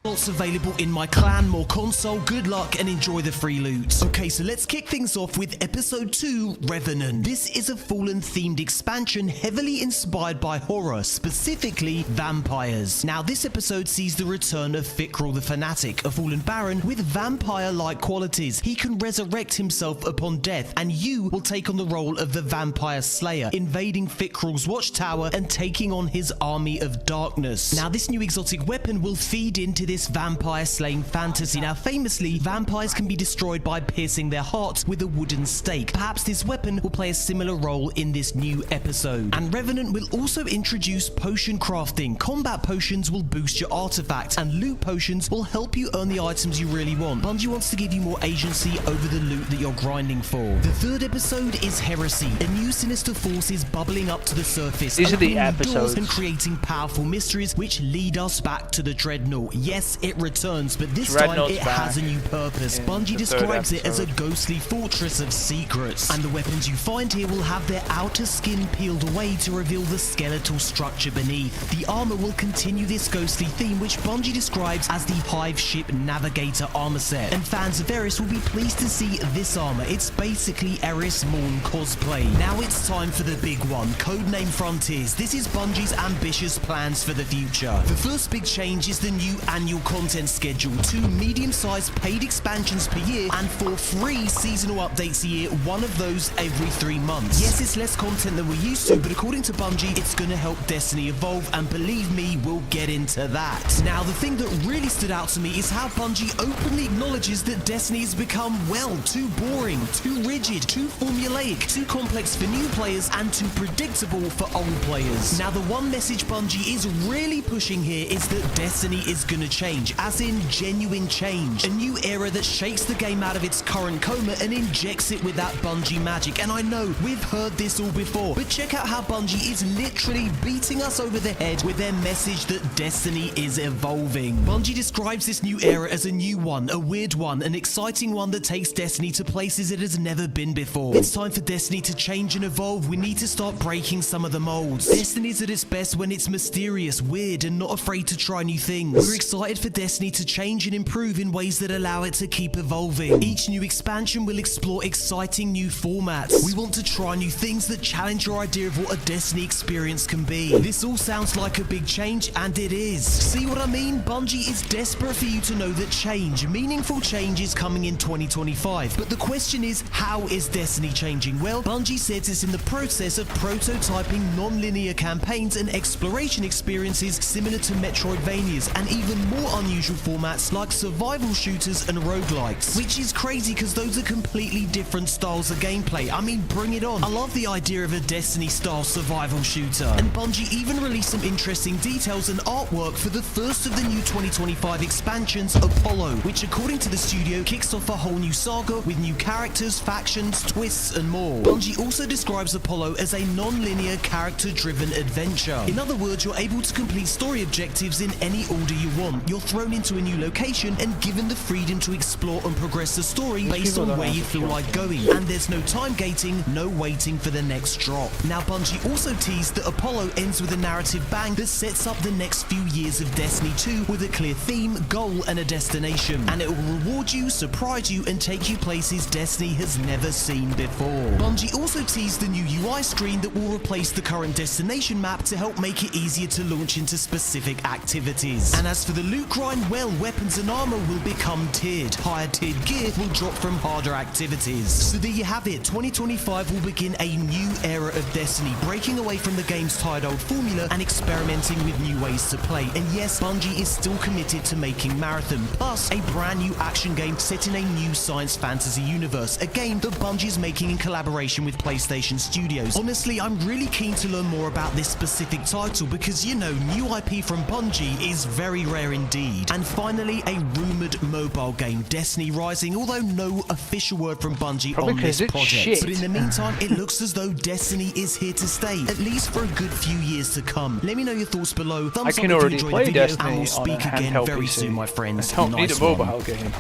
Lots available in my clan, more console, good luck and enjoy the free loot. Okay, so let's kick things off with episode 2, Revenant. This is a Fallen themed expansion heavily inspired by horror, specifically vampires. Now this episode sees the return of Fikrul the Fanatic, a Fallen Baron with vampire-like qualities. He can resurrect himself upon death, and you will take on the role of the Vampire Slayer, invading Fikrul's watchtower and taking on his army of darkness. Now this new exotic weapon will feed into this vampire slaying fantasy. Now famously, vampires can be destroyed by piercing their hearts with a wooden stake. Perhaps this weapon will play a similar role in this new episode. And Revenant will also introduce potion crafting. Combat potions will boost your artifacts, and loot potions will help you earn the items you really want. Bungie wants to give you more agency over the loot that you're grinding for. The third episode is Heresy. A new sinister force is bubbling up to the surface. These are the opening doors episodes. and creating powerful mysteries which lead us back to the Dreadnought. Yes, it returns, but this time it has a new purpose. Bungie describes it as a ghostly fortress of secrets, and the weapons you find here will have their outer skin peeled away to reveal the skeletal structure beneath. The armor will continue this ghostly theme, which Bungie describes as the Hive Ship Navigator armor set, and fans of Eris will be pleased to see this armor. It's basically Eris Morn cosplay. Now it's time for the big one, Codename Frontiers. This is Bungie's ambitious plans for the future. The first big change is the new annual content schedule, 2 medium-sized paid expansions per year and 4 free seasonal updates a year, one of those every 3 months. Yes, it's less content than we're used to, but according to Bungie, it's gonna help Destiny evolve, and believe me, we'll get into that. Now, the thing that really stood out to me is how Bungie openly acknowledges that Destiny has become, well, too boring, too rigid, too formulaic, too complex for new players, and too predictable for old players. Now, the one message Bungie is really pushing here is that Destiny is gonna change, as in genuine change. A new era that shakes the game out of its current coma and injects it with that Bungie magic. And I know, we've heard this all before, but check out how Bungie is literally beating us over the head with their message that Destiny is evolving. Bungie describes this new era as a new one, a weird one, an exciting one that takes Destiny to places it has never been before. It's time for Destiny to change and evolve. We need to start breaking some of the molds. Destiny's at its best when it's mysterious, weird, and not afraid to try new things. We're excited for Destiny to change and improve in ways that allow it to keep evolving. Each new expansion will explore exciting new formats. We want to try new things that challenge your idea of what a Destiny experience can be. This all sounds like a big change, and it is. See what I mean? Bungie is desperate for you to know that change, meaningful change, is coming in 2025. But the question is, how is Destiny changing? Well, Bungie says it's in the process of prototyping non-linear campaigns and exploration experiences similar to Metroidvanias, and even more unusual formats like survival shooters and roguelikes. Which is crazy because those are completely different styles of gameplay. I mean, bring it on. I love the idea of a Destiny-style survival shooter. And Bungie even released some interesting details and artwork for the first of the new 2025 expansions, Apollo, which according to the studio kicks off a whole new saga with new characters, factions, twists, and more. Bungie also describes Apollo as a non-linear, character-driven adventure. In other words, you're able to complete story objectives in any order you want. You're thrown into a new location and given the freedom to explore and progress the story based on where you feel like going. And there's no time gating, no waiting for the next drop. Now, Bungie also teased that Apollo ends with a narrative bang that sets up the next few years of Destiny 2 with a clear theme, goal, and a destination. And it will reward you, surprise you, and take you places Destiny has never seen before. Bungie also teased the new UI screen that will replace the current destination map to help make it easier to launch into specific activities. And as for the loot grind well, weapons and armor will become tiered. Higher tiered gear will drop from harder activities. So there you have it, 2025 will begin a new era of Destiny, breaking away from the game's tired old formula and experimenting with new ways to play. And yes, Bungie is still committed to making Marathon, plus a brand new action game set in a new science fantasy universe, a game that Bungie is making in collaboration with PlayStation Studios. Honestly, I'm really keen to learn more about this specific title because, you know, new IP from Bungie is very rare indeed. And finally, a rumored mobile game, Destiny Rising, although no official word from Bungie Probably on this 'cause it's project. shit. But in the meantime, it looks as though Destiny is here to stay, at least for a good few years to come. Let me know your thoughts below. Thumbs I up can if you already enjoyed play the video, Destiny and we'll on a speak again handheld very PC. soon, my friends. I don't need Nice a mobile one. game.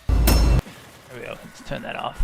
There we go. Let's turn that off.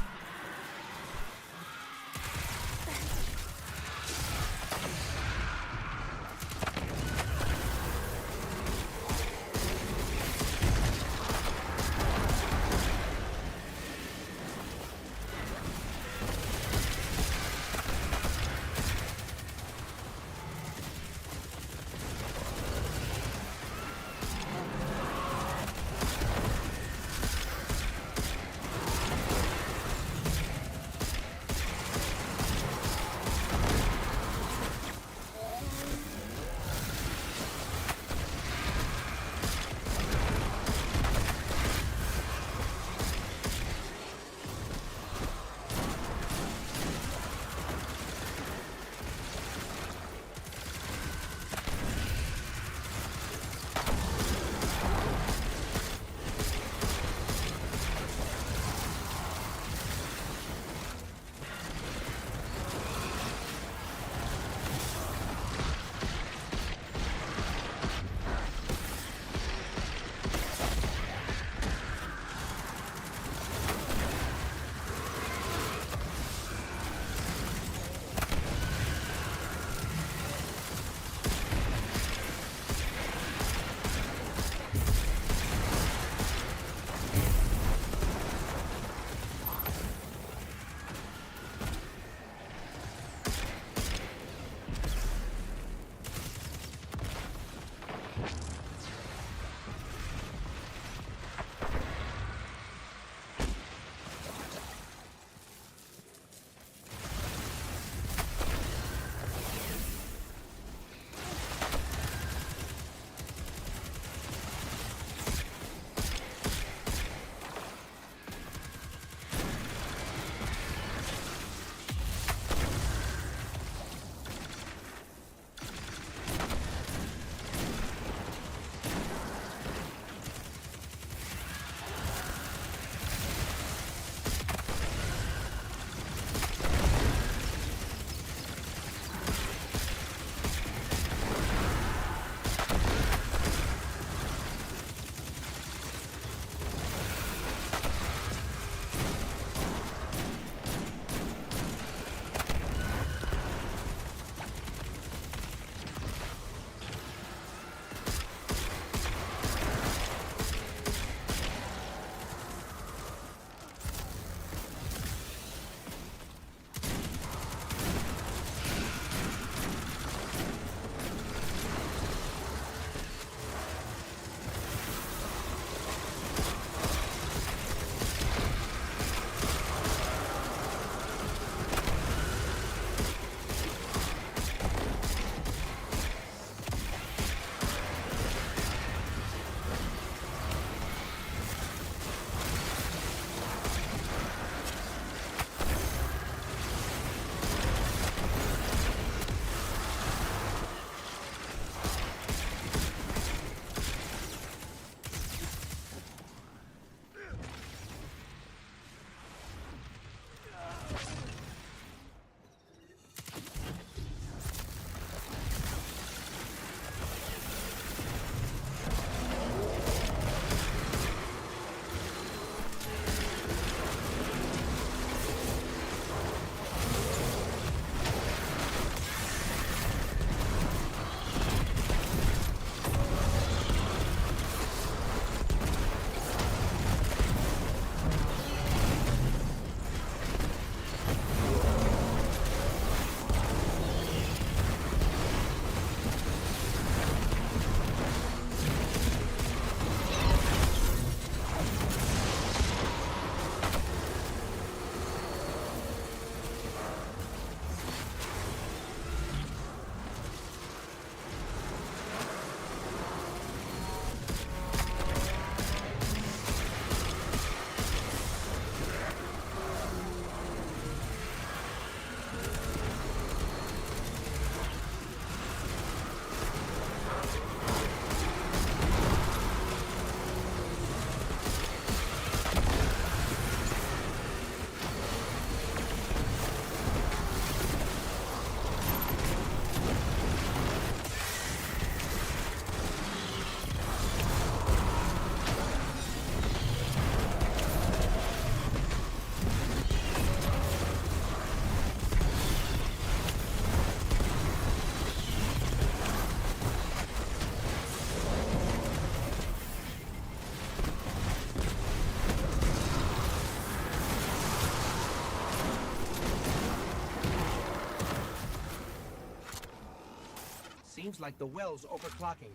Seems like the well's overclocking.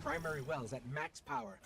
Primary well's at max power.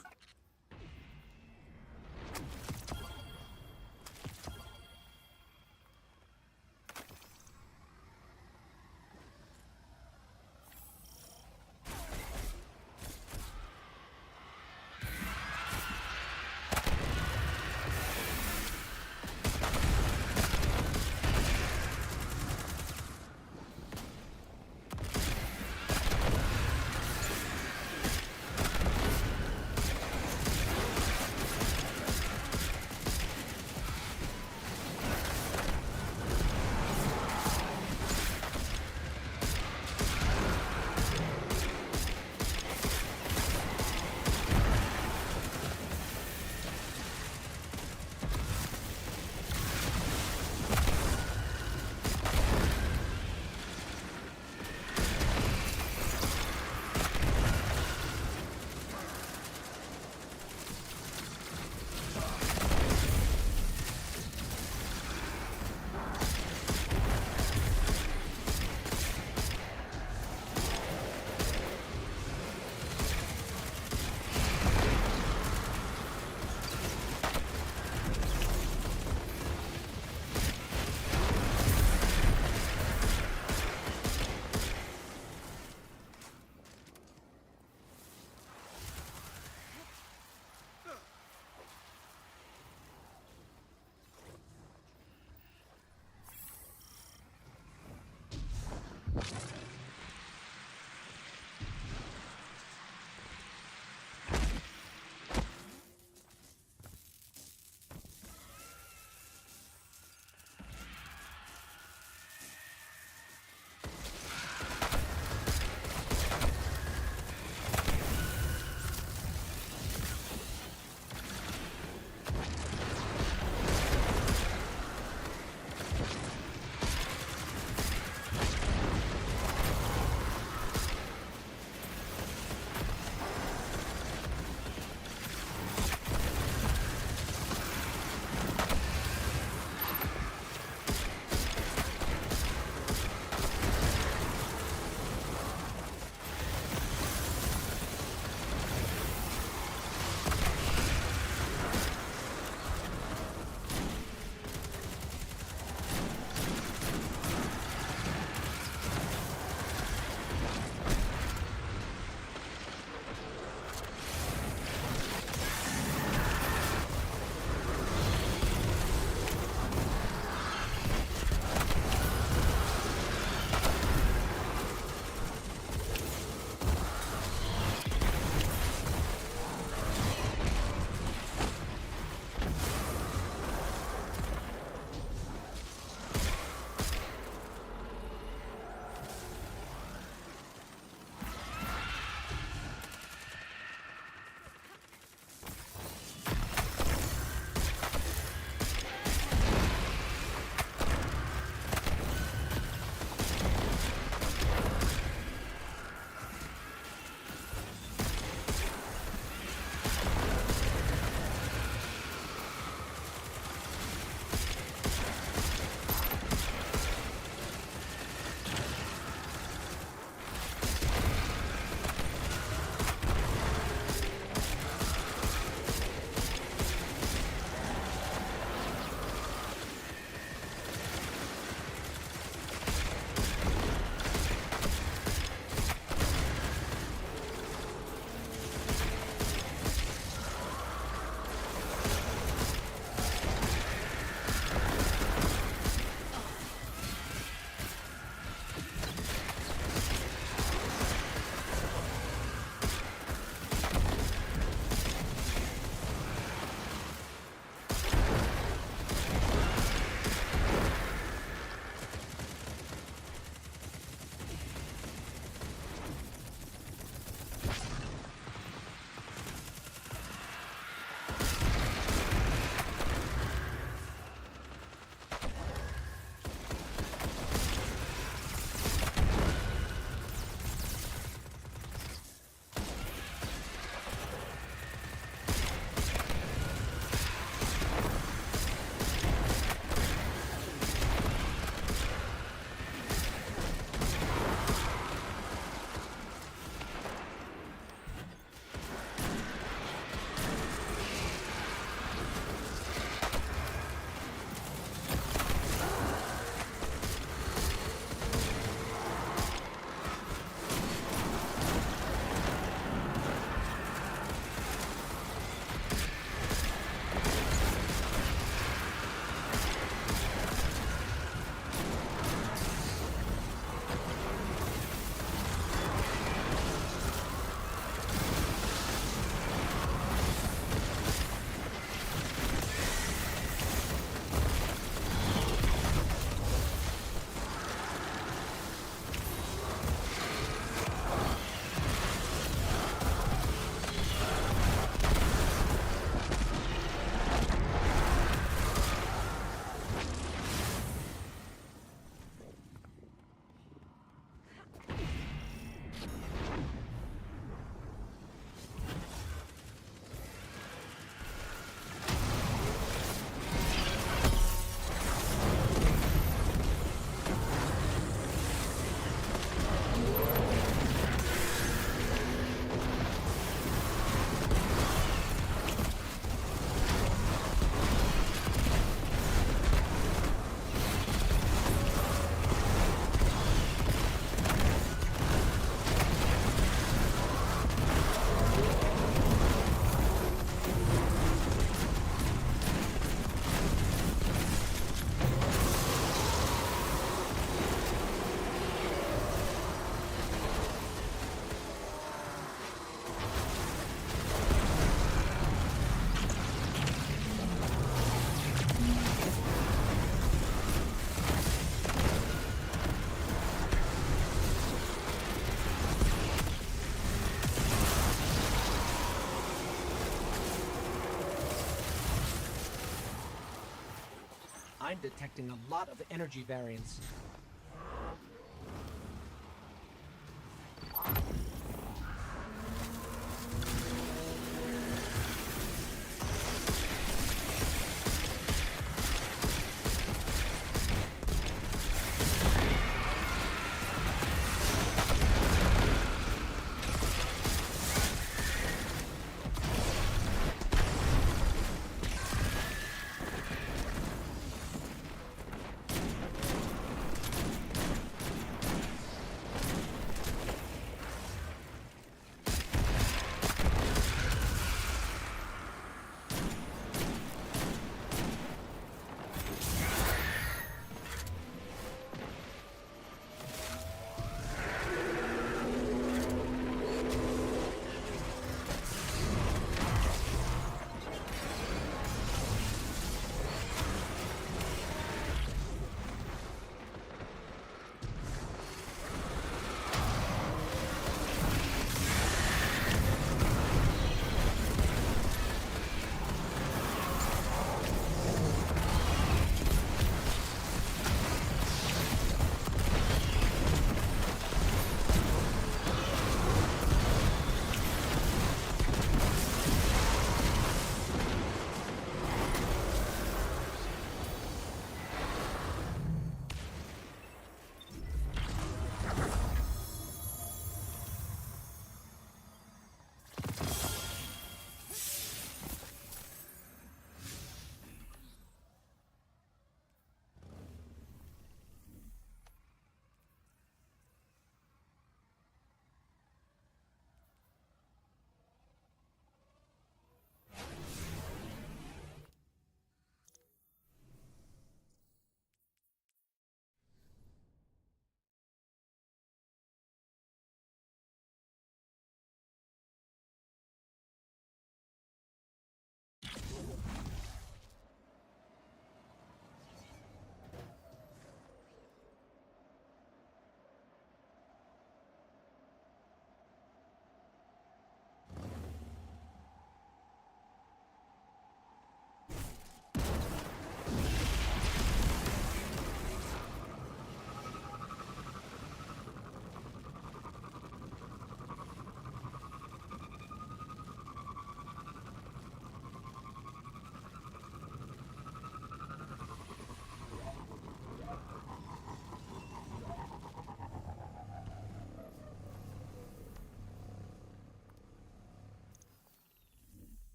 I'm detecting a lot of energy variance.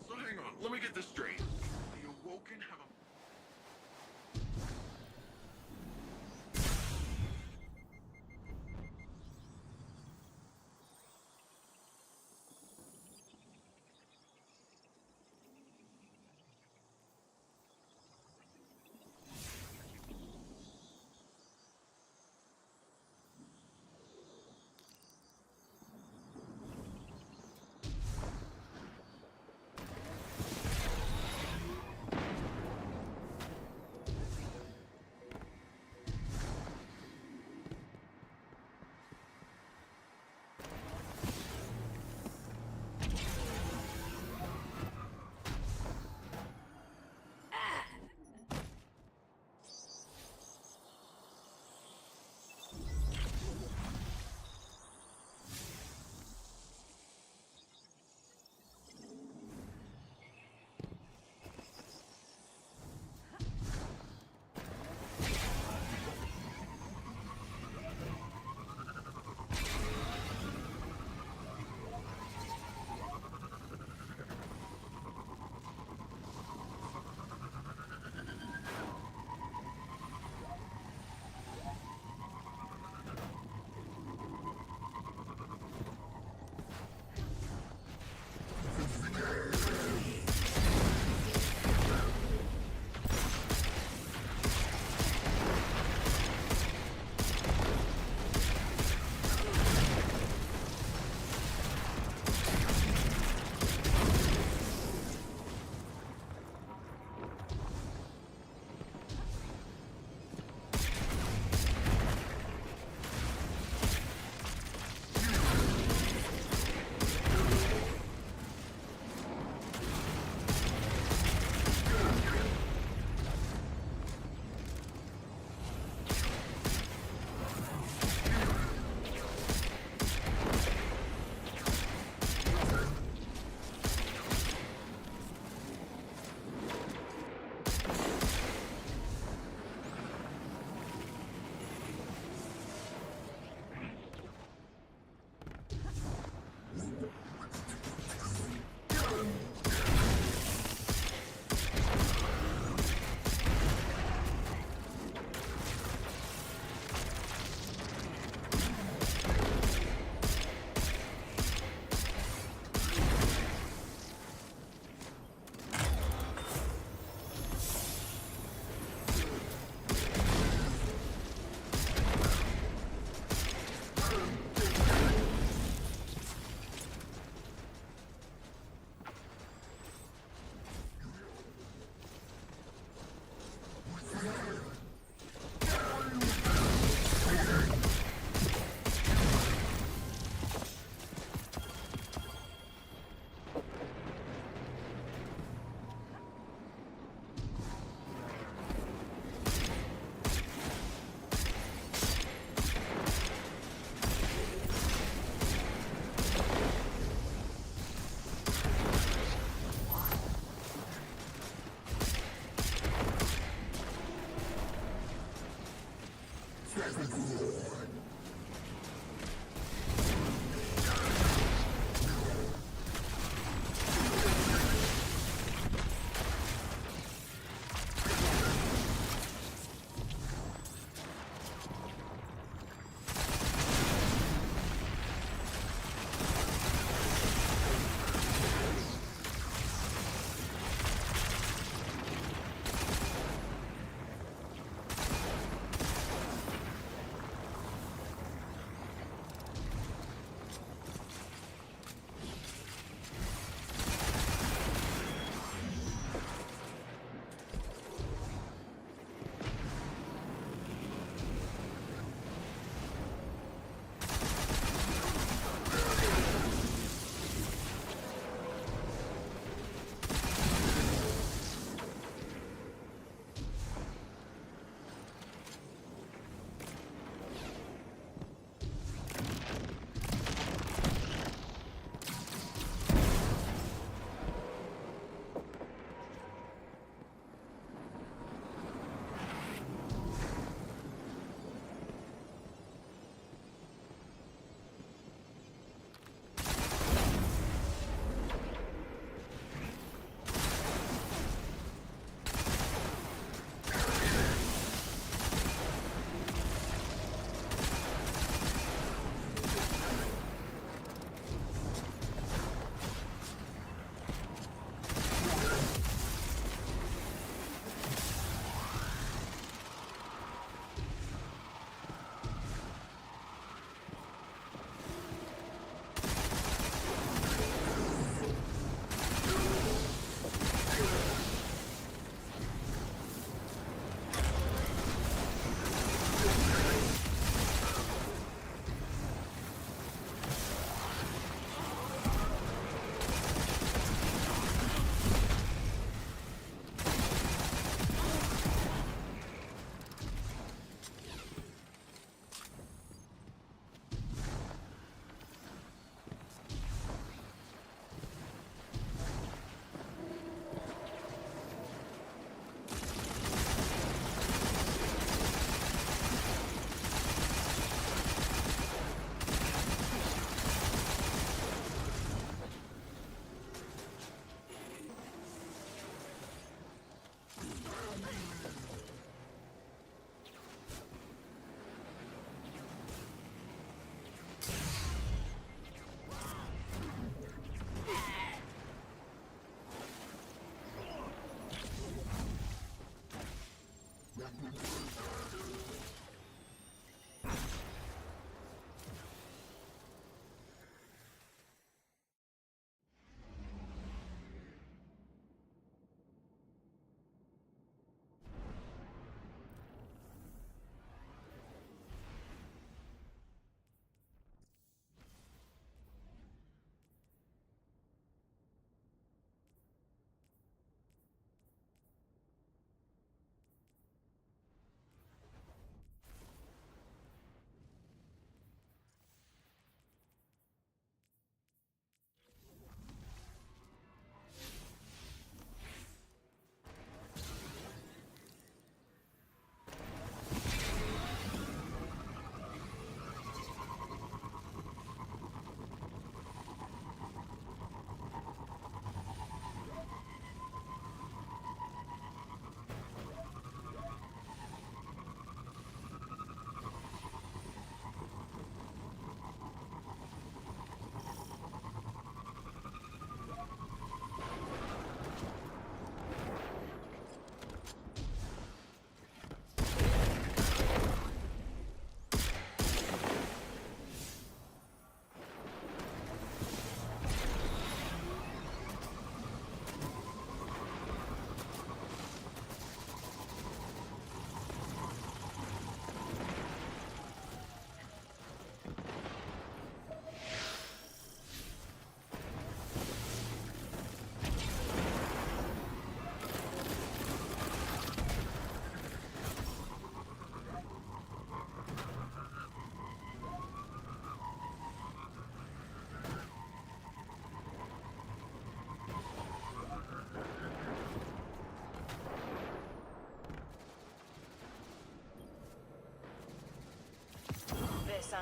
So hang on, let me get this straight. The Awoken have a...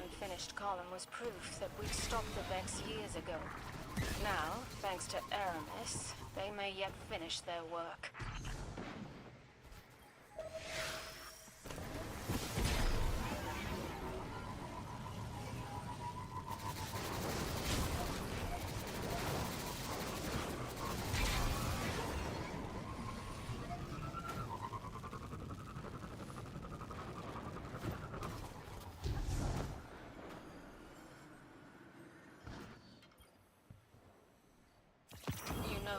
unfinished column was proof that we'd stopped the Vex years ago. Now, thanks to Aramis, they may yet finish their work.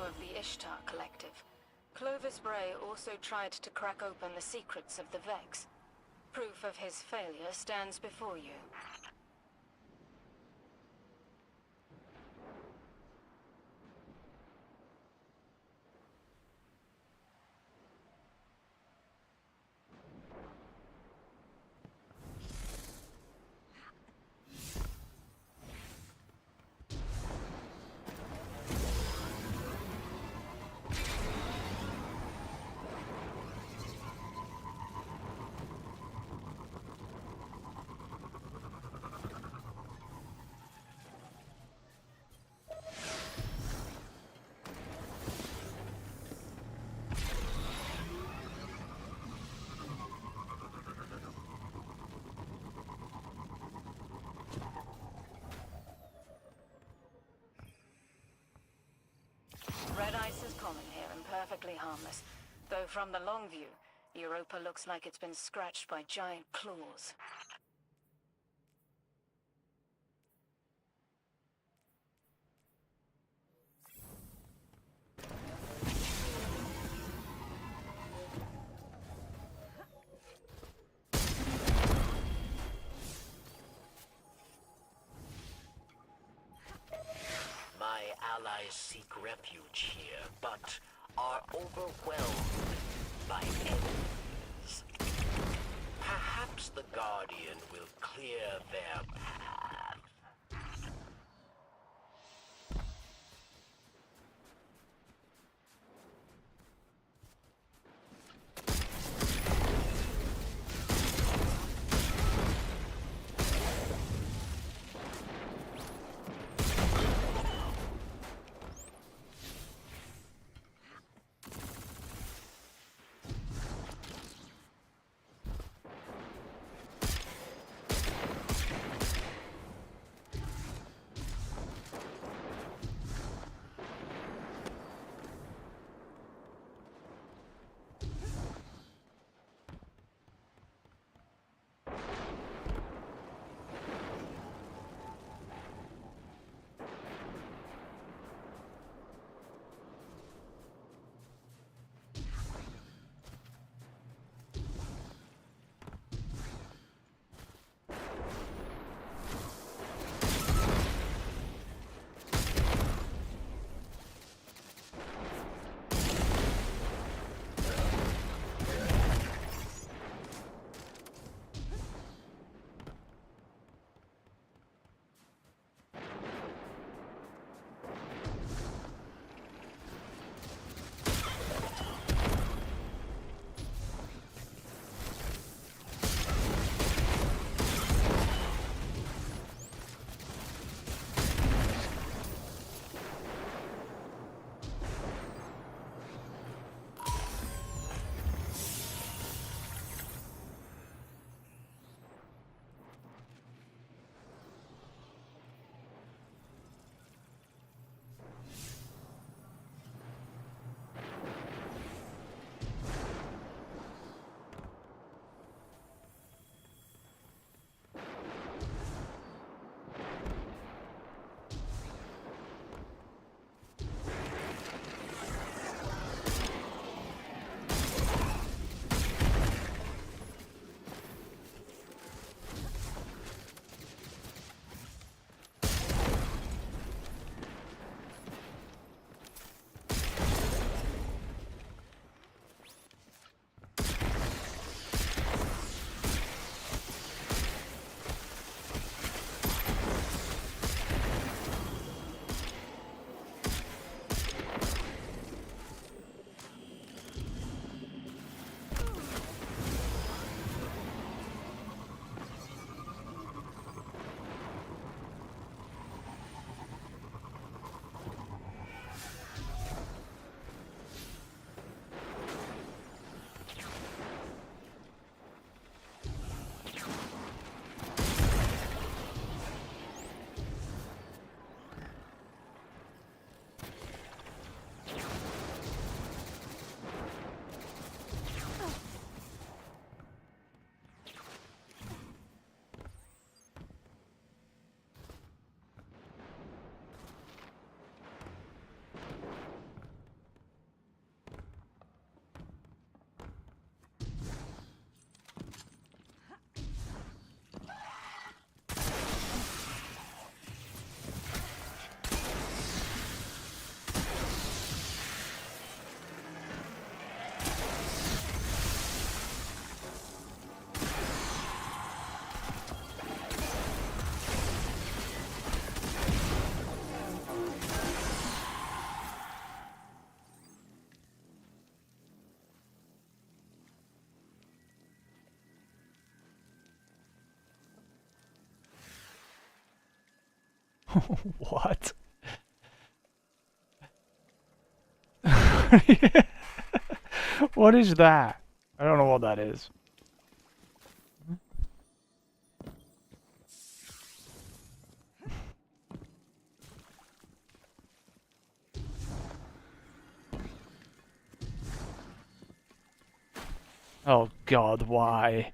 Of the Ishtar Collective. Clovis Bray also tried to crack open the secrets of the Vex. Proof of his failure stands before you. Red ice is common here and perfectly harmless, though from the long view, Europa looks like it's been scratched by giant claws. My allies seek refuge here, but are overwhelmed by enemies. Perhaps the Guardian will clear their path. What? What is that? I don't know what that is. Oh God, why?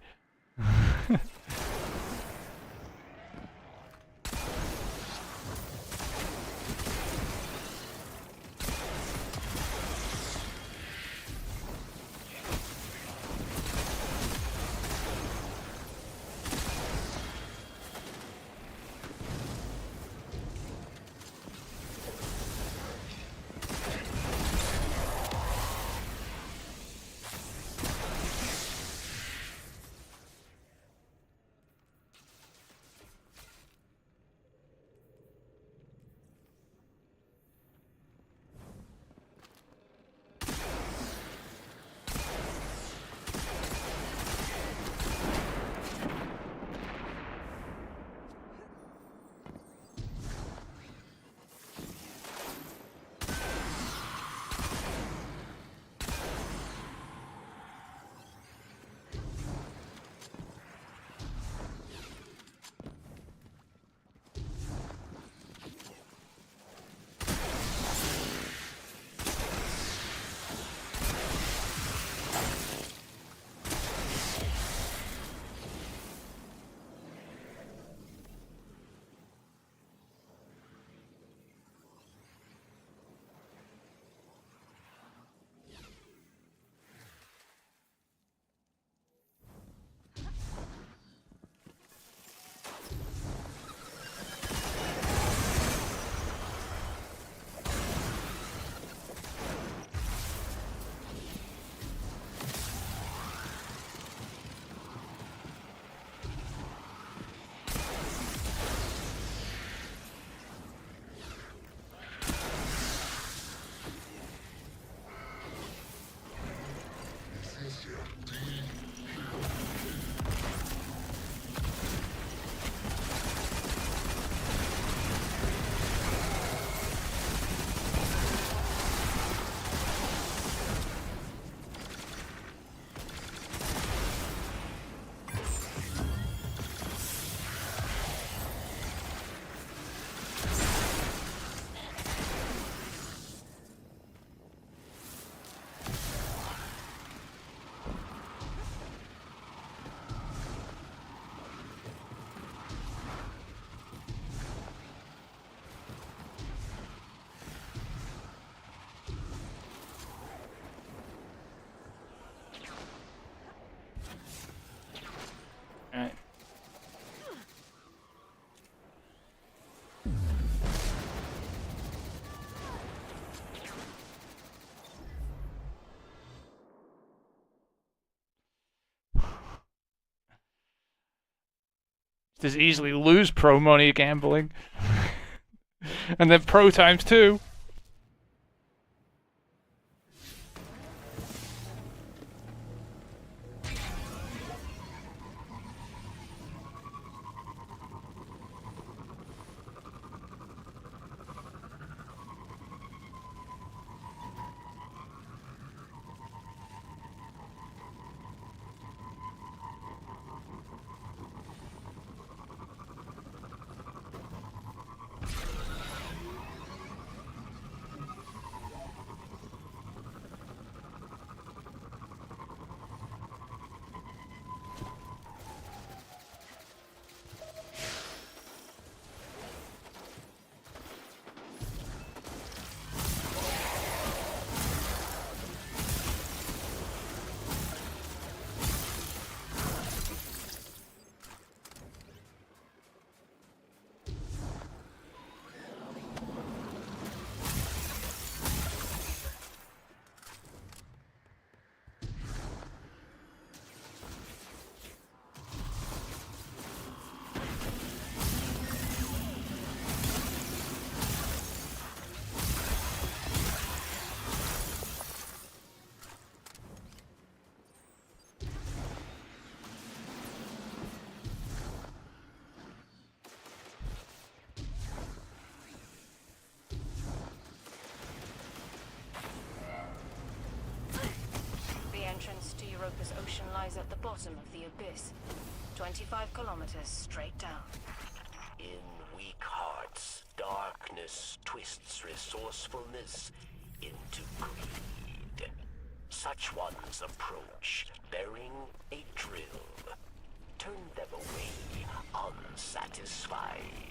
Alright. Just easily lose pro money gambling. And then pro times 2. Clovis Ocean lies at the bottom of the abyss. 25 kilometers straight down. In weak hearts, darkness twists resourcefulness into greed. Such ones approach, bearing a drill. Turn them away, unsatisfied.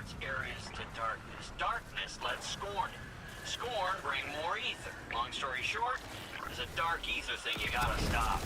lets areas to darkness. Darkness lets Scorn in. Scorn bring more ether. Long story short, there's a dark ether thing you gotta stop.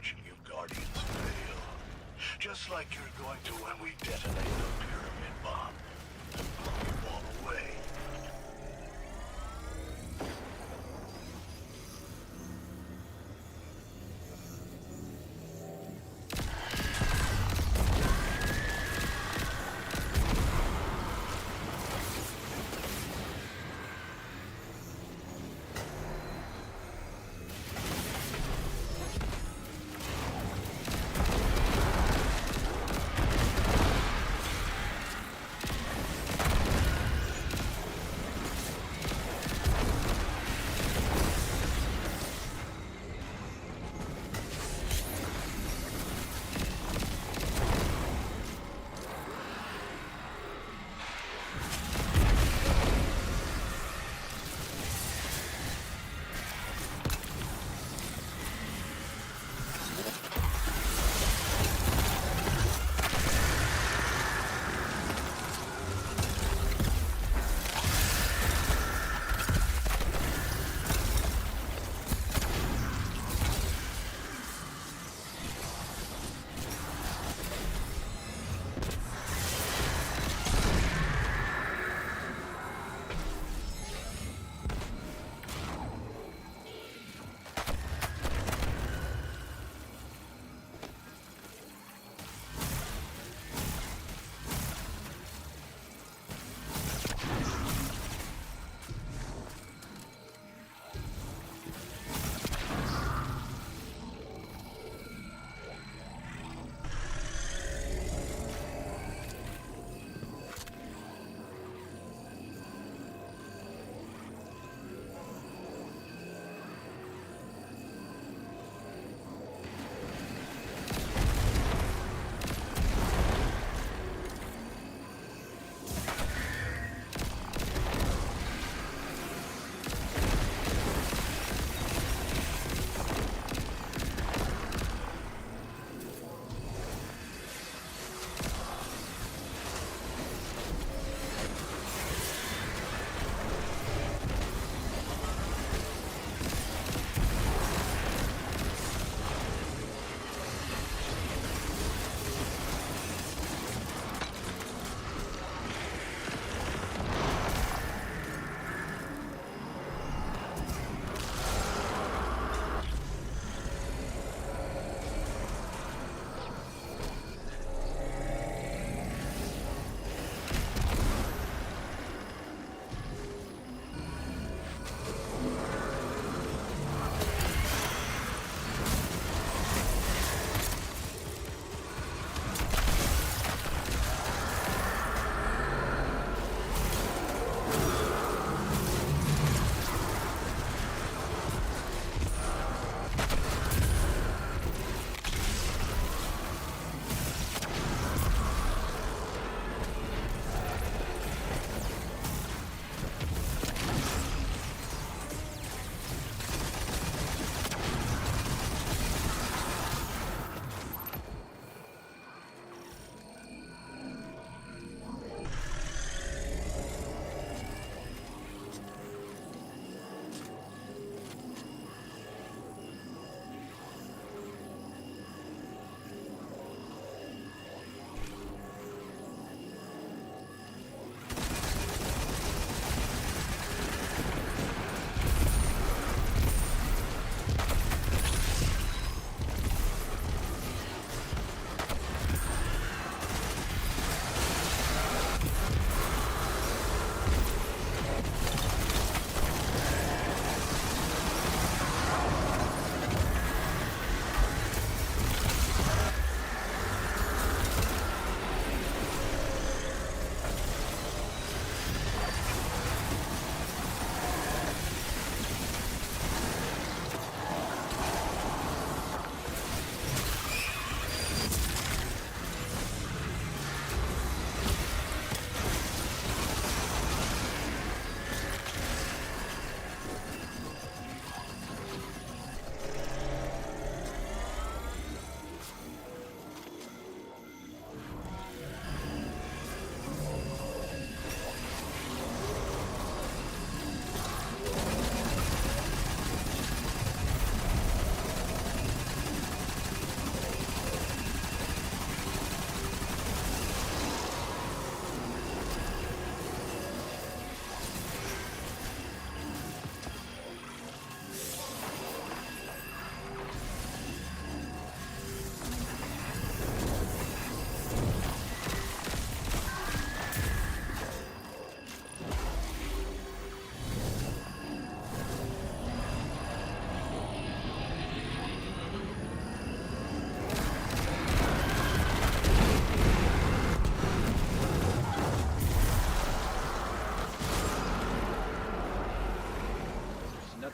watching you Guardians fail. Just like you're going to when we detonate the pyramid bomb. Blow you all away.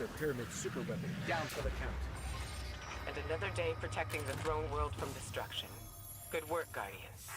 another pyramid super weapon down for the count. And another day protecting the throne world from destruction. Good work, Guardians.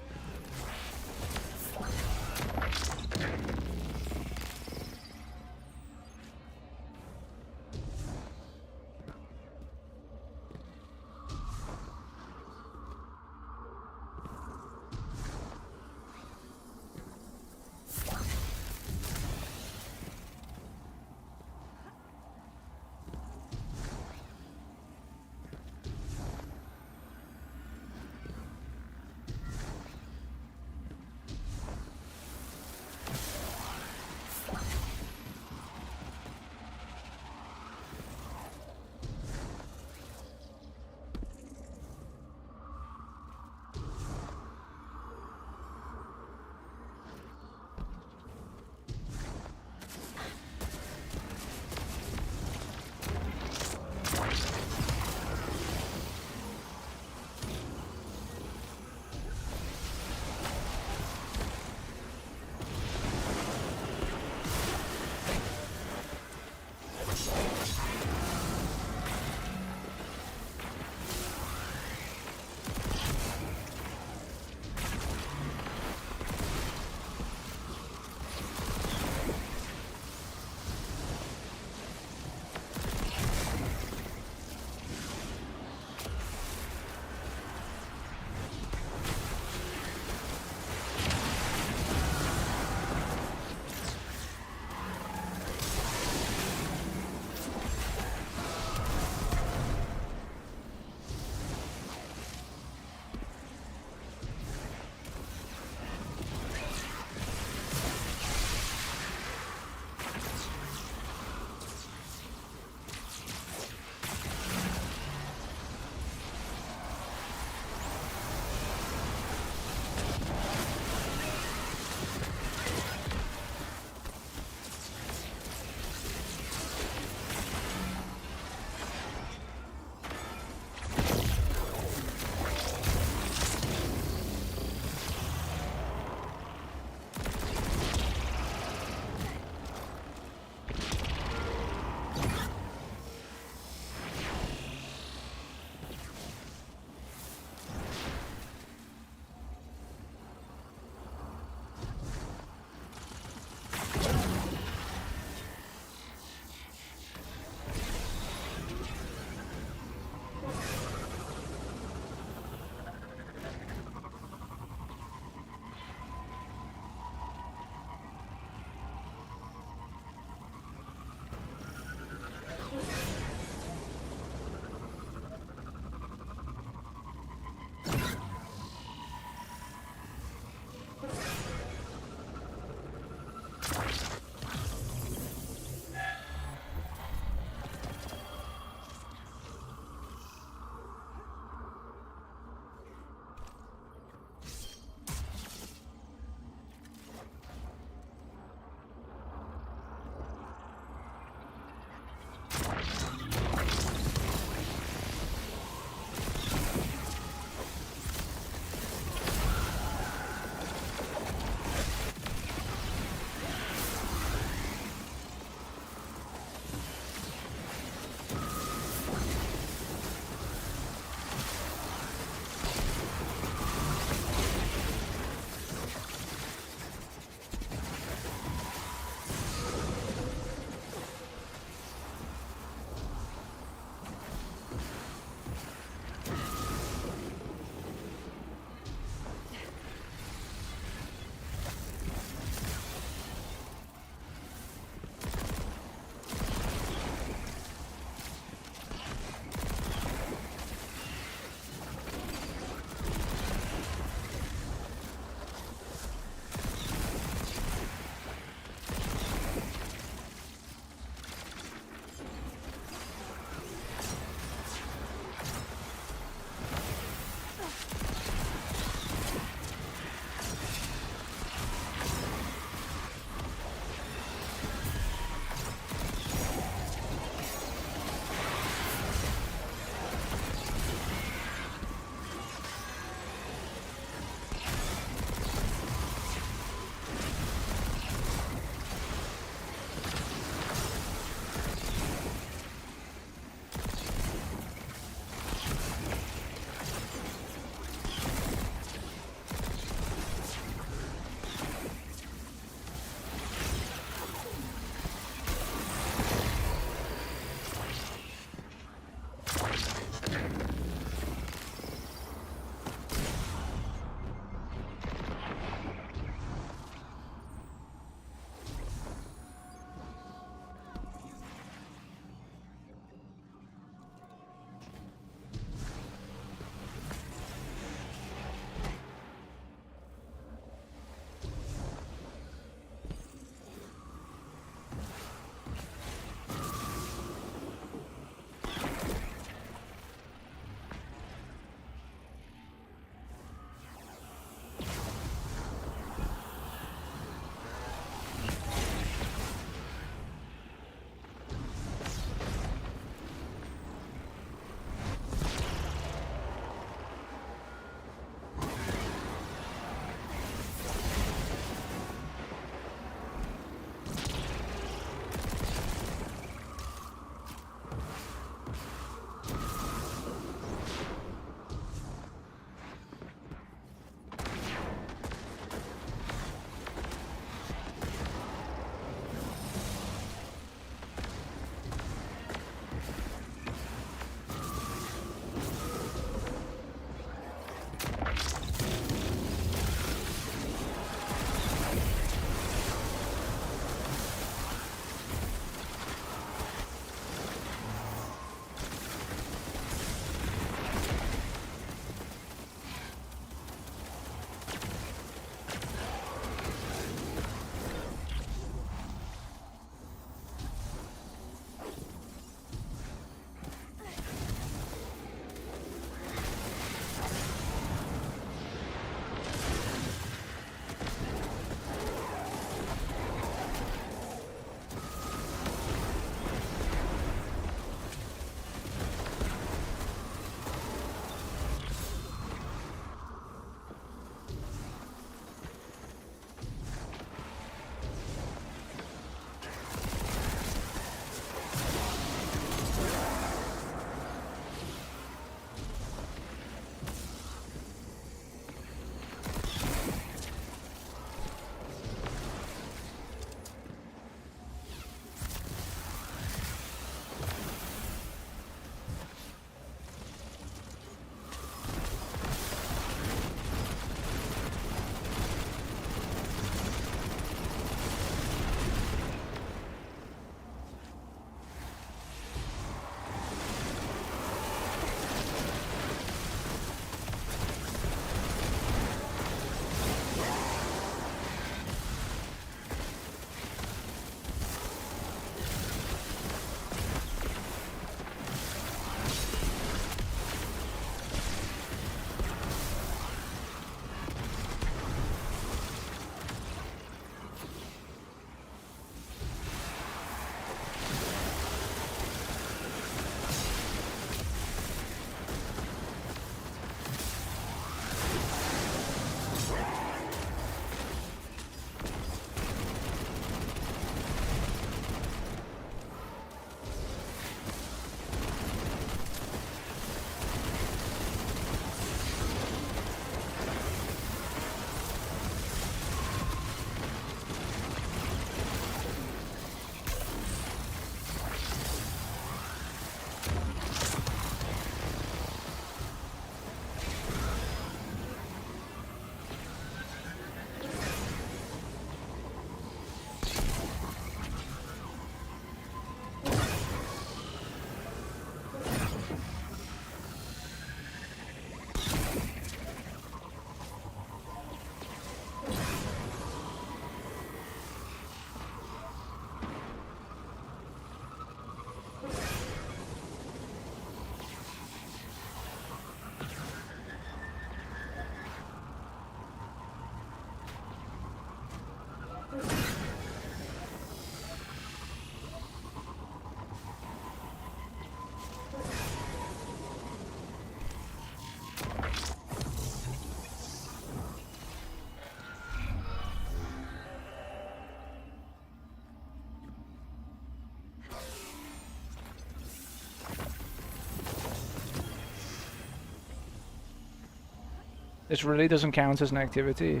This really doesn't count as an activity.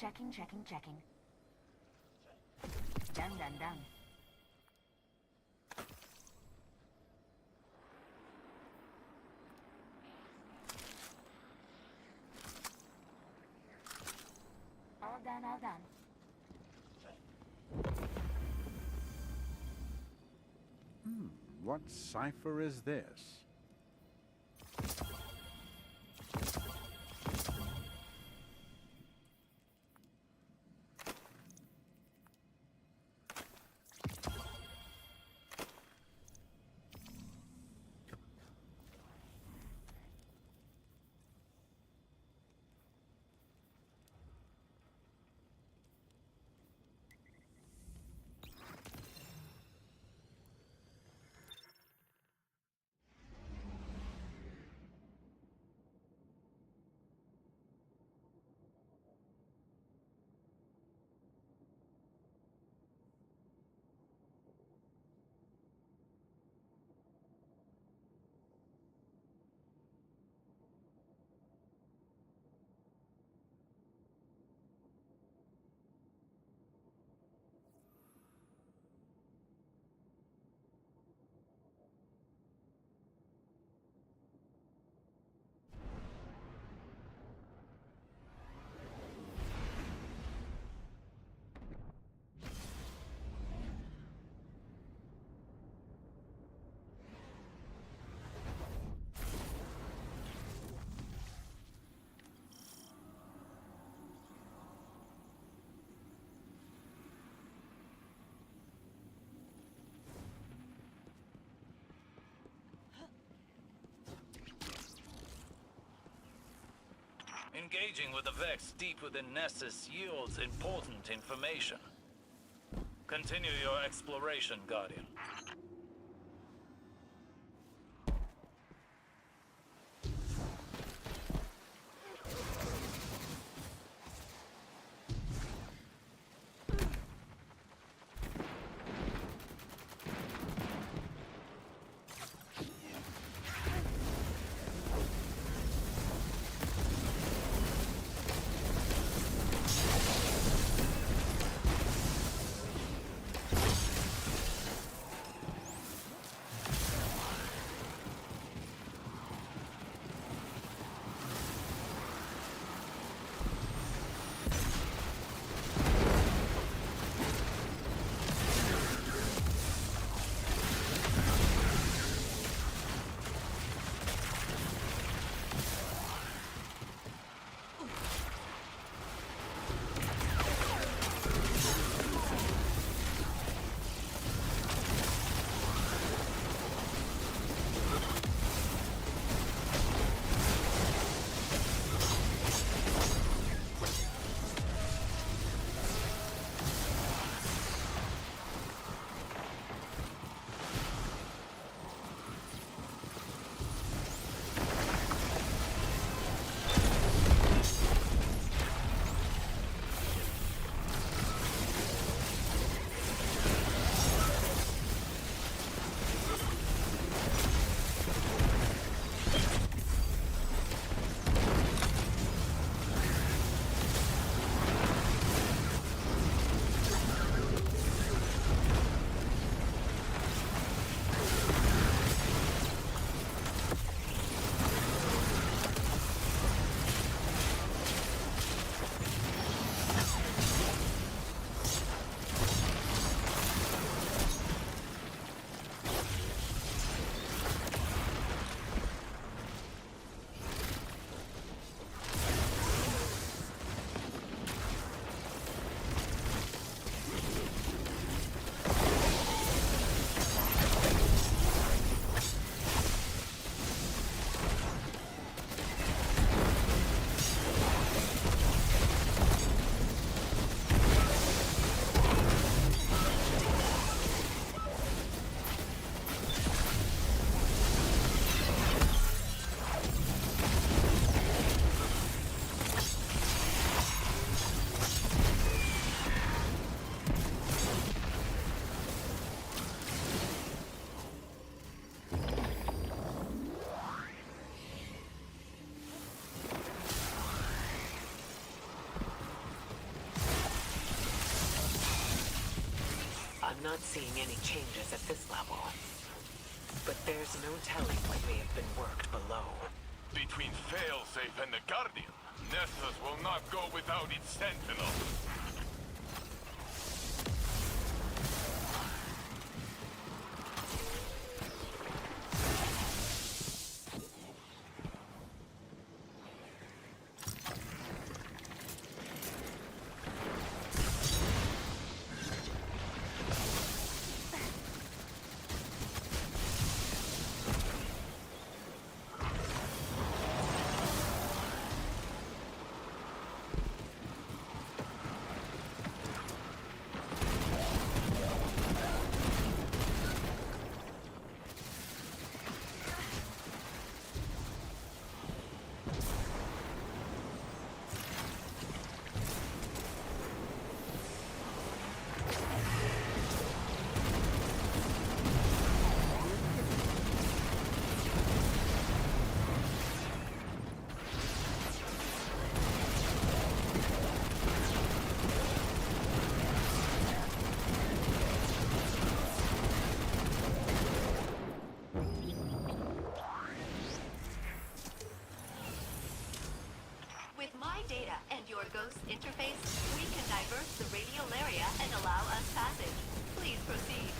Checking. Done. All done. What cipher is this? Engaging with the Vex deep within Nessus yields important information. Continue your exploration, Guardian. I'm not seeing any changes at this level. But there's no telling what may have been worked below. Between Failsafe and the Guardian, Nessus will not go without its sentinel. data and your Ghost interface, we can divert the radial area and allow us passage. Please proceed.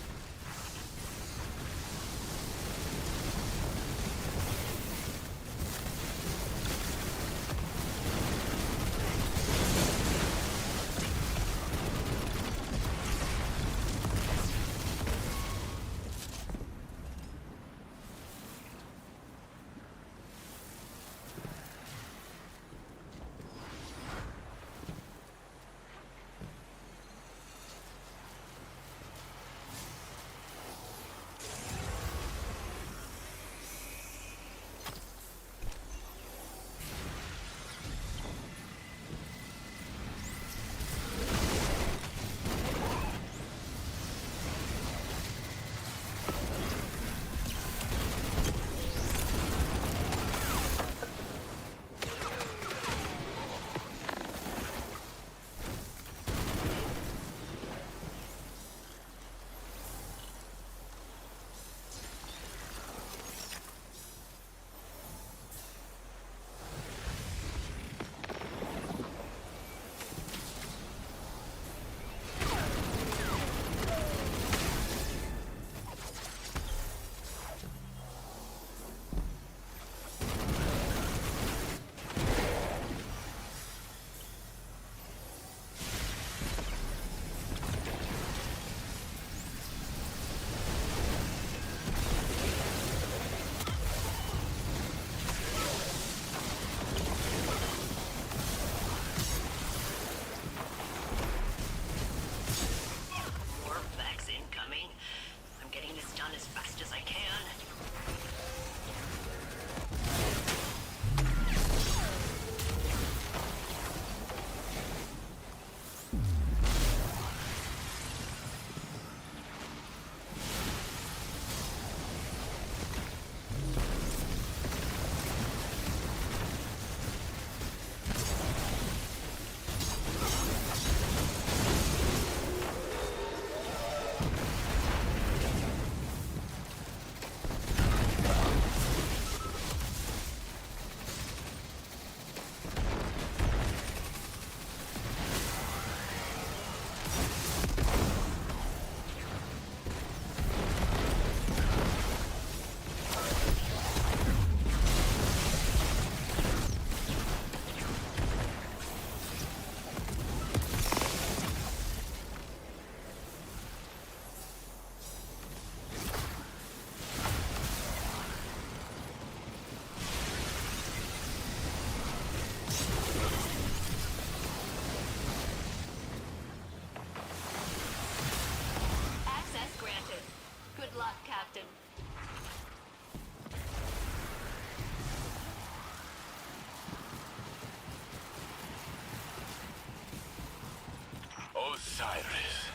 Osiris.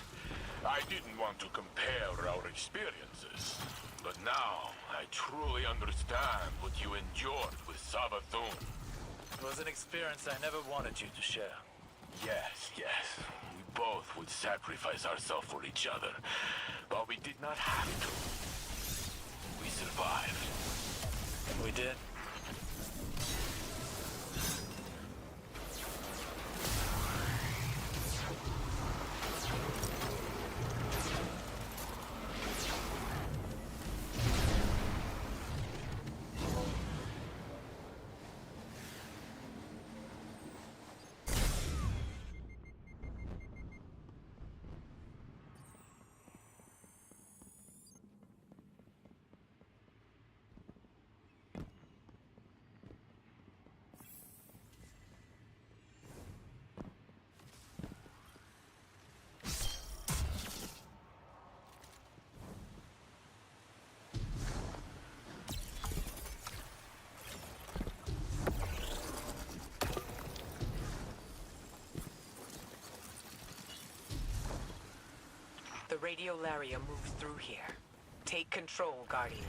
I didn't want to compare our experiences, but now I truly understand what you endured with Savathun. It was an experience I never wanted you to share. Yes, yes. We both would sacrifice ourselves for each other, but we did not have to. We survived. We did. The Radiolaria moves through here. Take control, Guardian.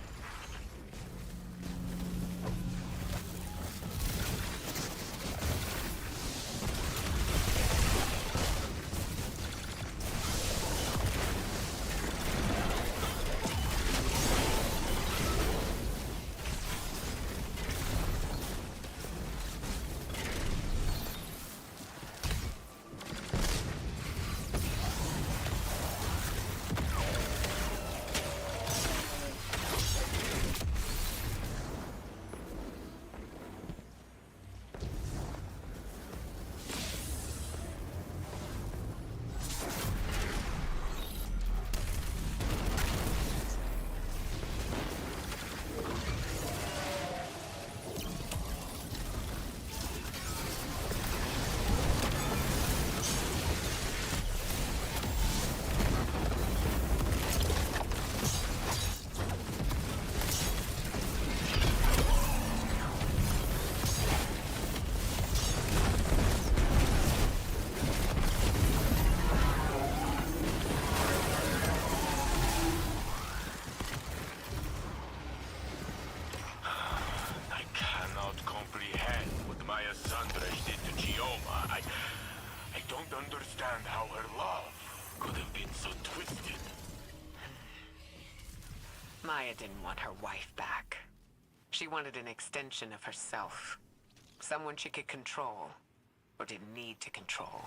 understand how her love could have been so twisted. Maya didn't want her wife back. She wanted an extension of herself. Someone she could control, or didn't need to control.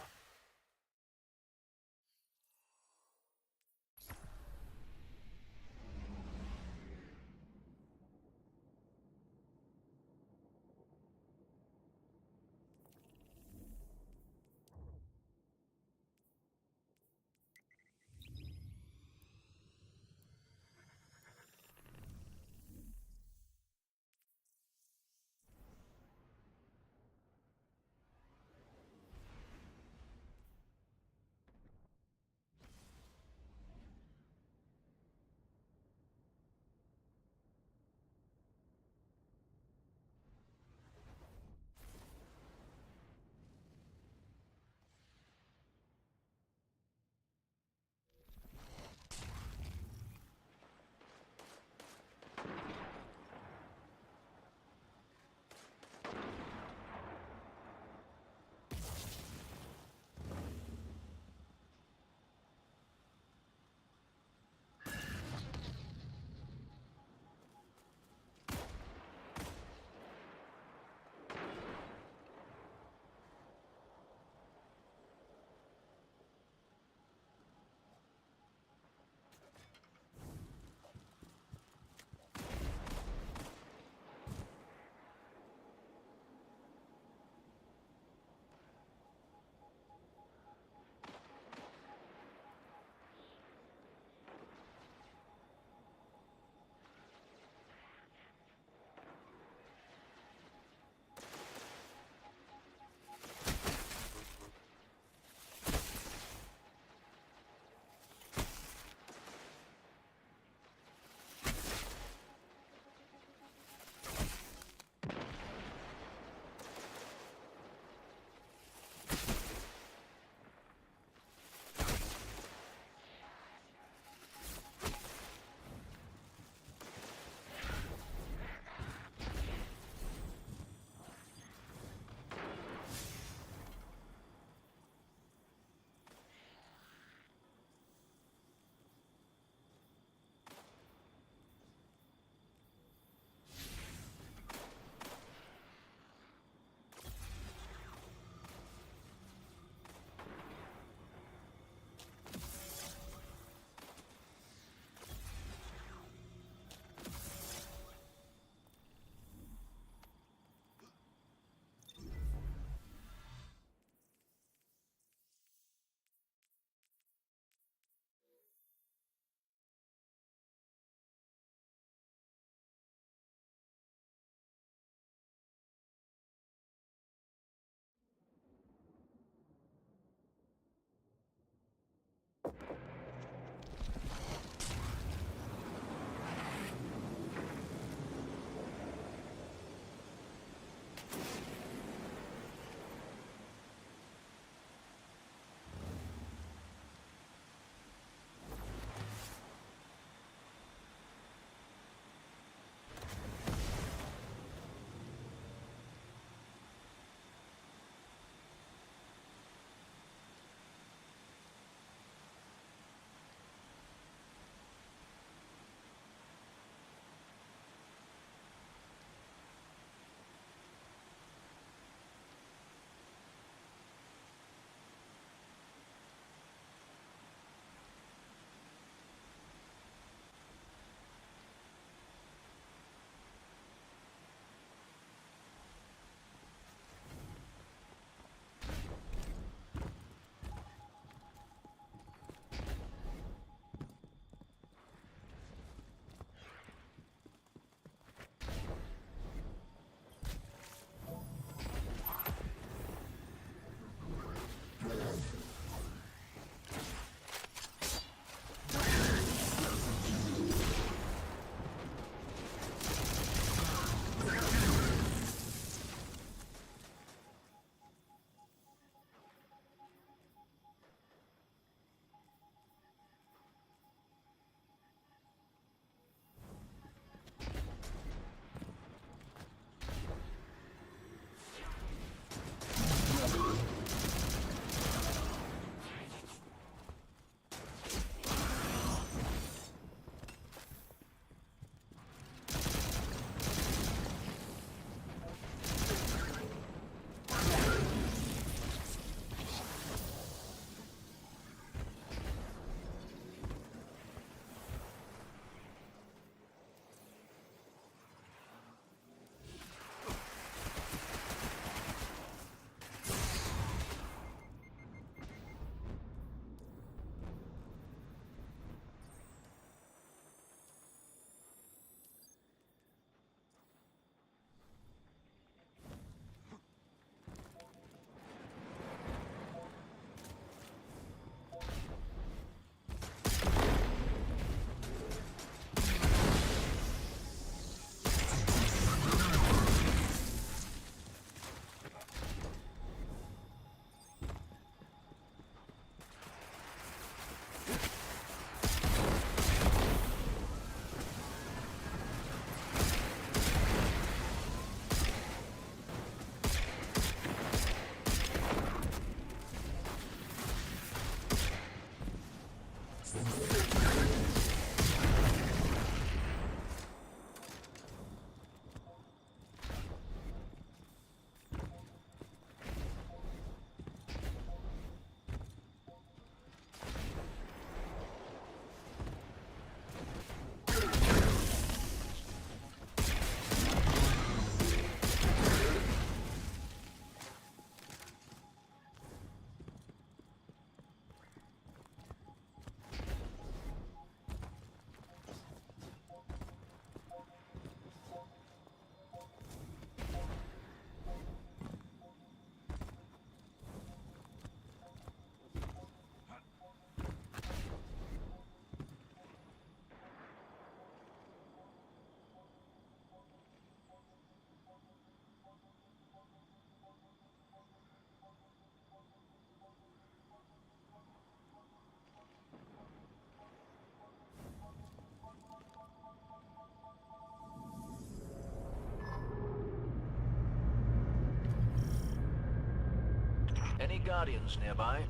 Any Guardians nearby?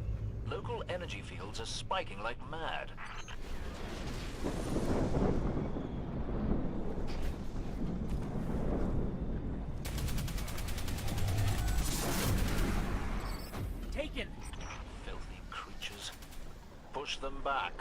Local energy fields are spiking like mad. Taken! Filthy creatures. Push them back.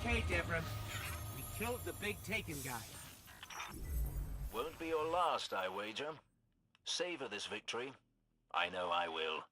Okay, Devrim. We killed the big Taken guy. Won't be your last, I wager. Savor this victory. I know I will.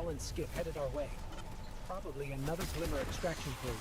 fallen skiff headed our way. Probably another Glimmer extraction crew.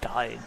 Dying.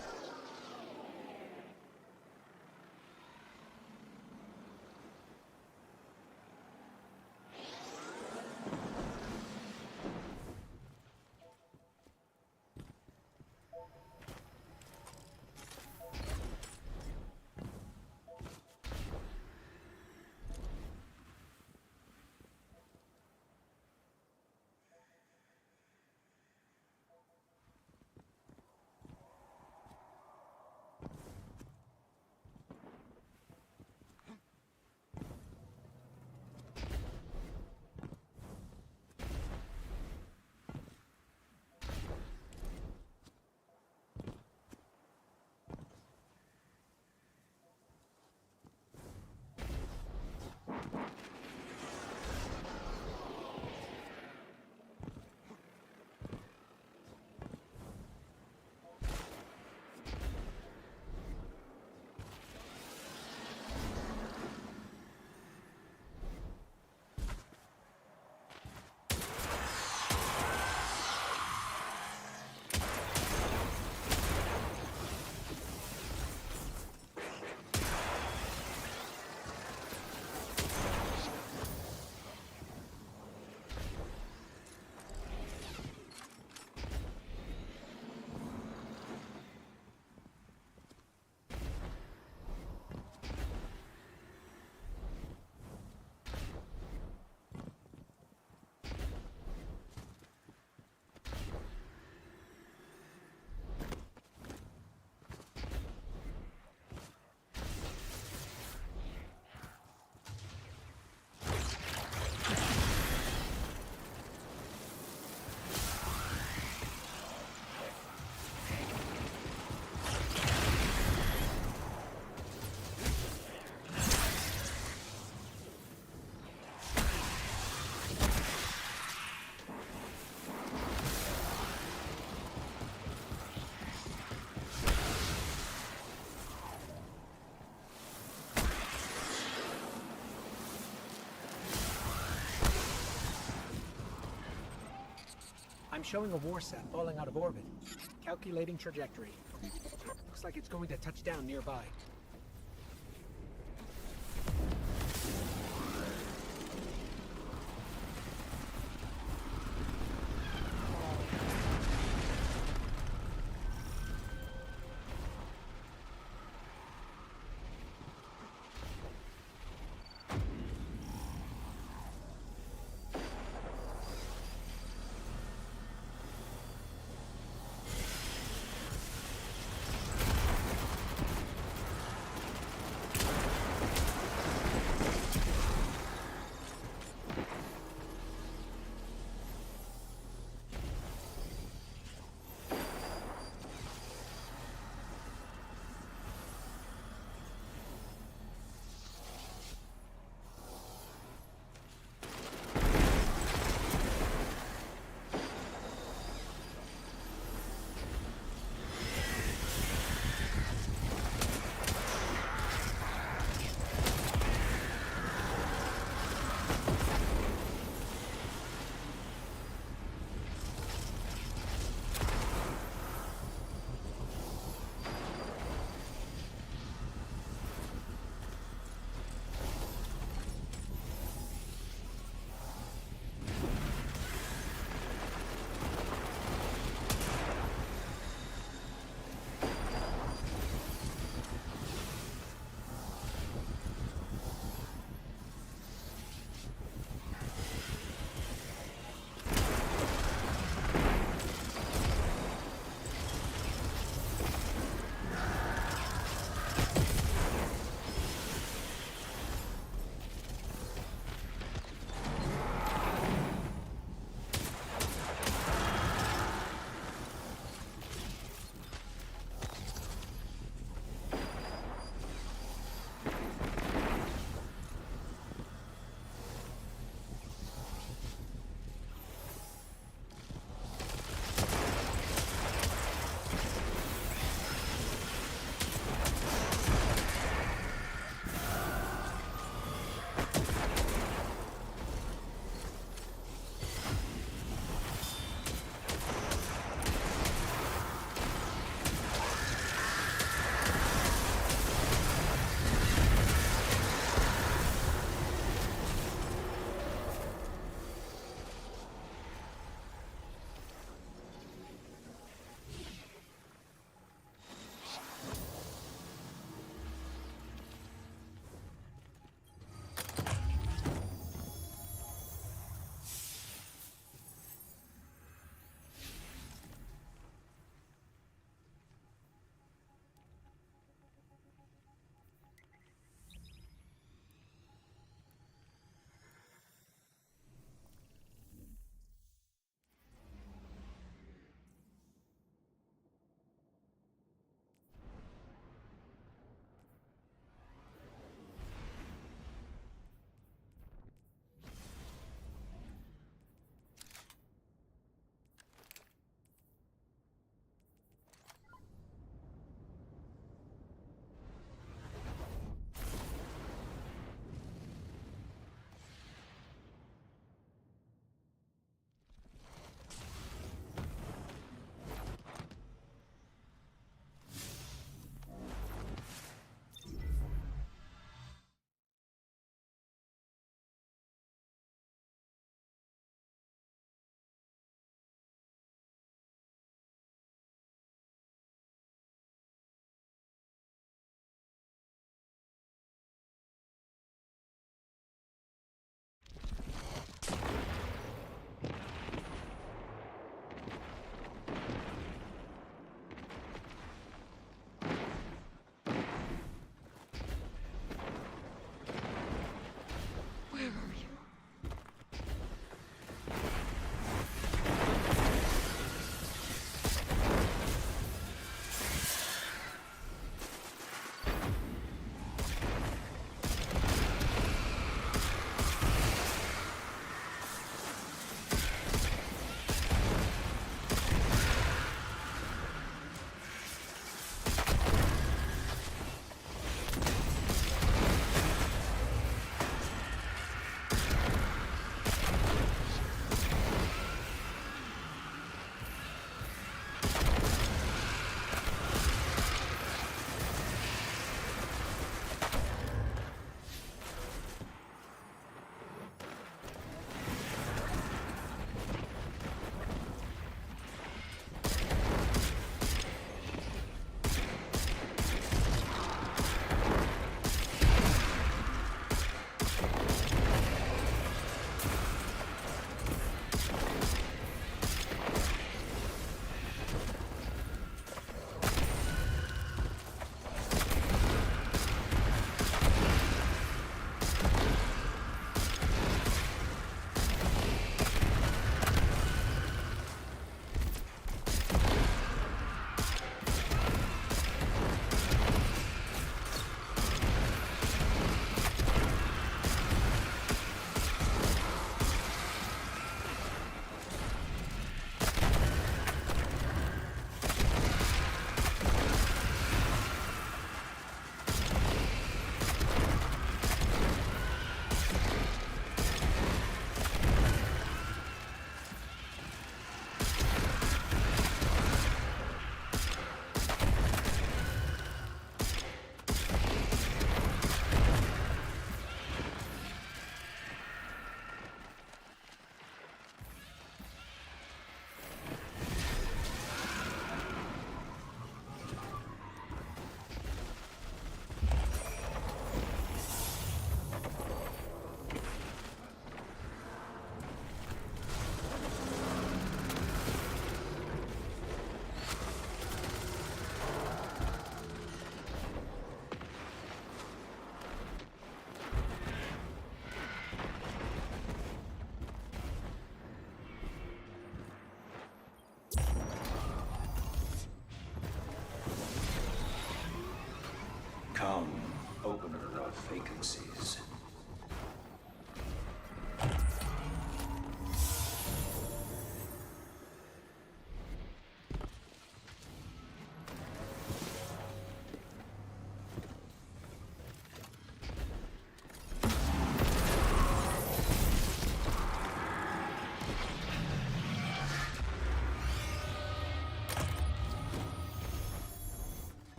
I'm showing a warsat falling out of orbit. Calculating trajectory. Looks like it's going to touch down nearby.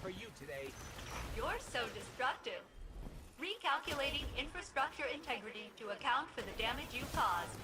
for you today. You're so destructive. Recalculating infrastructure integrity to account for the damage you caused.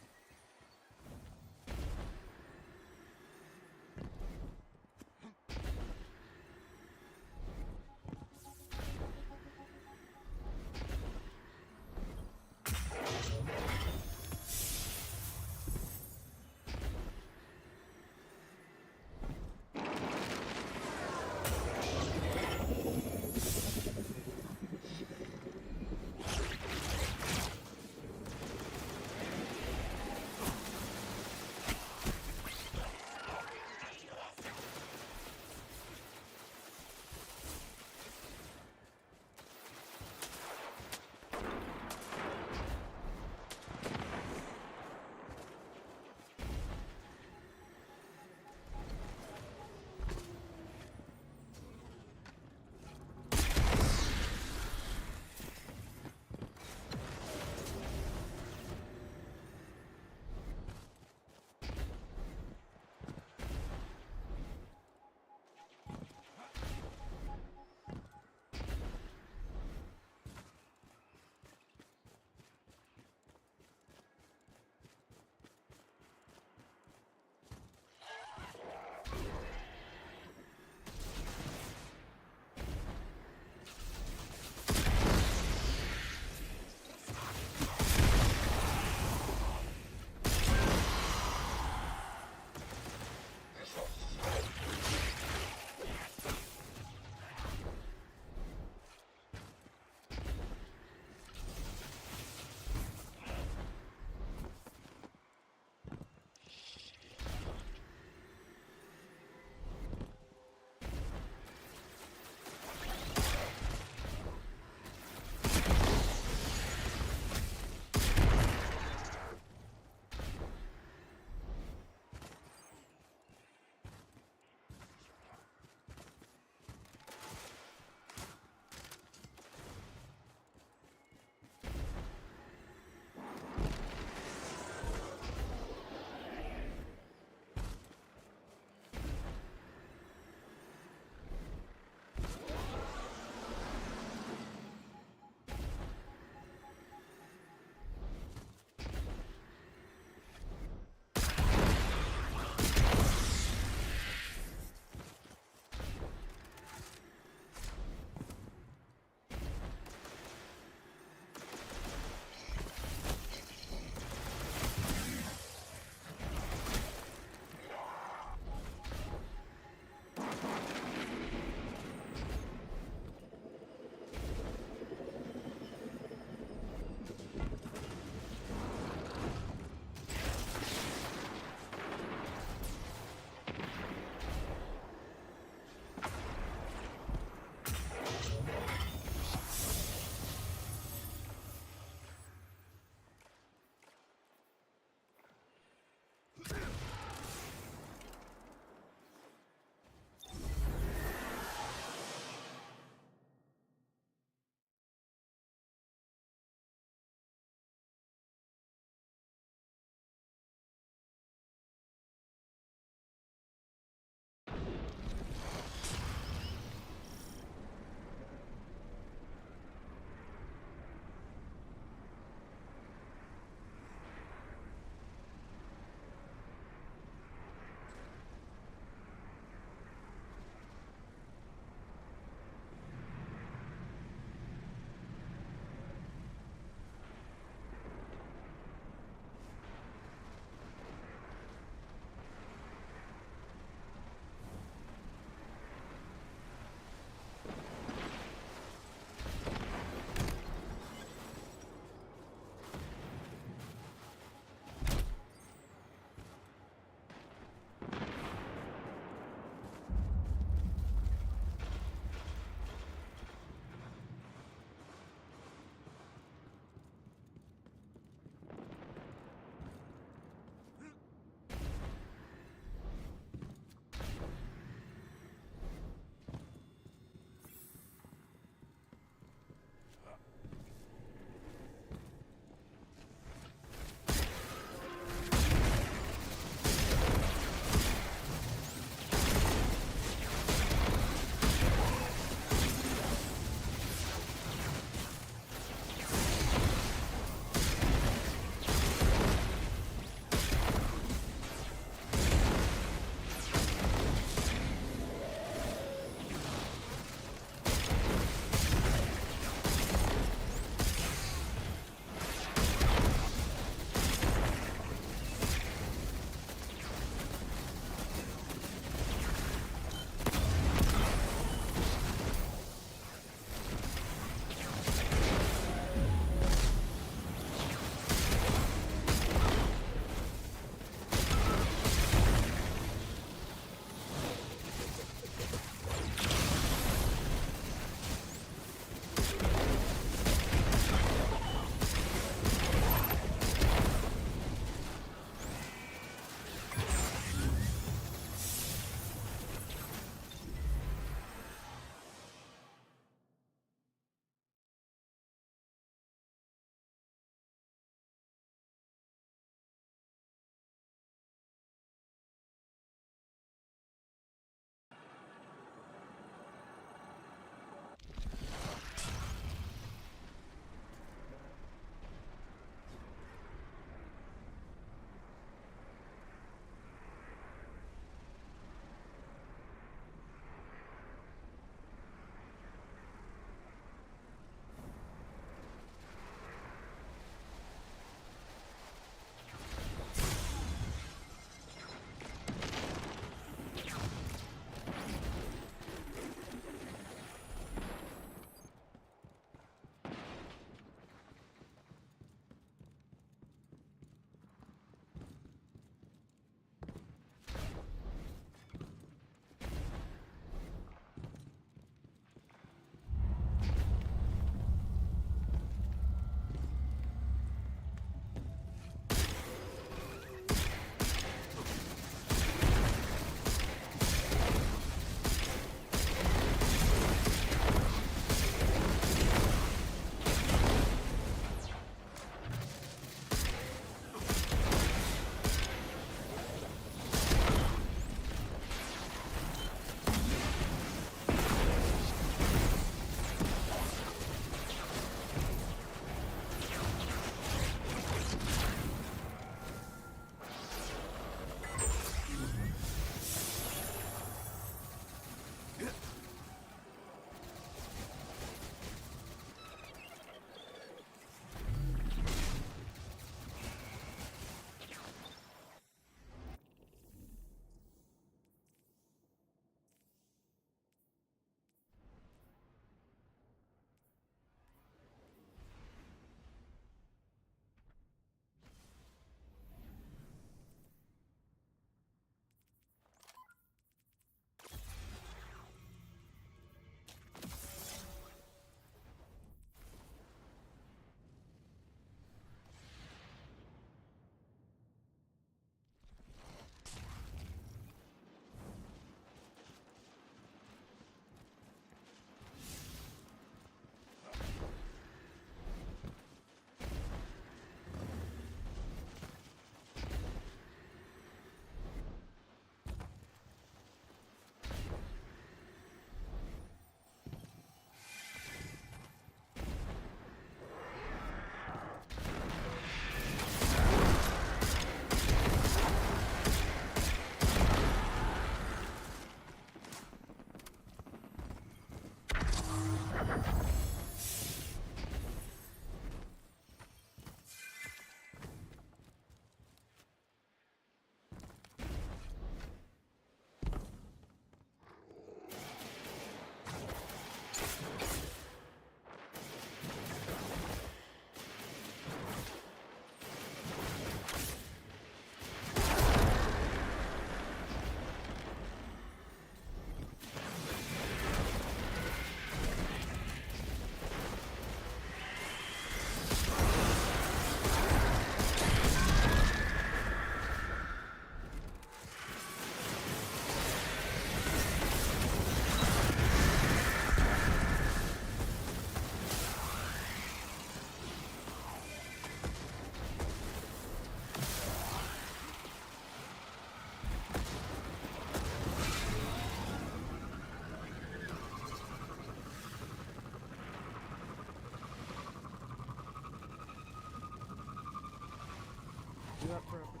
that property.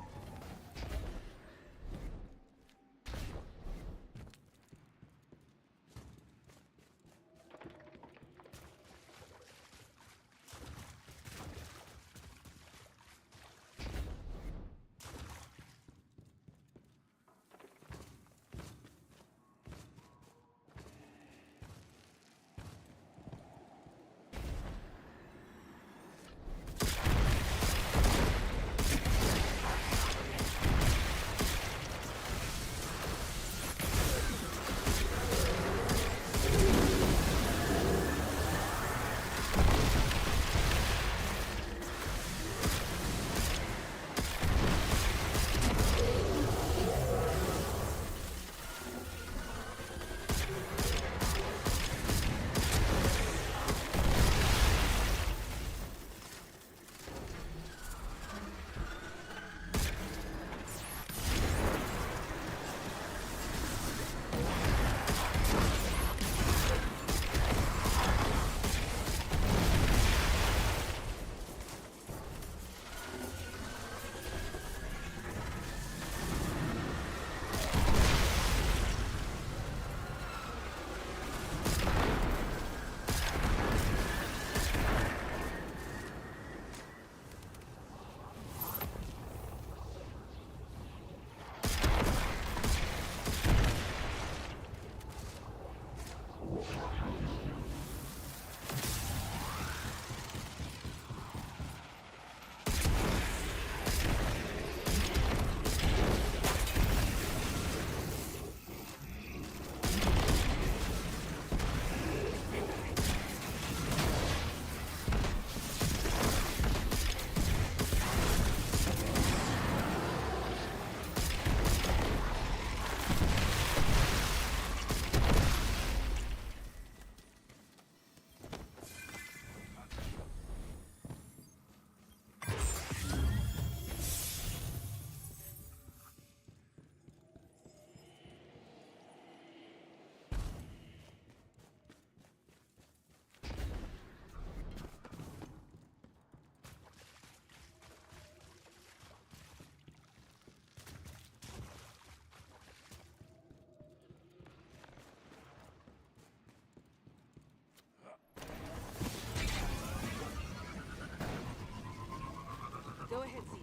Go ahead, Z.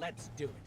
Let's do it.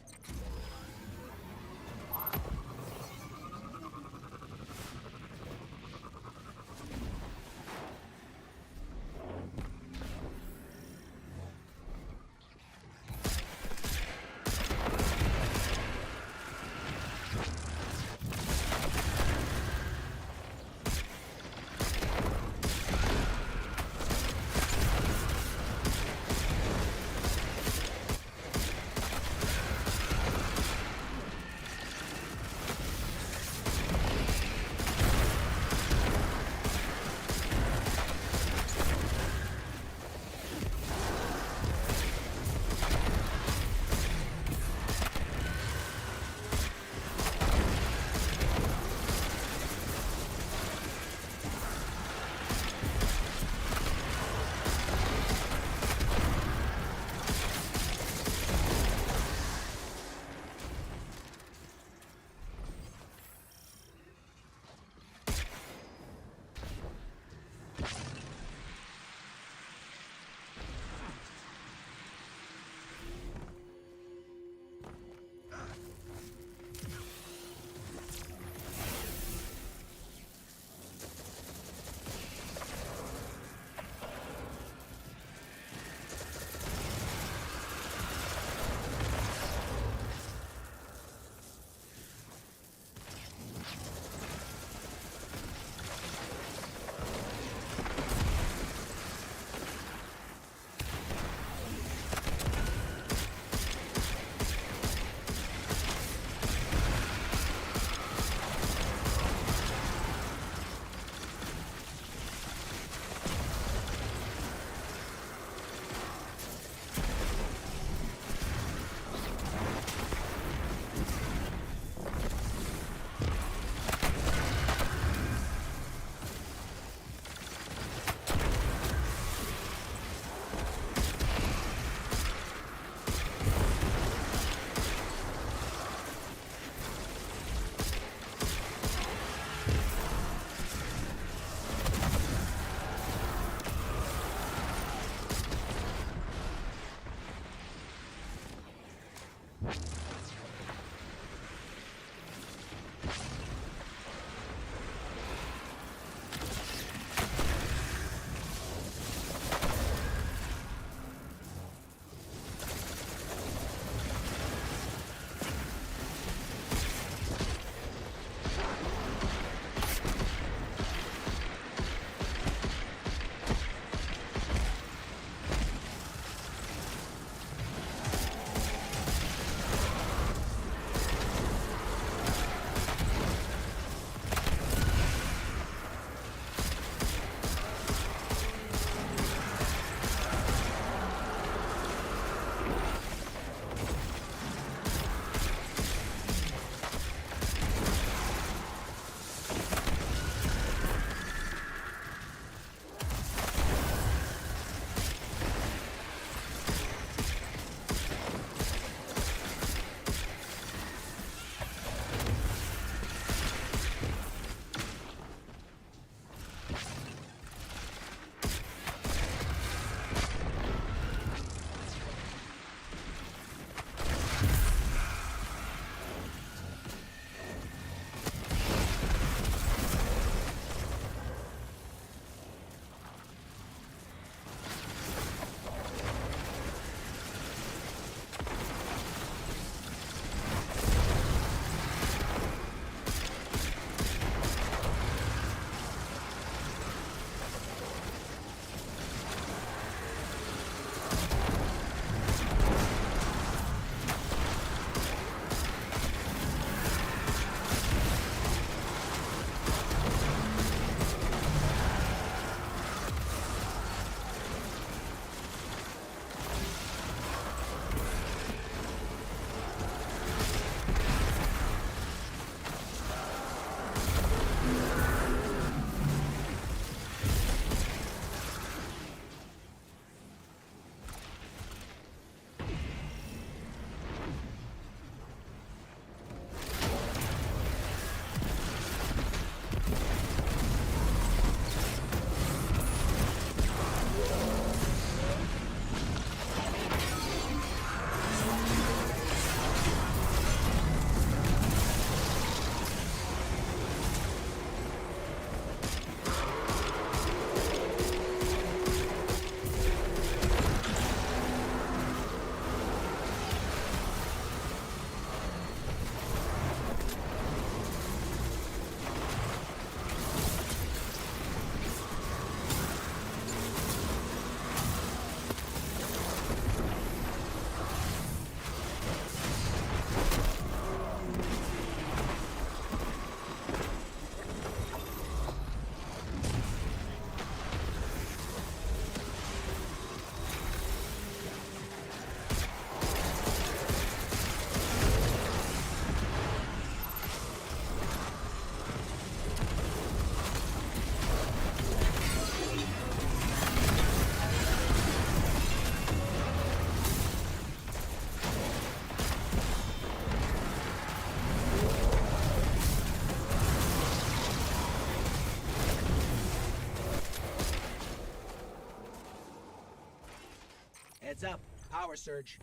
Heads up. Power surge.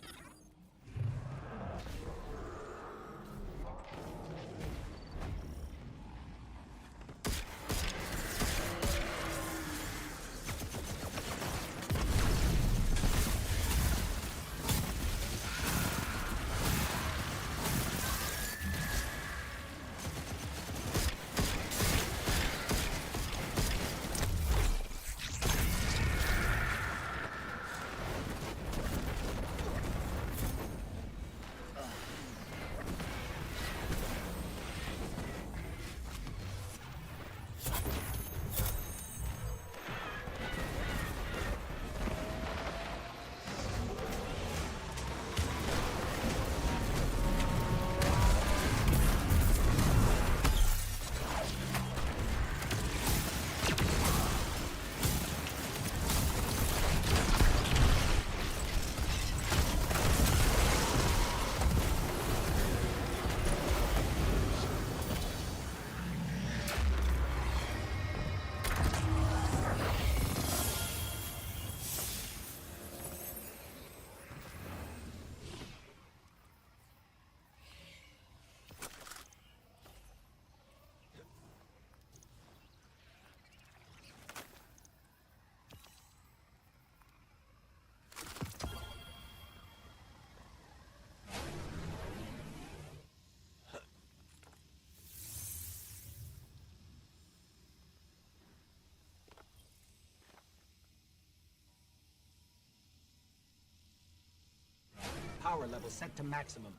Power level set to maximum.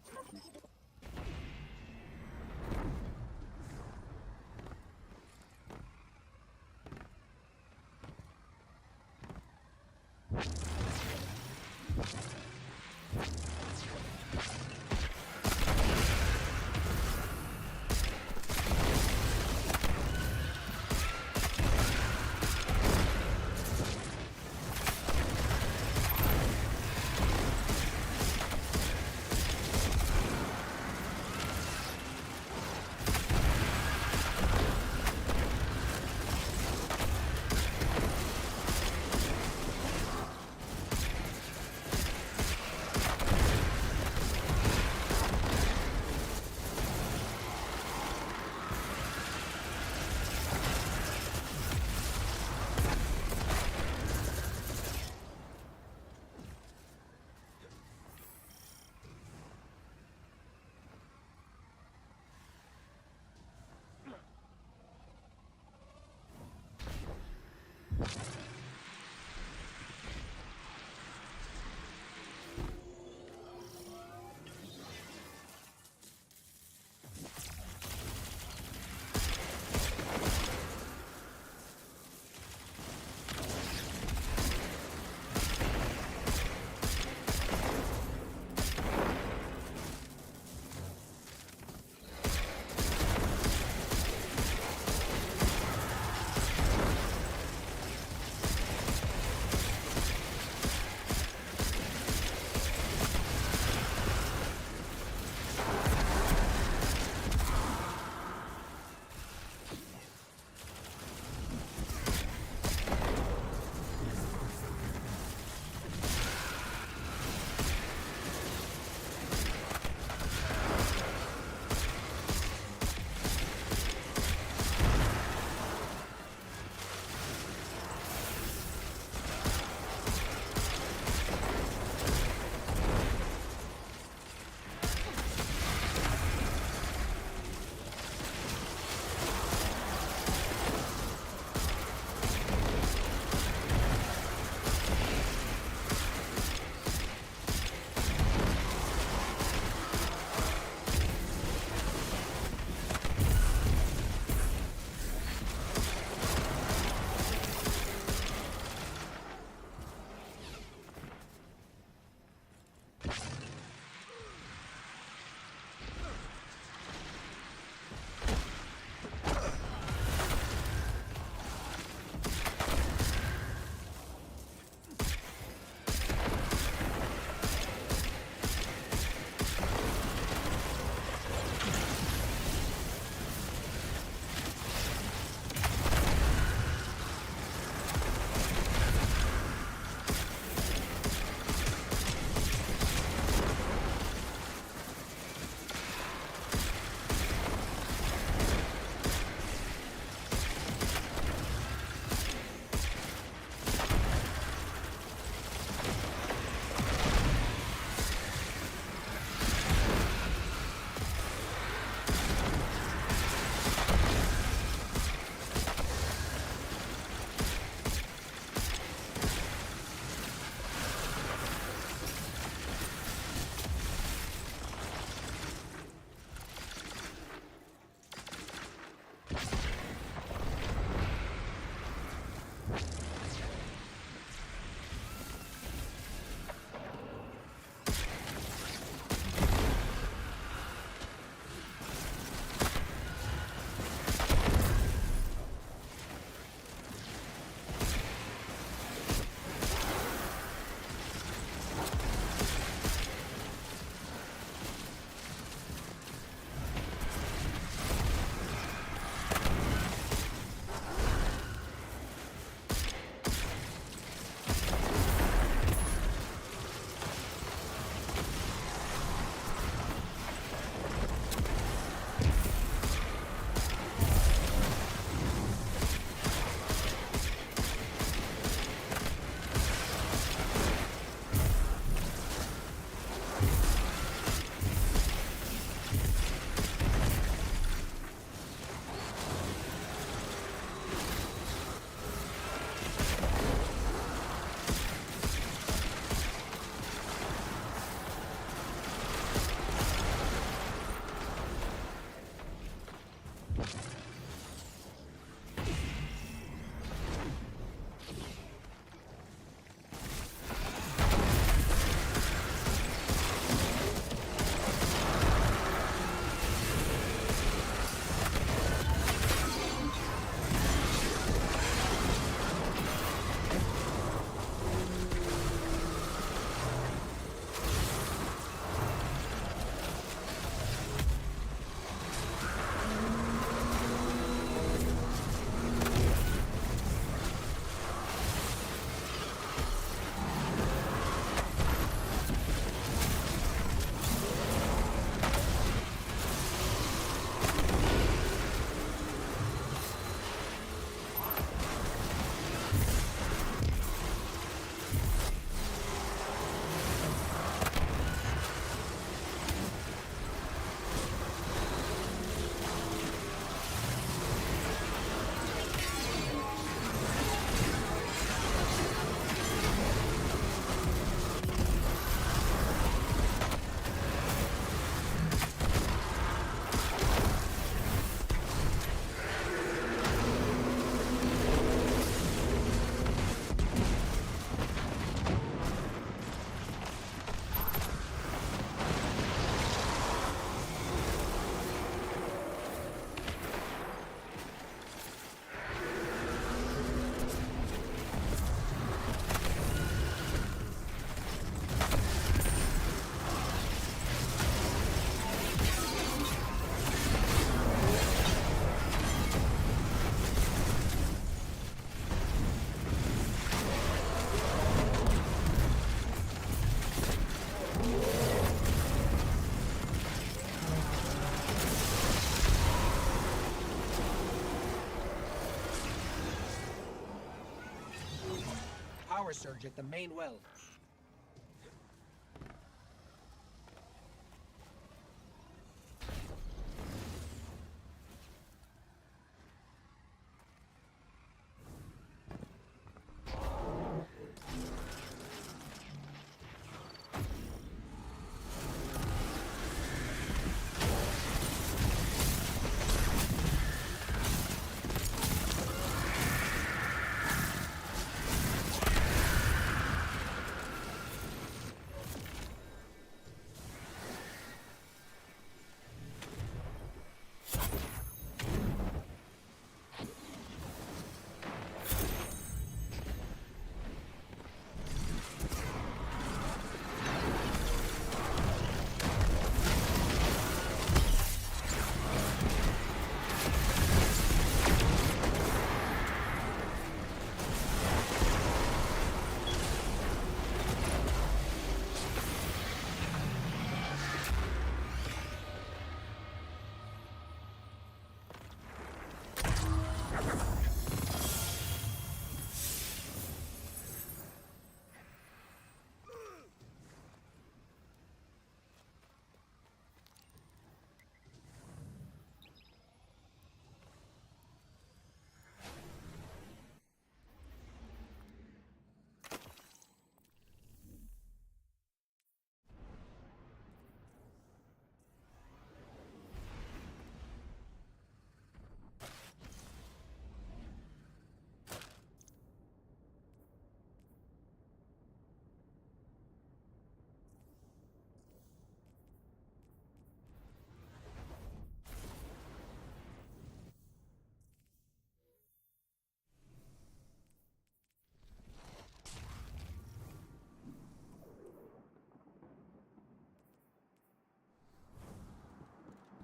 Power surge at the main well.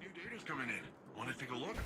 New data's coming in. Want to take a look?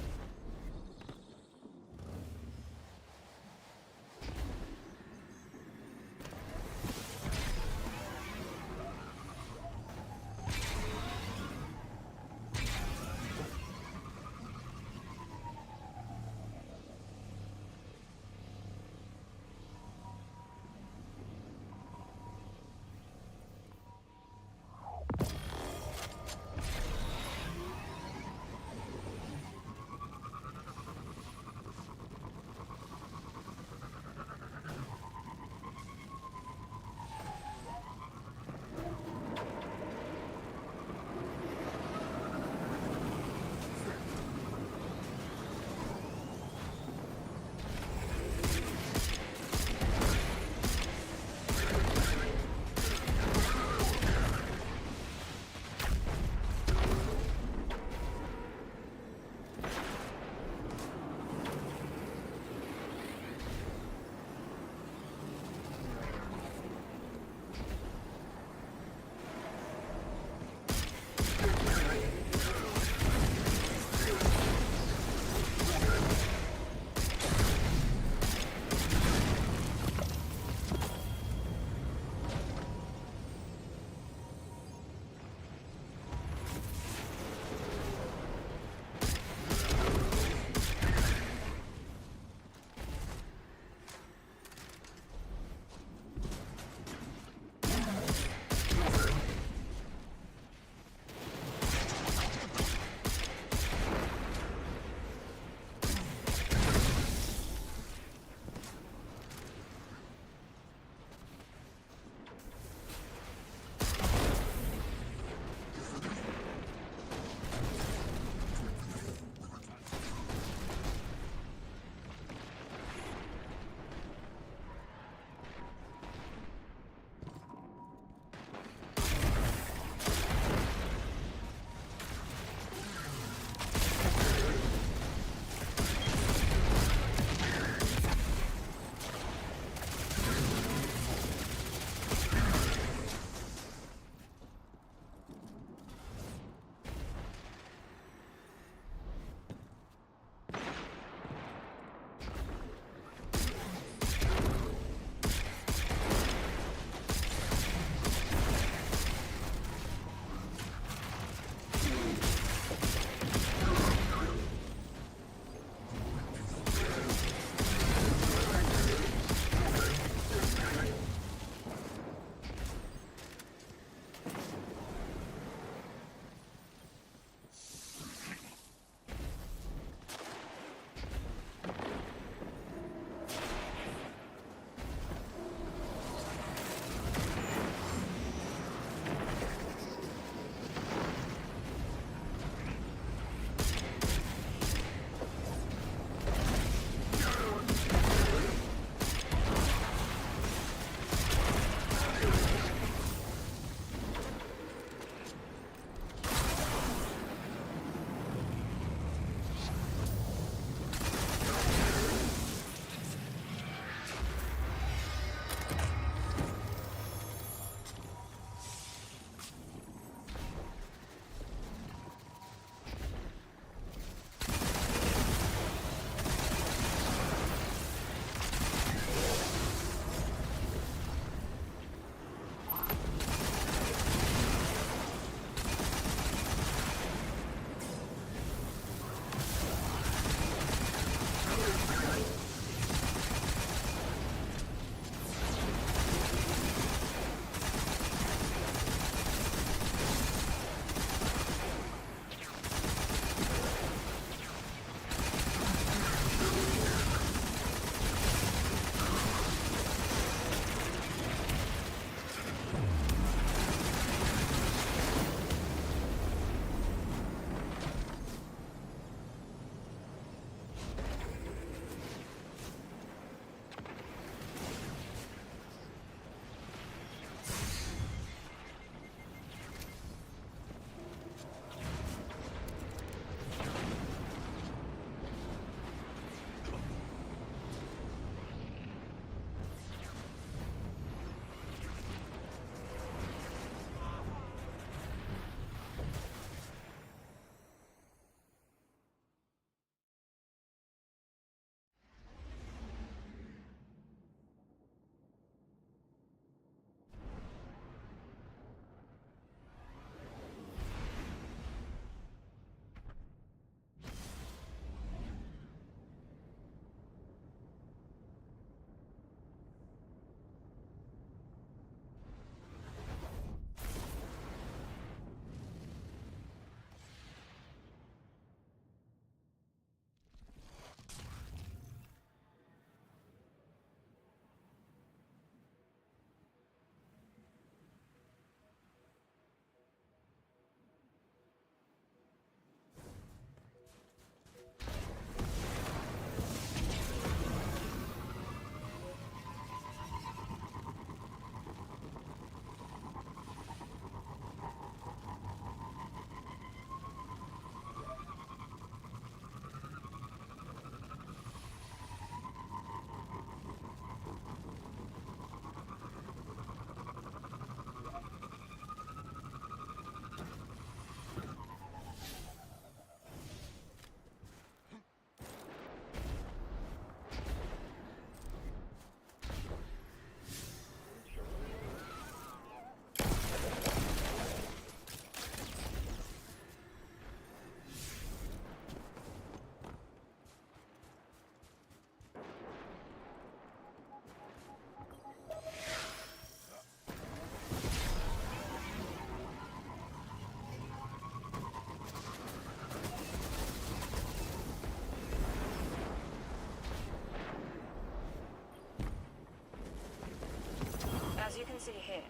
see here,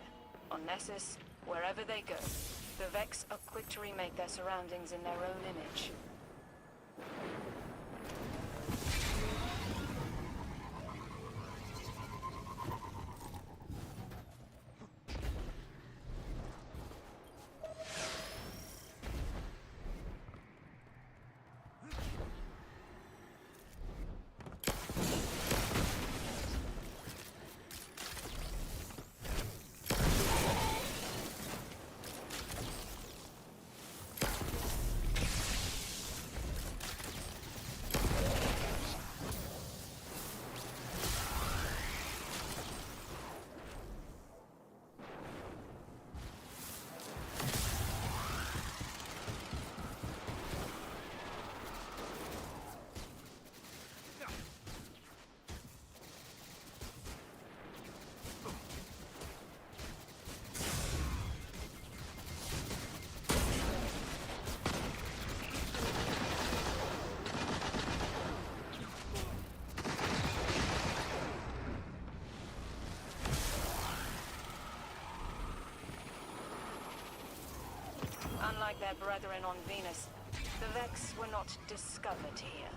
on Nessus, wherever they go, the Vex are quick to remake their surroundings in their own image. Unlike their brethren on Venus, the Vex were not discovered here.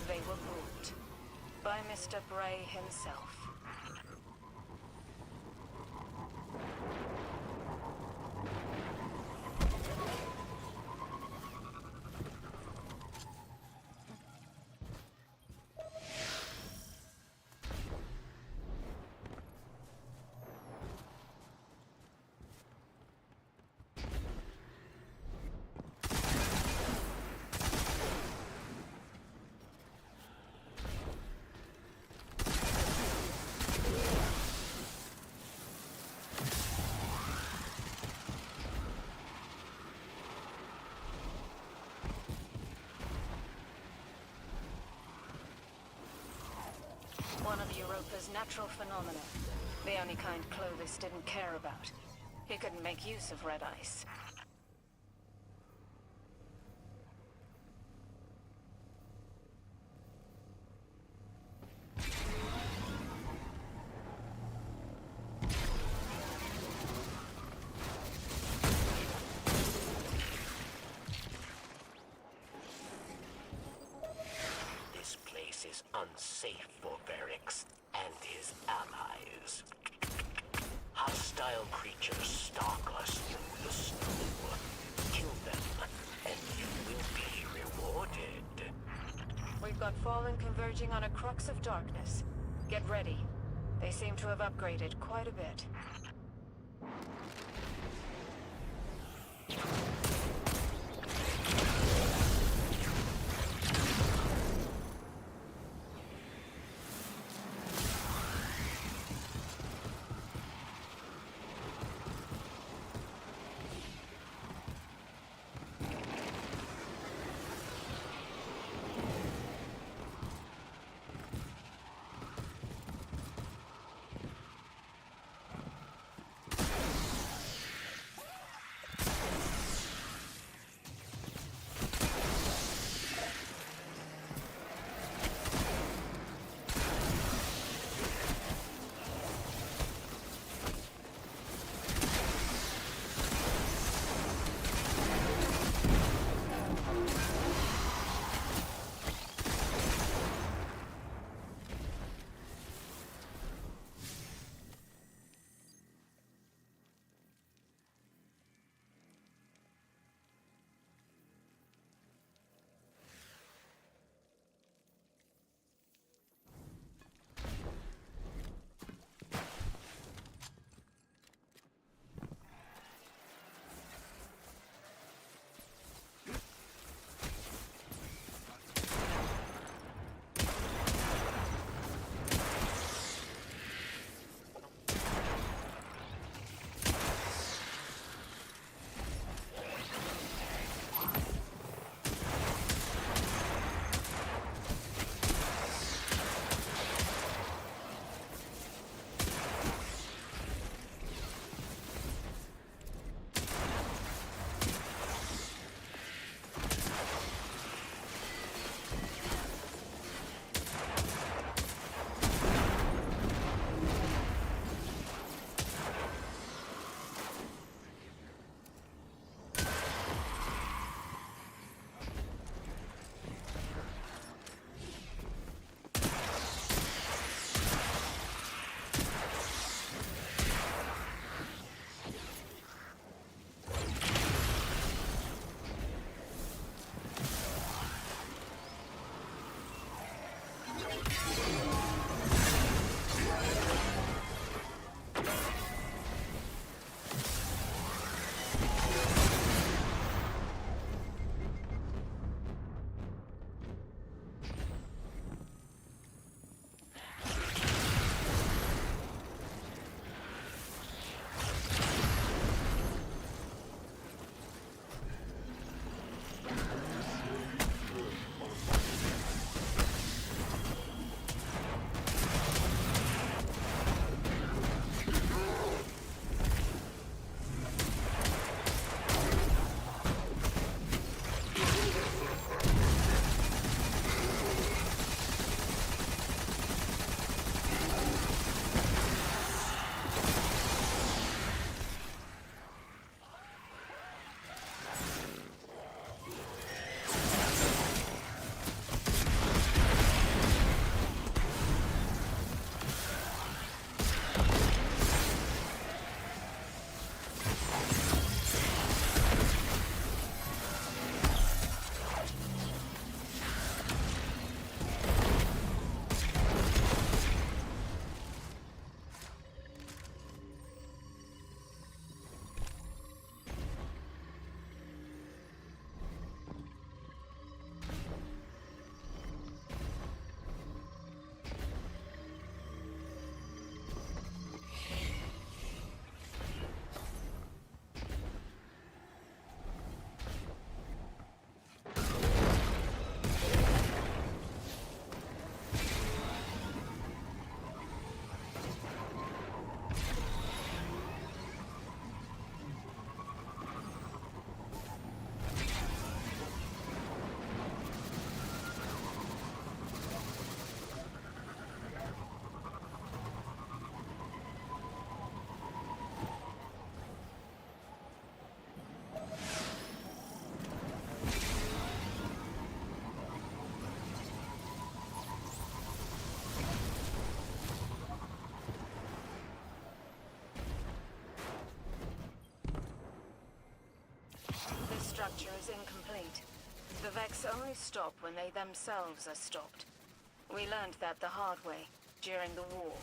They were brought by Mr. Bray himself. One of Europa's natural phenomena. The only kind Clovis didn't care about. He couldn't make use of red ice. This place is unsafe for Varix and his allies. Hostile creatures stalk us through the snow. Kill them, and you will be rewarded. We've got Fallen converging on a crux of darkness. Get ready. They seem to have upgraded quite a bit. picture is incomplete. The Vex only stop when they themselves are stopped. We learned that the hard way during the war.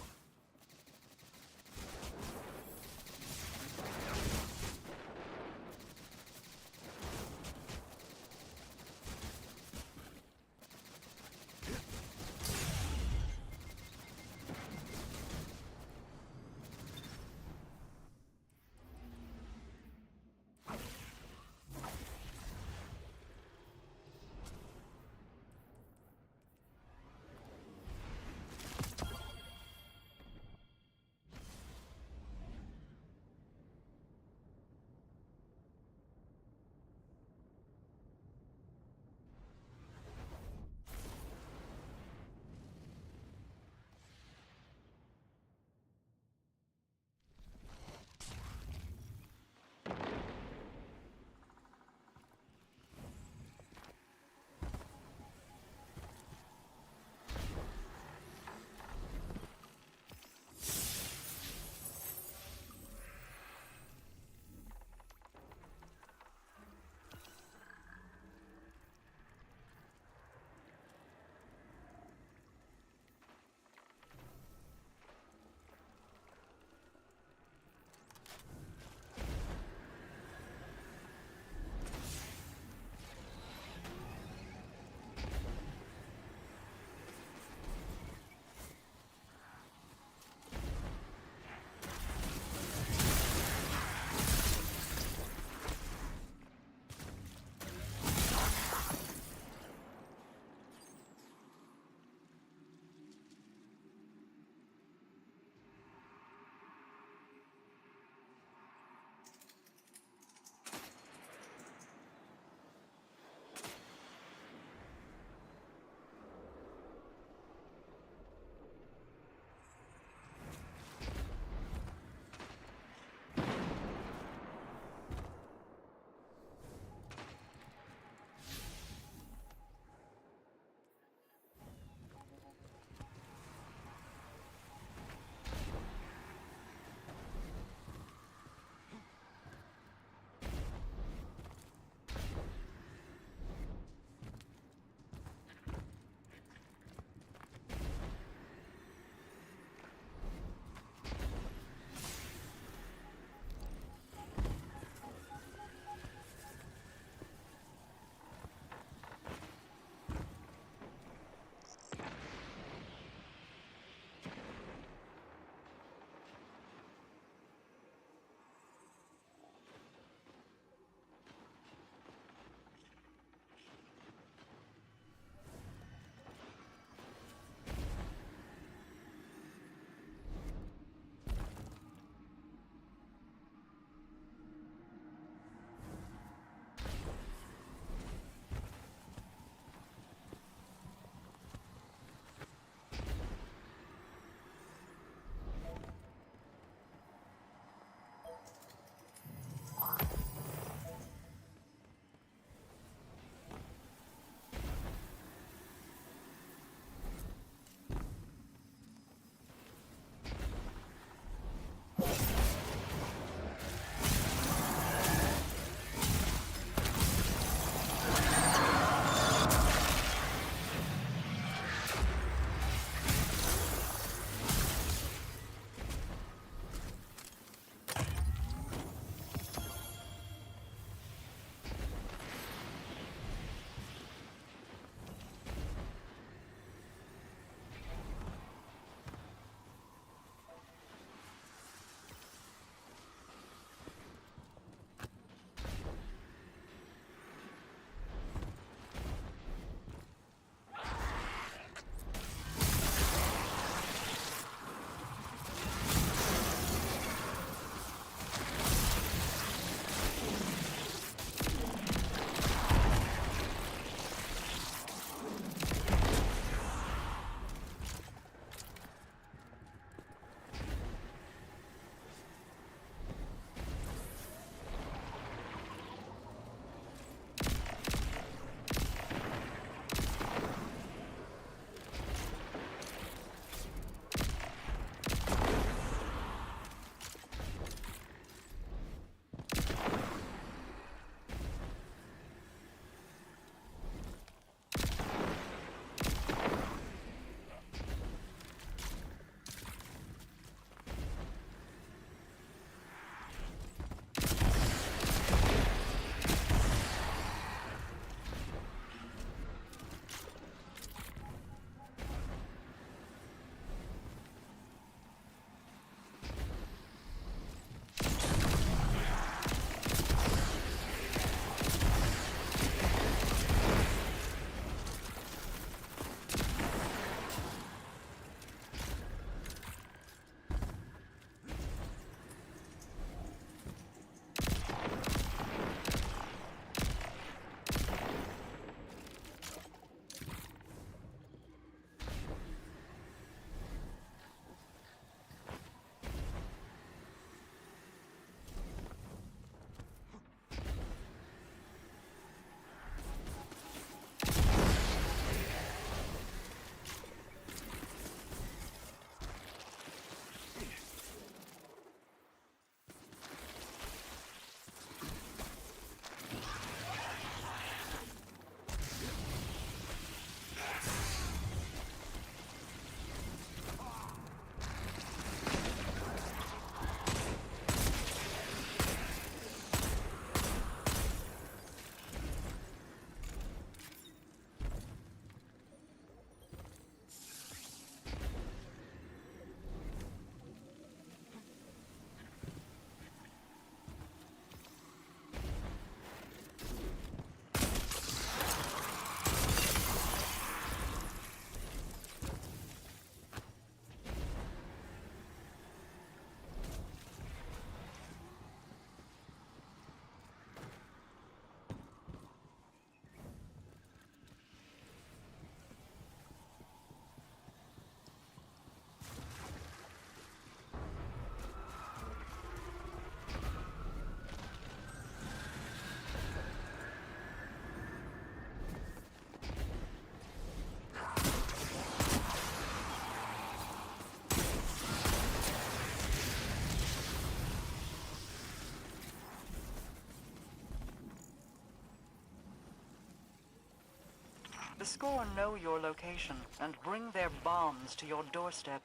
The Score know your location and bring their bombs to your doorstep.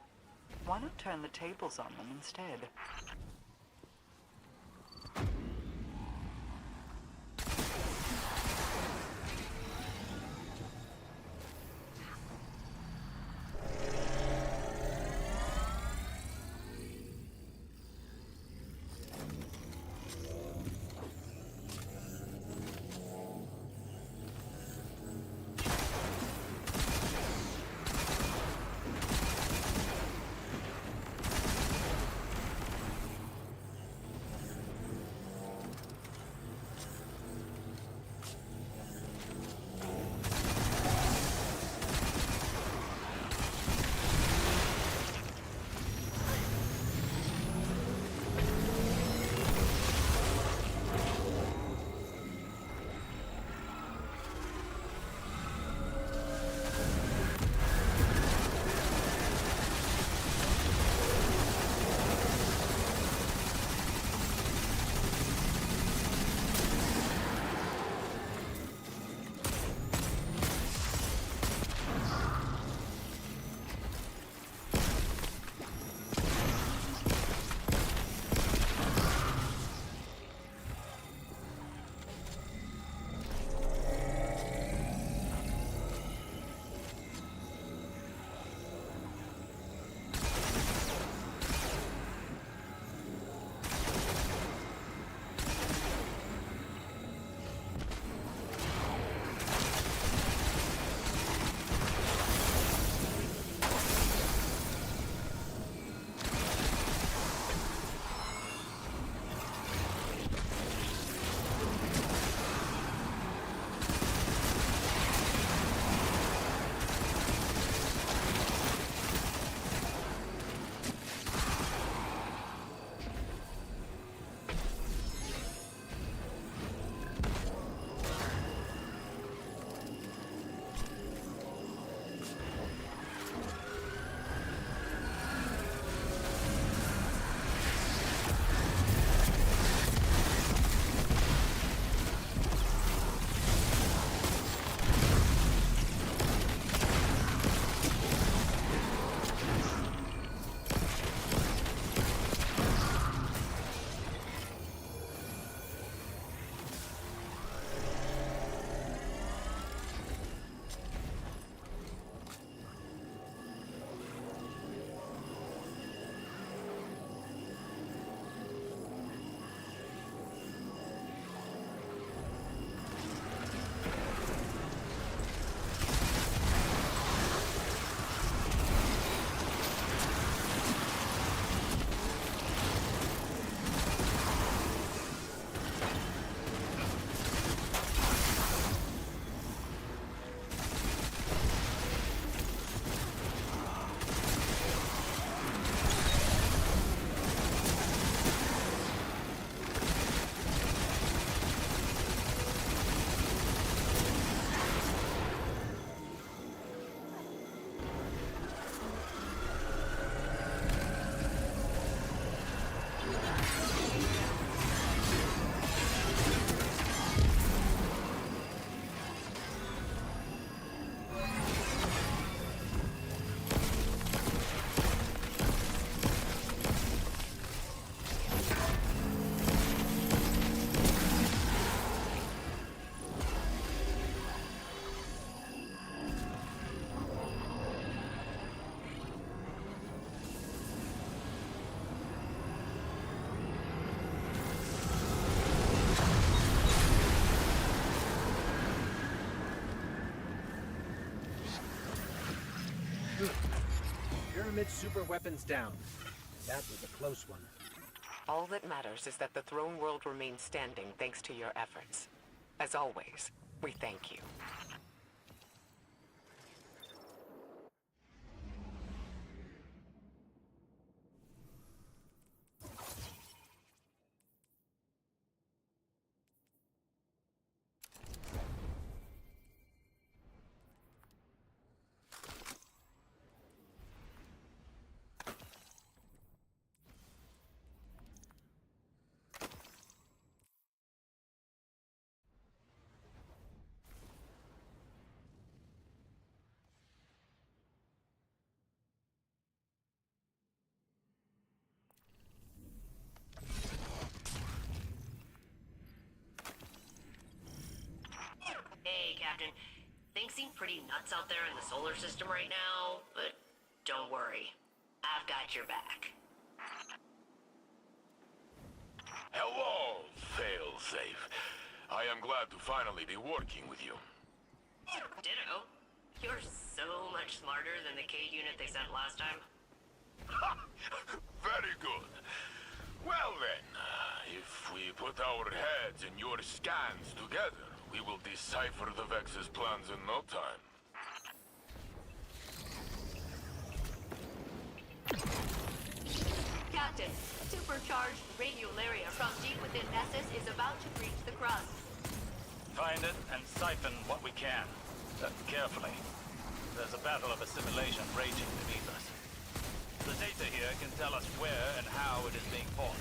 Why not turn the tables on them instead? Pyramid super weapons down. That was a close one. All that matters is that the throne world remains standing thanks to your efforts. As always, we thank you. Captain. Things seem pretty nuts out there in the solar system right now, but don't worry. I've got your back. Hello, failsafe. I am glad to finally be working with you. Ditto. You're so much smarter than the K unit they sent last time. Very good. Well then, if we put our heads and your scans together, we will decipher the Vex's plans in no time. Captain, supercharged radiolaria from deep within Nessus is about to breach the crust. Find it and siphon what we can. Carefully. There's a battle of assimilation raging beneath us. The data here can tell us where and how it is being fought.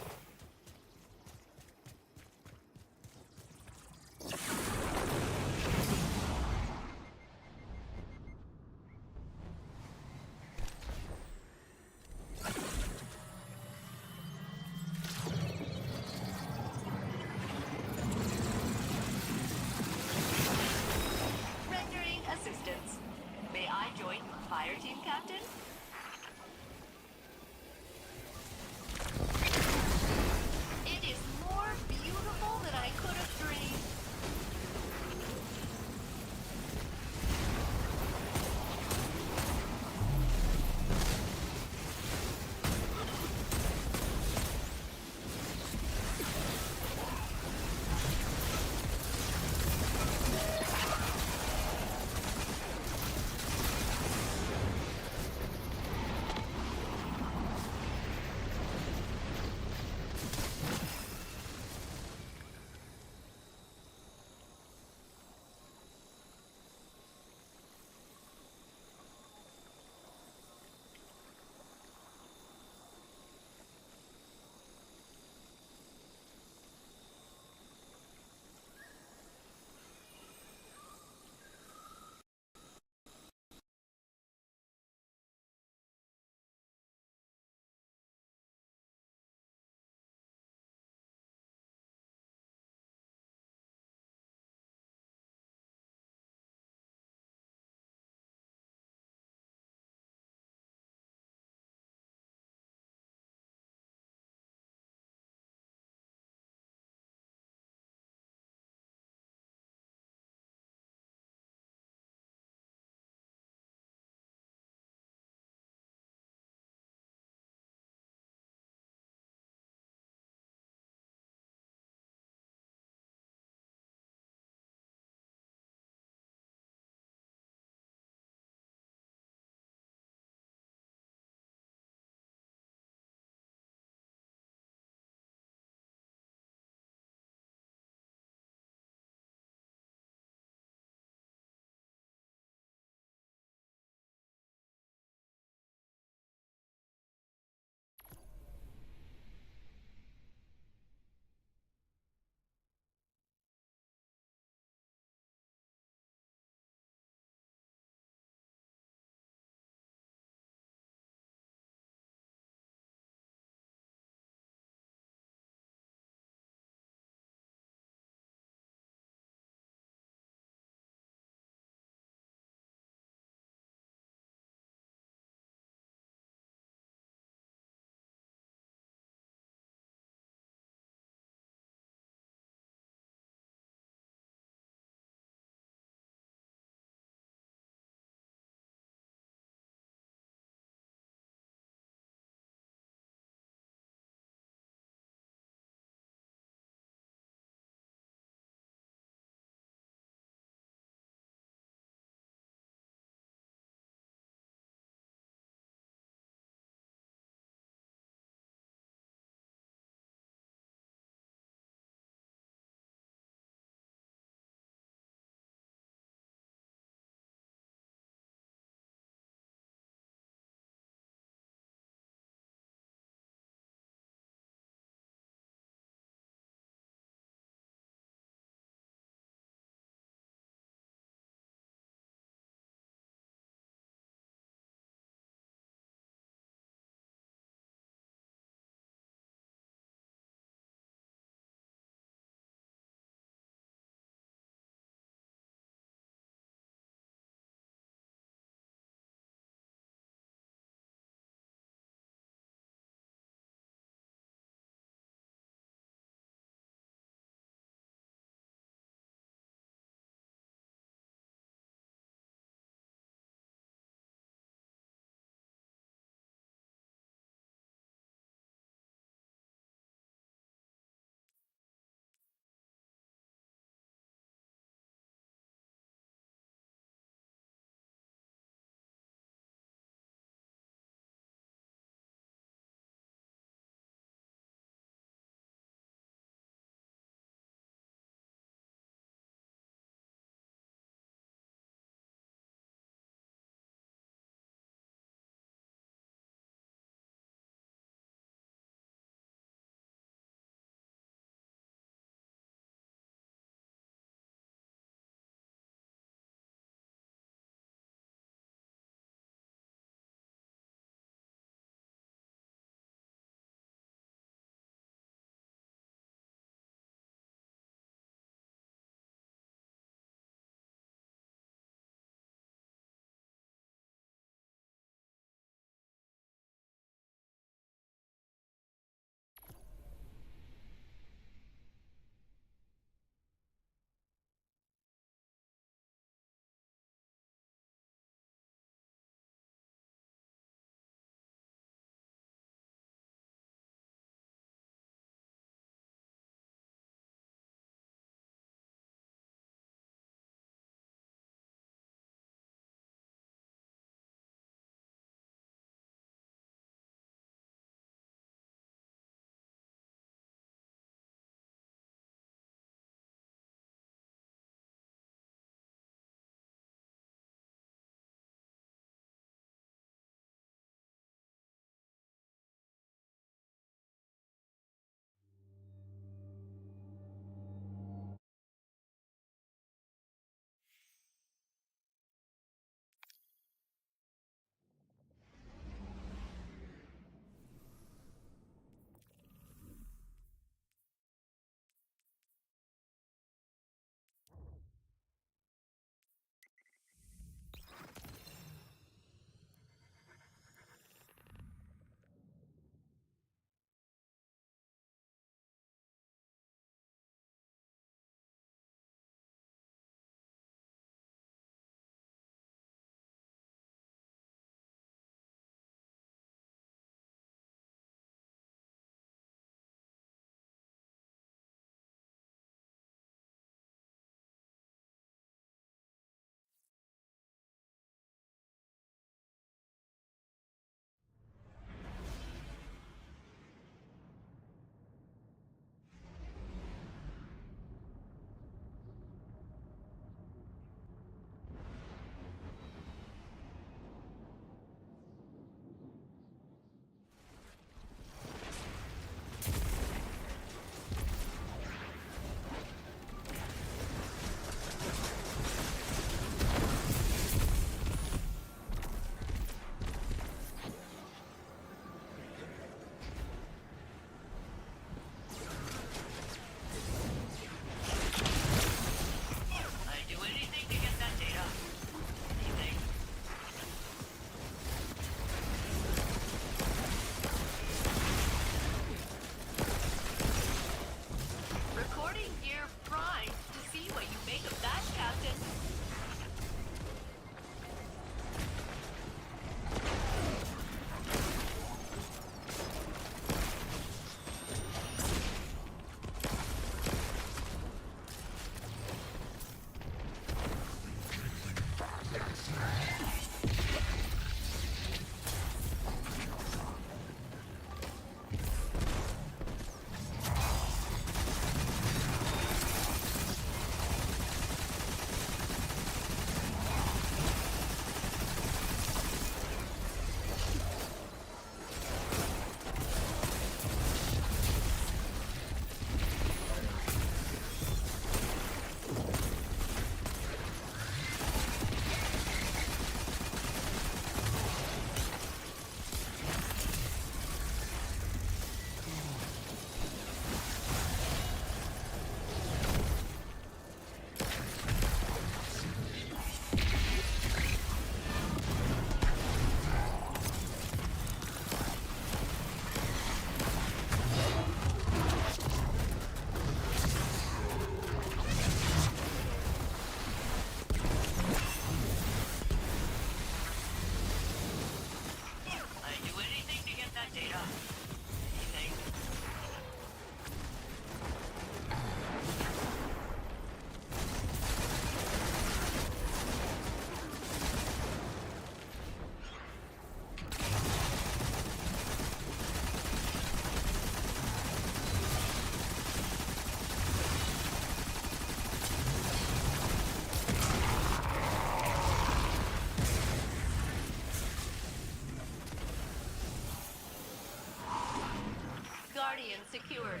Guardian secured.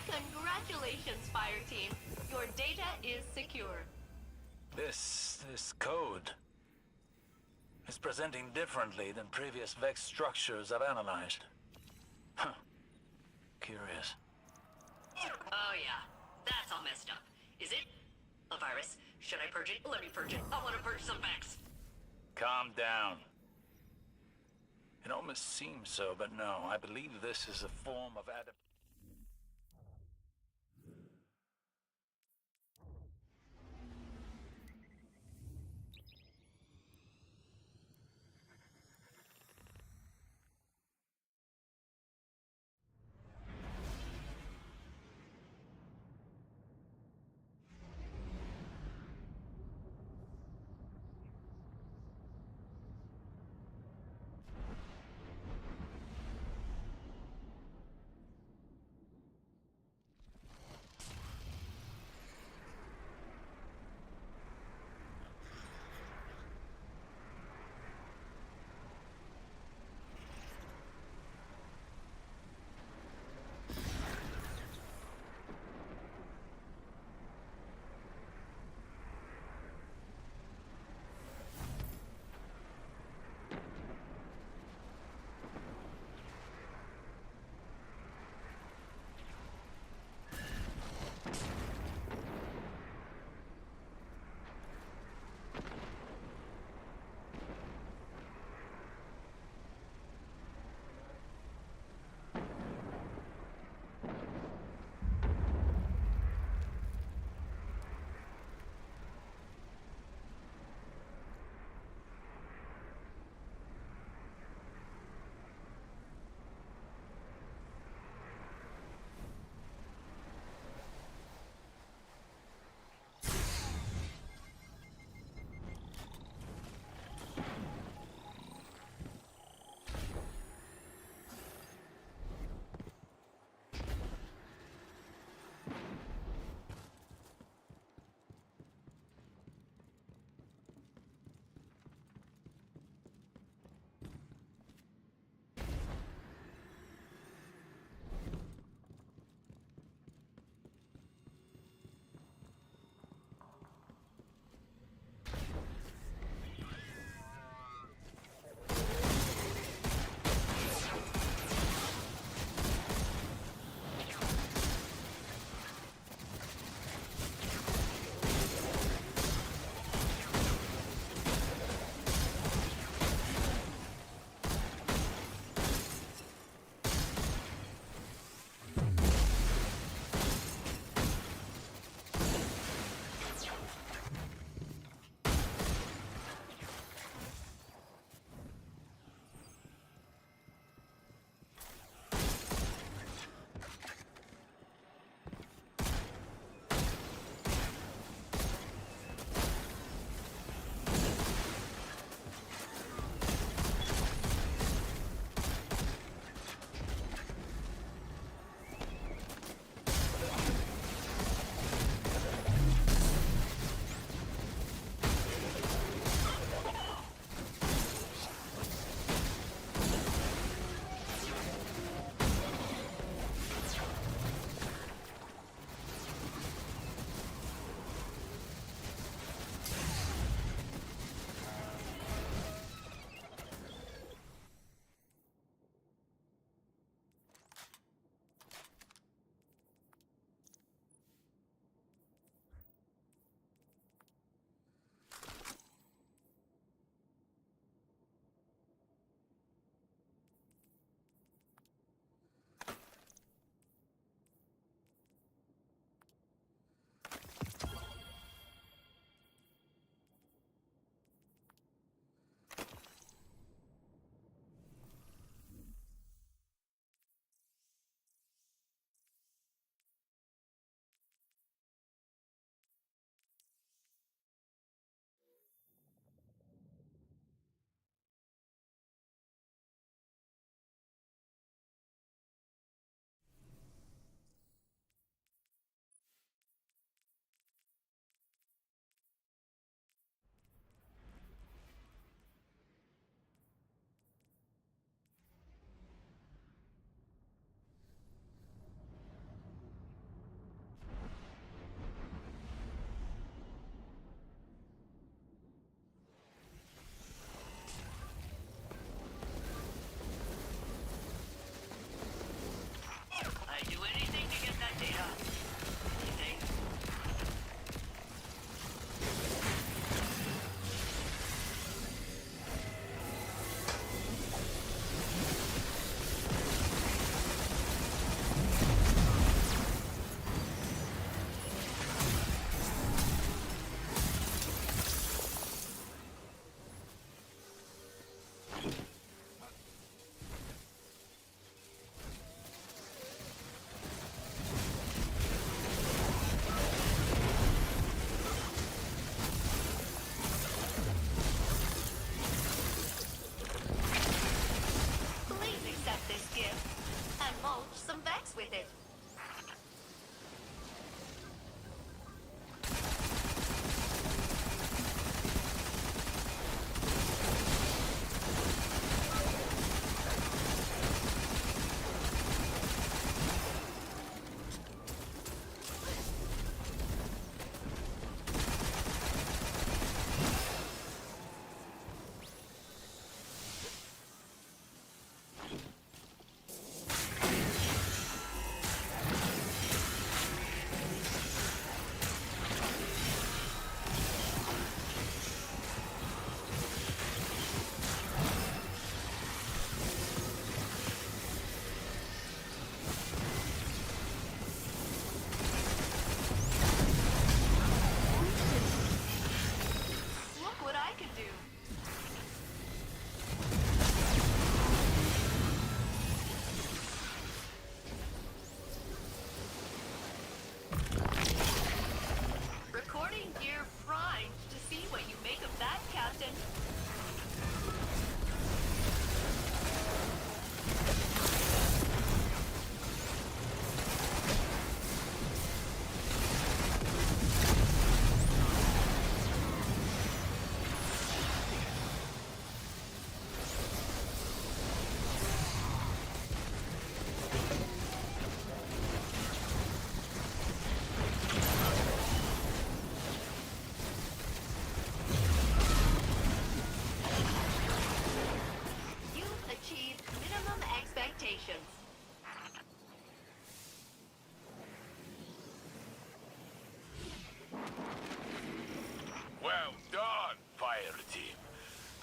Congratulations, Fire Team. Your data is secure. This code is presenting differently than previous Vex structures I've analyzed. Huh. Curious. Oh yeah, that's all messed up. Is it? A virus? Should I purge it? Let me purge it. I want to purge some Vex. Calm down. It almost seems so, but no. I believe this is a form of adaptation.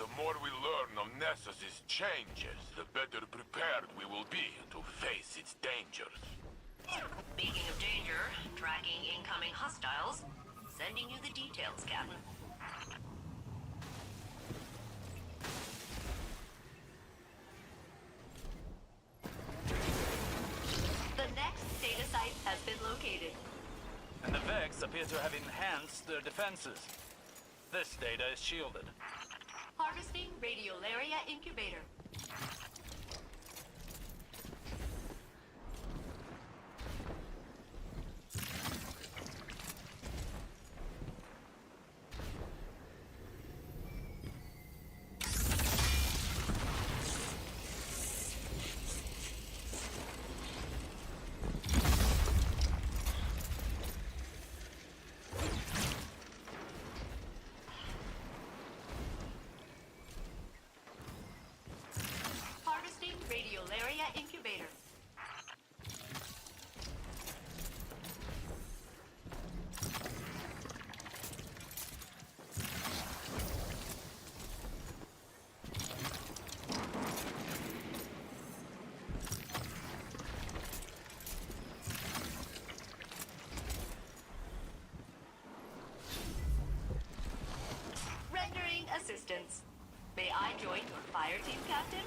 The more we learn of Nessus' changes, the better prepared we will be to face its dangers. Speaking of danger, tracking incoming hostiles. Sending you the details, Captain. The next data site has been located. And the Vex appear to have enhanced their defenses. This data is shielded. Harvesting Radiolaria Incubator. Harvesting Radiolaria Incubator. Rendering assistance. May I join your fire team, Captain?